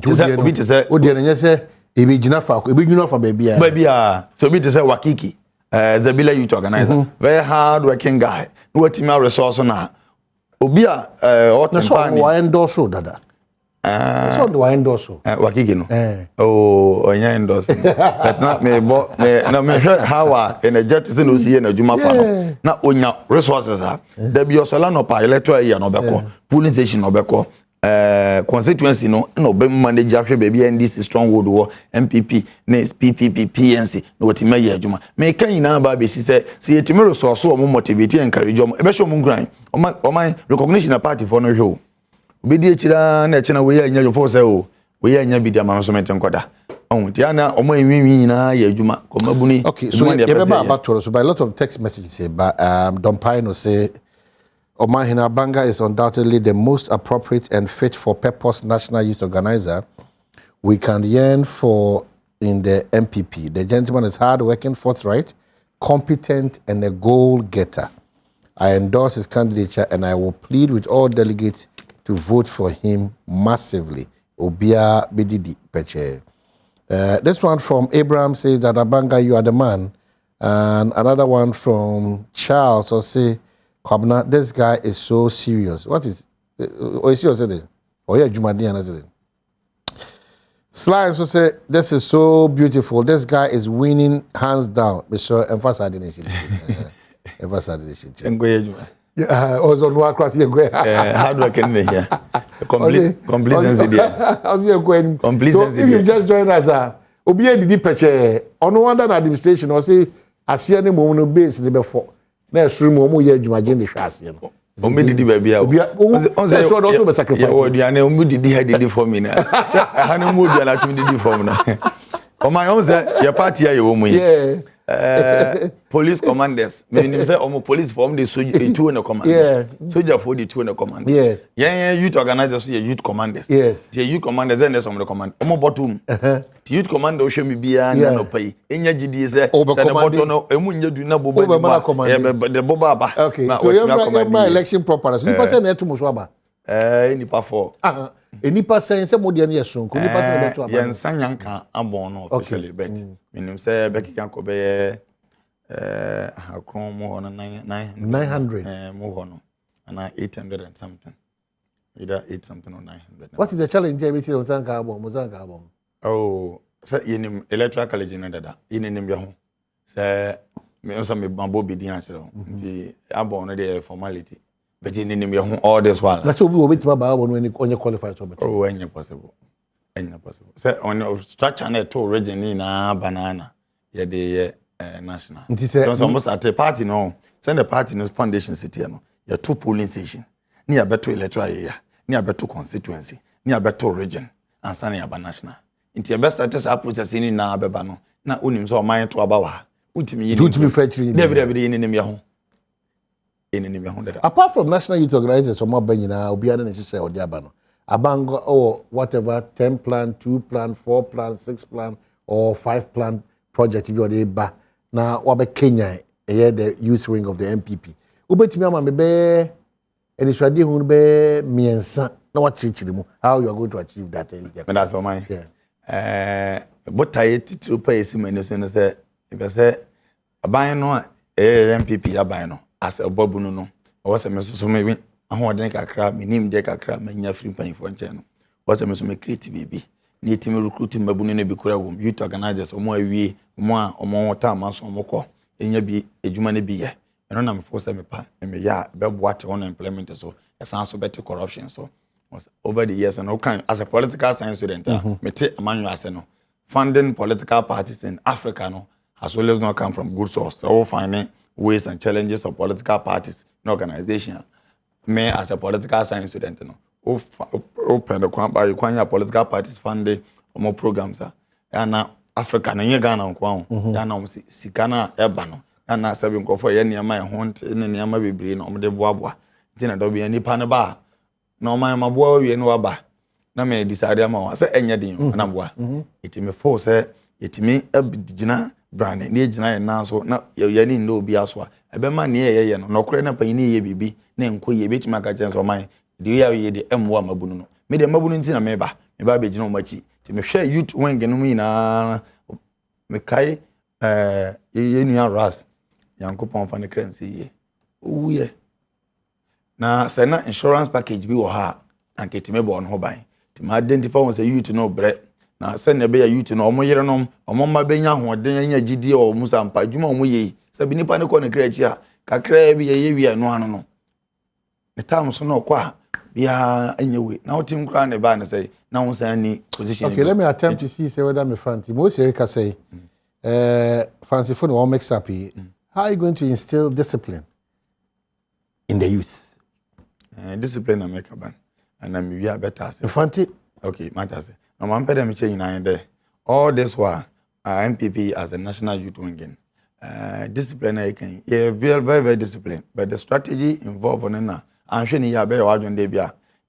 tese obi tese odi anya se ebi gina fa bia so obi tese Wakiki Zabila youth organizer very hard working guy no wetin resource na obi a otempani wa endorse dada so do wa endorse Wakiki no onya endorse but na me bo na me how energetic no see na juma fa no na onya resources ha da bi osola no pa electoral year no beko polling station no beko constituency no no be manage ahwe baby and this stronghold wo MPP na PPP PNC no wetima ye adwuma me kan ina ba be si se yetimi resource o mo motivate encourage o be show mo ngran o man recognition na party for no hwe o obi di ekira na ekina we anya jo for say o we anya bi dia management nkoda on ti ana o mo enwi na ye adwuma ko mabuni. Okay, so you remember about to so by a lot of text messages say but Don Pino say Omahina Banga is undoubtedly the most appropriate and fit for purpose national youth organizer we can yearn for in the MPP. The gentleman is hard-working, forthright, competent, and a goal-getter. I endorse his candidature, and I will plead with all delegates to vote for him massively. Obia Bididi Peche. This one from Abraham says that Abanga, you are the man. And another one from Charles will say, Kwabna, this guy is so serious. What is serious? Oh yeah, Jumadi and Sly also say this is so beautiful. This guy is winning hands down. Mr. Emphasize the nation. Emphasize the nation. Yeah, also no across here. Hard work in here. Complacency there. So if you just join us, Obiye Didi Peche, on one administration, or say Asiani Mono base the before. Na esuru mo mo ye adwuma je ne hwase no o me didi ba bia o say so do so be sacrifice o duane o mu didi ha didi for me na say ha no mu duane atimi didi for me na o my own say your party ya wo mu ye police commanders meaning say o police form the soldier two in the command soldier for the two in the command youth organizers so youth commanders the youth commanders then there's some the command o bottom the youth commander o show me bia na no pay enya gidi say the bottom no emu nya du na boba the boba ba okay so your election proper so ni person na etumo so aba nipa 4 enipa sense mo de na yeson ko nipa sense beto aba yen sanyanka abon no officially bet minim say bekika ko be hakron mo hono 900 mo hono na 800 and something either 8 something or 900. What is the challenge here we see on sanka abon mo sanka abon oh say yenim electoral college na dada yenim bia ho say me on some bambo be din asero nti abon no dey formality but yenim bia ho all this one na so obi obetima ba abon when only qualify to bet oh any possible say on structure na to region na banana ye dey national nti say so almost at a party no send the party no foundation city no your two polling station ni abeto electoral area ni abeto constituency ni abeto region and stand ya national nti best status process ni na abeba no na onim so man to abawa utimi yini utimi factory David yini nim ya ho eni ya ho dada apart from national youth organizers so mo banyina obi ana na hye odi aba no abango or whatever 10 plan 2 plan 4 plan 6 plan or 5 plan project bi odi ba na wabe Kenya the youth wing of the MPP obetimi ama bebe eni swade hu be miensa na wa chichiri mu how you are going to achieve that that's all mine but I to pay some money so say if say aban no MPP aban no as a bobu no o say me so me ahoden kakra me nim de kakra manya free pan for nche no o say me so me create bibi ni team recruiting mabunu no bi kura wo youth organizers o mo awie mo a o mo ta ma so mo ko enya bi ejuma ne bi ye eno na me force me pa me ya be boate on implement so esan so better corruption so over the years and okay as a political science student me te amanyo ase no funding political parties in Africa no has always not come from good source so finding ways and challenges of political parties and organization me as a political science student no open the kwanya political parties funding more programs and Africa na nye Ghana nkwa ya na sika na eba no na sabi nkofo ye niam ya ho ne niam bebre no omde boaboa ntina do bi nipa ne ba na oman maboa wie no aba na me decide ama wa se enya din na boa itimi for se itimi abigina brand ne gina ye na so na ye ni ndo obi aso a ebe ma ne ye no nokore na pani ye bibi na enko ye betimi aka chen so oman de ye de emwa mabunu no me de mabunu ntina me ba begina o machi me hwe youth wing no mu na me kai ye nua ras yankopon fa ne currency ye owie na se na insurance package bi wo ha anketi me bo on ho ban ti ma identify won se youth no bre na se ne be ya youth no omo yere no omo ma benya hoden anya gidi o musa mpa dwuma omo ye se bi nipa ne ko ne krachi a kakra bi ye wi anu anu no ne tam so no kwa bia anyway now team kra na ba na say na won say any position. Okay, let me attempt to see whether me fancy. Most Erica say fancy for no mix up here. How are you going to instill discipline in the youth? Discipline America ban. And I'm we are better say. Fancy. Okay, matter say. No man pay them change in there. All this while MPP as a national youth wing. Discipline I can. Yeah, very very disciplined. But the strategy involved on na. I'm sure you have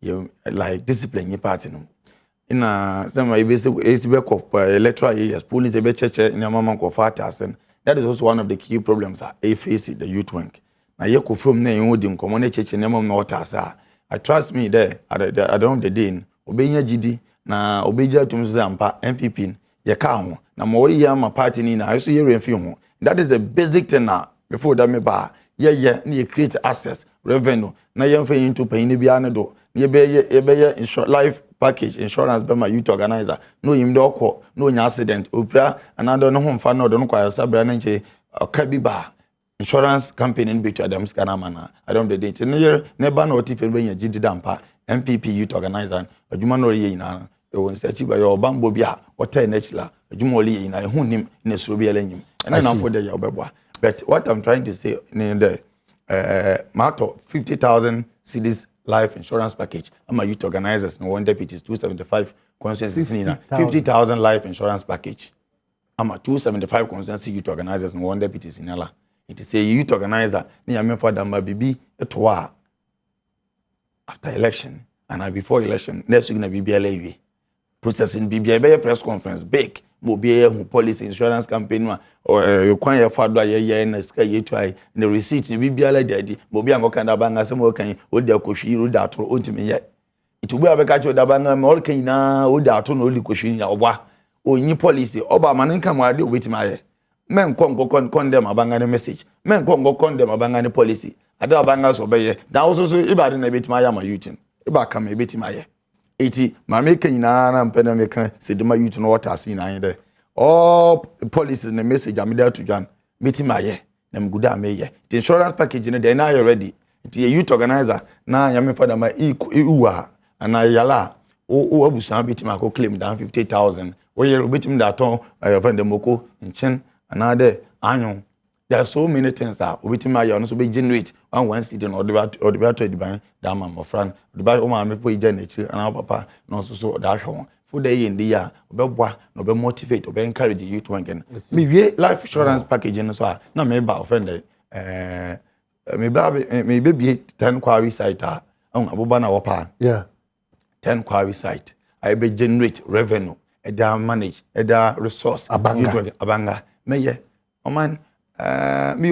you like discipline your party no. In some way it's electoral years, police a church in a moment of factors, and that is also one of the key problems I face the youth wing. Now you could from there you would community church in a moment I trust me there at the end of the day, obeying your GD, na obeja to Mzampa, MPP, your cow, na more yama party in I see you in film. That is the basic thing now before that me bar. Yeah, you create access, revenue. Now you are into paying the do. You be life package insurance be my youth organizer. No him do call, no accident. Opera another no home fan no don't quite sabra nche kabiba insurance company in between them scanner mana. I don't the date. Never know if when you GD dampa MPP youth organizer. A human or ye na. You will say by your bamboo bia or 10 nechla. A jumoli in a hunim in a Sobiel. And then I'm for the Yababa. But what I'm trying to say in the matter 50,000 cedis life insurance package. I'm a youth organizers and one deputies 275 constituencies. 50,000 life insurance package. I'm a 275 constituency youth organizers and one deputies in Ella. It is a youth organizer. Near me for them BB etwa after election and before election. Next week na BBLAV processing BBA press conference big. Mobile policy insurance campaign or you can father and sky you try the receipt be like daddy mobile and kind of bang some working with their coffee road that to ultimate yet it will be a catch of the bang all can now that to no coffee or new policy Obama and come do with my men come go condemn a bang message men come go condemn a bang policy other bangers obey that also about in a bit my youth about come a bit my 80 my making na pandemic say the my youth no water see na there all policies and the message am there to John meeting my year them good am here the insurance package in there now you ready the youth organizer na yam for my uwa and na yala o abusan bit ma ko claim down 50,000 we you bit me that on friend dem moko nchen another anyon. There are so many things that we can also be generate one city or the battery divine, damn, my friend, the battle my people generate and our papa, no so that one. For the in the year, no be motivate or be encourage the youth again. Me life insurance package and so no me ba friend maybe be 10 quarry site on abubana wapa. Yeah. 10 quarry site. I be generate revenue, a manage, a resource, abanga. Me ye, oh man. Me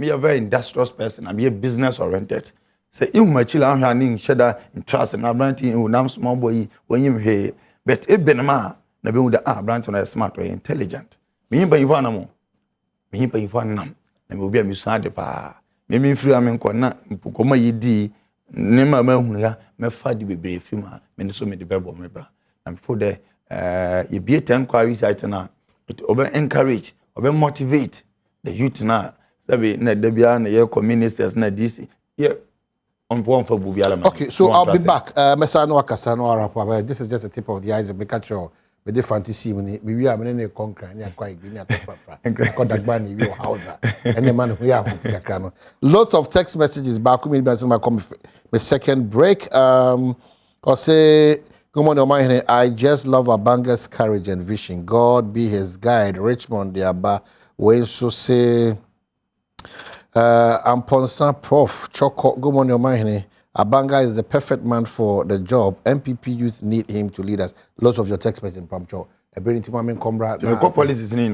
a very industrious person. I'm a business oriented. Say you my children handing cheddar in trust and abranting in unam small boy when you hear. But if benema na be with the branch on smart or intelligent. Me by Ivanamo. Me by Ivanam. Na me be a musade pa. Me free amen kona mpukoma yidi. Nema me me fadi bebre fima. Me so me the Badwam me bra. And before there you be a 10 quarry site na it obe encourage, obe motivate the youth now, na debia na your communities na DC. Yeah, on one for Bubiala. Okay, so I'll be back. Mesano Akasano Arapa. This is just a tip of the eyes of the catcher. But the fantasy when we are in a conquer and you're quite being at the Kodagbani, your house, and the man who are with lots of text messages back. My second break. Or say, good morning, my I just love Abanga's courage and vision. God be his guide. Richmond, the Abba. We so say, I'm Ponsan Prof. Choco. Good morning, my Abanga is the perfect man for the job. MPP youth need him to lead us. Lots of your text messages in Pamcho. A brilliant woman, comrade. The police is in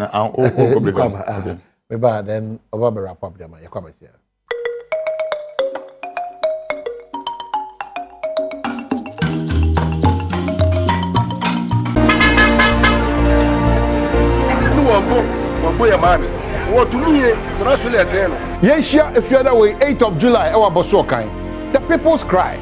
maybe then over wrap up them. You come here. Yeshia, if you're that way, 8th of July, our Bosokai. The people's cry.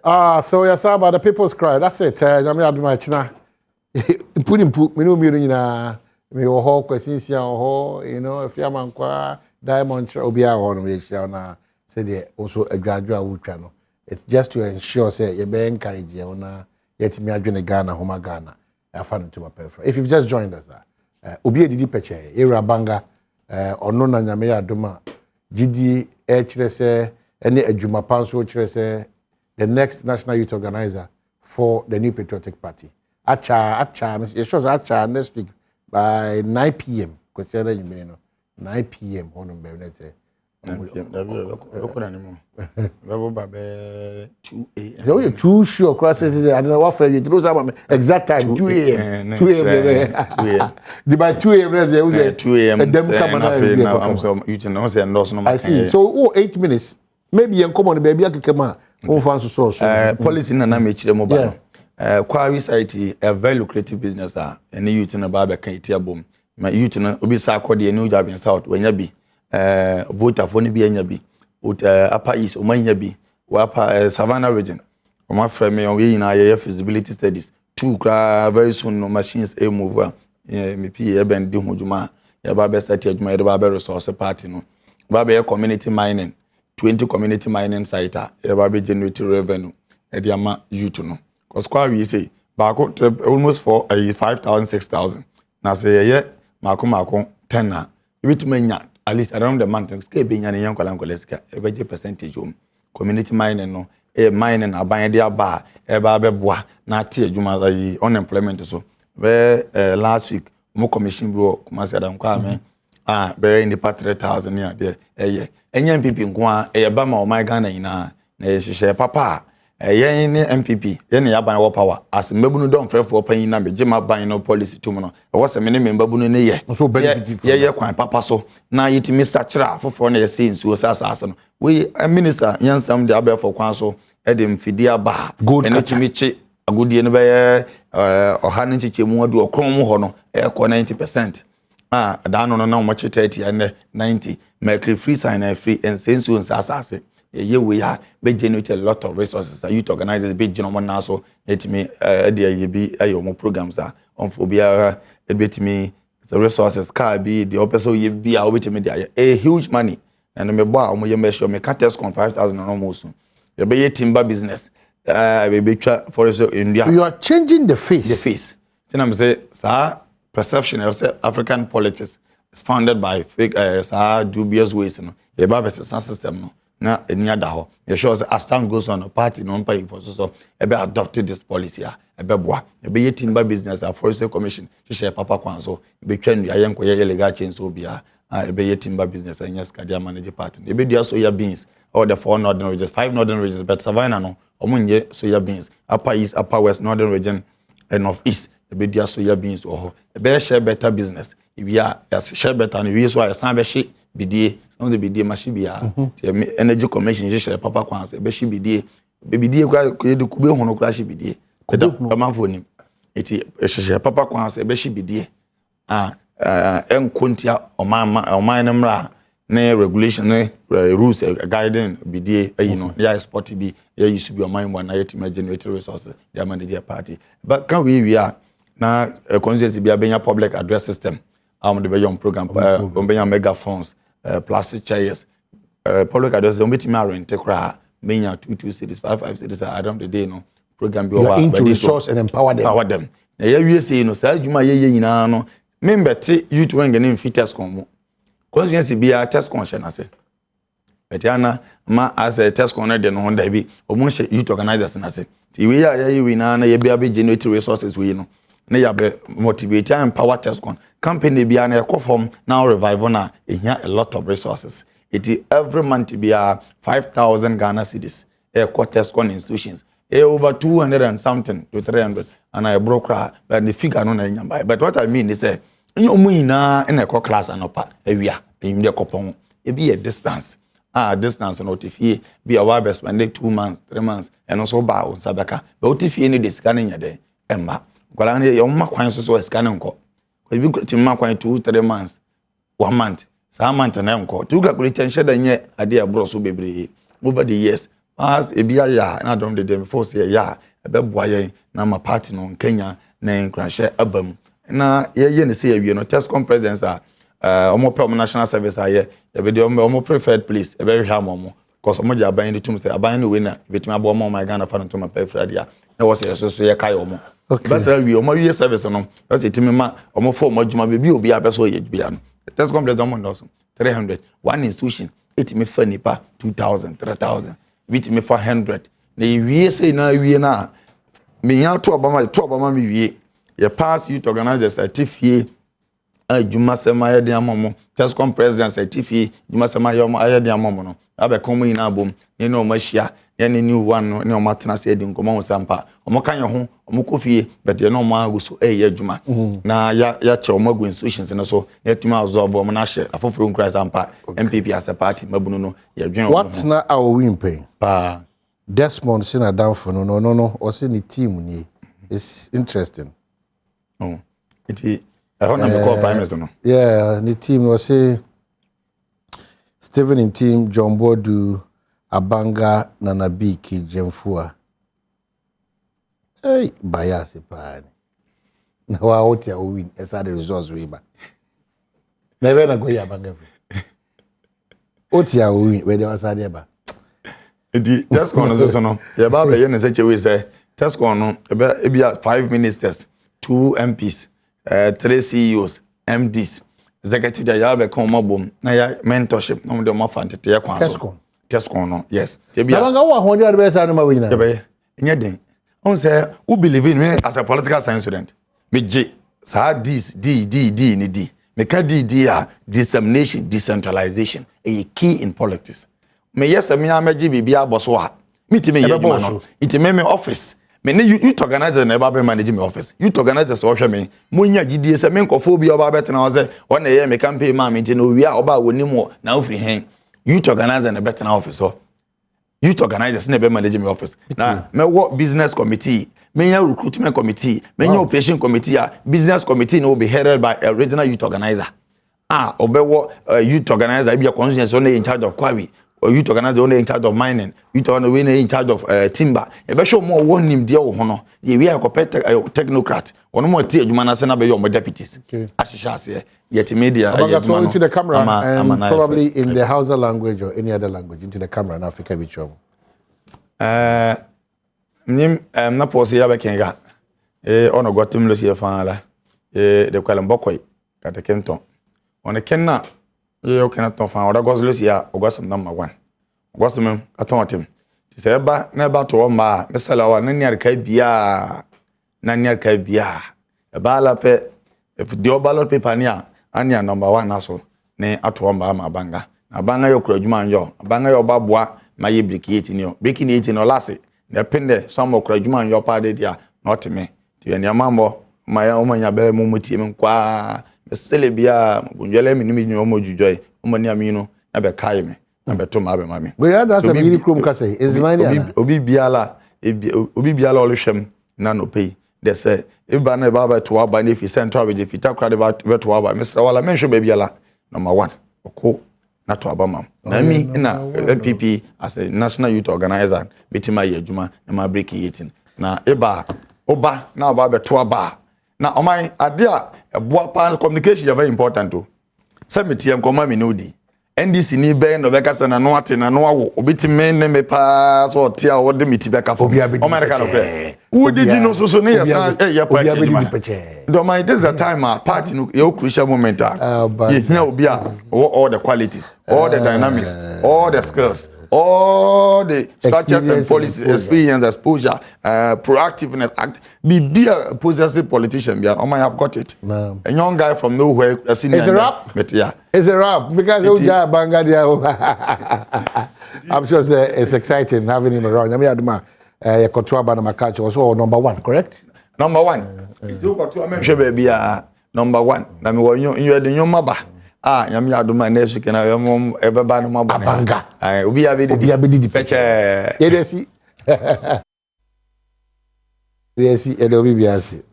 So yes, about the people's cry. That's it. Nyame adoma china. Put me no me nyina. Me wo ho kwasinsia ho, you know, if ya mankwa diamond obi a ho no we share na say the also adwadwa wutwa no. It's just to ensure say you be encourage you na yet me adwene Ghana homa Ghana. Afa no to my prefer. If you've just joined us, obi edidi peche, era banga ono na nyame adoma gidi e kire se ene adwuma panso kire se the next national youth organizer for the New Patriotic Party. Acha, it shows Acha next week by 9 p.m. Because you know 9 p.m. on Wednesday. 9 p.m. 2 a.m. So you're too sure. Cross I don't know what for you. Those are exact time 2 a.m. 2 a.m. By 2 a.m. 2 a.m. I'm so you know say no. I see. So 8 minutes. Maybe you come on baby I can come on. Policy na make mobile. Quarry site a very lucrative business any youth na ba be kan itiabom. My youth na obi sa akode any job in south when bi voter for ni bi anya bi. Upper east o manya bi. Upper Savannah region. O ma frame me on we na ye feasibility studies. Two very soon no machines e move me pie e ben di hojuma. Ya ba be start adwuma e ba be resource party no. Ba be community mining. 20 community mining site eba be generate revenue e dey ama youth no cause kwa we say back almost for 5,000 6,000 na say ye mako 10 na bit manya at least around the month scale be nya ne yankwala nkwaleska e be percentage community mining no e mining aban dey aba e ba be boa na ate adwuma unemployment so be last week mo commission bi kuma say dan kwa me be in the 3,000 near there enye MPP nko e ba ma o my Ghana ina na ye hye papa ye ni MPP ye ne yaban wo power as mabunu don frefo pan na me gima ban no policy to no wo se me ne mabunu ne ye so benefit ye kwan papa so na yitimi sachira foforo na ye say nsuo sasa no we minister yansam de abefo kwan so e de mfidi aba ene chimichi agudie ne be oha ne chichemu adu okron mu ho no e ko 90%. Da no na much 30 and 90 make free sign free and sense you nsasase ye we ha be generate a lot of resources youth organizers be general na so let me dey be ayo programs on for bia e betimi the resources car be the opposite ye be a betimi dey a huge money and me bo a mo ye measure me test con 5,000 almost ye be timber business be forest India. So you are changing the face then I'm say sir perception of African politics is founded by fake dubious ways no the Babes system no na eni ada ho you sure as time goes on the party no pay for so e be adopted this policy e be boa e be timber business forestry commission share papa kwan so e be twa nua yenko ye legal change so bia e be timber business and yes kadia manage party e be dia soya beans or the 4 northern regions 5 northern regions but Savannah no omunye soya beans upper east upper west northern region and north east be dia soya beans or be share better business if you are share better and we so I san be she bidie some the bidie machi bia energy commission share papa kwan say be she bidie kwa de kube hono kra she bidie amanfo nim eti share papa kwan say be she bidie enkontia oman namra ne regulation ne rules guiding bidie you know ya sport bi ya used to be oman one na yet generate resources they manage their party but can we are na constituency bia benya public address system the beyond program benya megaphones plastic chairs public address we meet me rent kra benya 22 cities 55 cities around the day no program bi over into resource and empower them na ya wie say no sa adwuma ye nyina no membeti youth wengene fitas konmo constituency bia test conscience ase etiana ma as a test corner de no honda bi omo youth organizers na se ti we ya we na ye bia be generate resources we no na ya be motivate and empower Tescon company bia na ekofom now revival na ehia a lot of resources it every month bia 5,000 Ghana cedis Tescon institutions over 200 and something to 300 and I broke but the figure no na nyamba but what I mean is say omu ina na ekọ class anopa awia imde kopon e be a distance distance no tifie be our best spend 2 months 3 months and also ba on sabaka but tifie ni disika na nyade emma kwala na yo ma kwan so esika nko ko bi ti ma kwan 2-3 months 1 month sa month na nko to calculate nsheda nye ade abro so bebre over the years As ebia ya na dom de dem force ya ebeboa yen na ma party no Kenya na nkrahye abam na ye ne se awie no Tescom presence omo pe omo national service aye e be de omo preferred place e be hwa omo because omo ja ban de tum say aban no we na betimi abo omo my Ghana fa no to ma preferred ya na wo say so ye kai omo basa awie omo wie service no wo say timi ma omo fo omo adwuma be bi obi abeso ye bia no Tescom presence omo no 300 one institution etimi fa nipa 2000 3000 bitimi fa 100 na wie say na wie na me ya to obama me wie ye pass youth organizers atifie adwuma sema ye de amomo Tescom president atifie adwuma sema ye de amomo no abe komo ina bom ne no machia ye ne new one no ne o matena se di nkomo sampa omo kan ye ho omo kofie but ye no mo aguso ye adwuma na ya che omo agu institutions ne so ye tuma absorb omo na hye afoforo nkra sampa MPP as a party mabunu no ye dwen what na our win pay pa Desmond sina down for no or see the team ni is interesting. Oh, it I want to call prime minister no. Yeah, the team was say Stephen in team John Bodu Abanga Nanabiki Jemfua. Hey, bias pa. Na wa out ya win esa the results we ba. Never na go ya Abanga. Out ya win where they was there ba. The Tescom no so no. Ya ba be ye na say we say Tescom no e be 5 ministers, 2 MPs, 3 CEOs, MDs. Executive ya be come mabom na ya mentorship no de ma fantete ya kwan so. Tescom no. Yes. Na banga wa ho de be say no ma we nyina. Ya be nya den. On say who believe in me as a political science student. Me J sa this D ni D. Me ka D a dissemination, decentralization a key in politics. Me yes me amaji bibia boso ha. Me ti me ye juma no. It me office. Me ne youth organizer na eba be manage me office. Youth organizer so hwe me. Munya gidie se me nkofo bi oba betena o se o na ye me campaign ma me ti no wi a oba woni mo na ofri hen. Youth organizer na betena office so. Youth organizers na be manage me office. Na me work business committee, me recruitment committee, me operation committee, business committee no be headed by a regional youth organizer. Obewo youth organizer e be a constituency on in charge of quarry. Or youth organizer only in charge of mining, youth organizer in charge of timber. You be show more one him dear hono. We are technocrat. One more tea, you man send be your deputies. Ashisha yet media. So into the camera and probably in the Hausa language or any other language into the camera in Africa which one? Na posi ya bekenga. Ono gotum lo si fala. De kwalem bokoy kata kenton. One kenna you cannot find what goes Lucia or gossip number 1. Gossip automatim. Ti say ba na ba to ma mesela wa nanya ka bia nanya ka bia. E ba la pe if the ballot paper nia anya number 1 aso ne ato ma abanga. Abanga yo kura dwuma yo. Abanga yo baboa ma ye bricate ni yo. Breaking 18 no lase. Na pende some kura dwuma yo pa de dia not me. Ti enia mambo ma ya o manya be mu mutie me kwa Celebia, Gunjele, Minimi, Omojoy, Omaniamino, Abe Kaime, Abe Toma Mami. We had as a mini crum case, is mine. Obi Biala, Olushem, Nano pay. They say, if Bana Baba to our band, if he sent travel, if he talk about to our Mr. Walla mention Babyala, number 1, or co, not to Abama. I mean, in a LPP as a national youth organizer, meeting my Juma and my breaking eating. Now, Eba, Oba, now Baba to a bar. Now, on my idea. Communication is very important too. Semeti am koma mi nodi. NDC ni be no beka se na no ate na no awo obiti men ne me pa so tia wo de miti beka fo. O America no pre. Who did you know so ne yesa ya party. Do my this is a time party no your crucial moment you hear obi all the qualities, all the dynamics, all the skills, all the structures and policies, experience, exposure, proactiveness, be a possessive politician. I might have got it. No. A young guy from nowhere. It's a rap. But yeah, it's a rap because I'm sure it's exciting having him around. I mean, Adoma, also number 1, correct? Number 1. Number 1. I mean, you are the new maba. Yami Adoma next week and I am everybody no more Abanga. Obi abedi di peche. Yedesi. Yedesi edo bibiasi.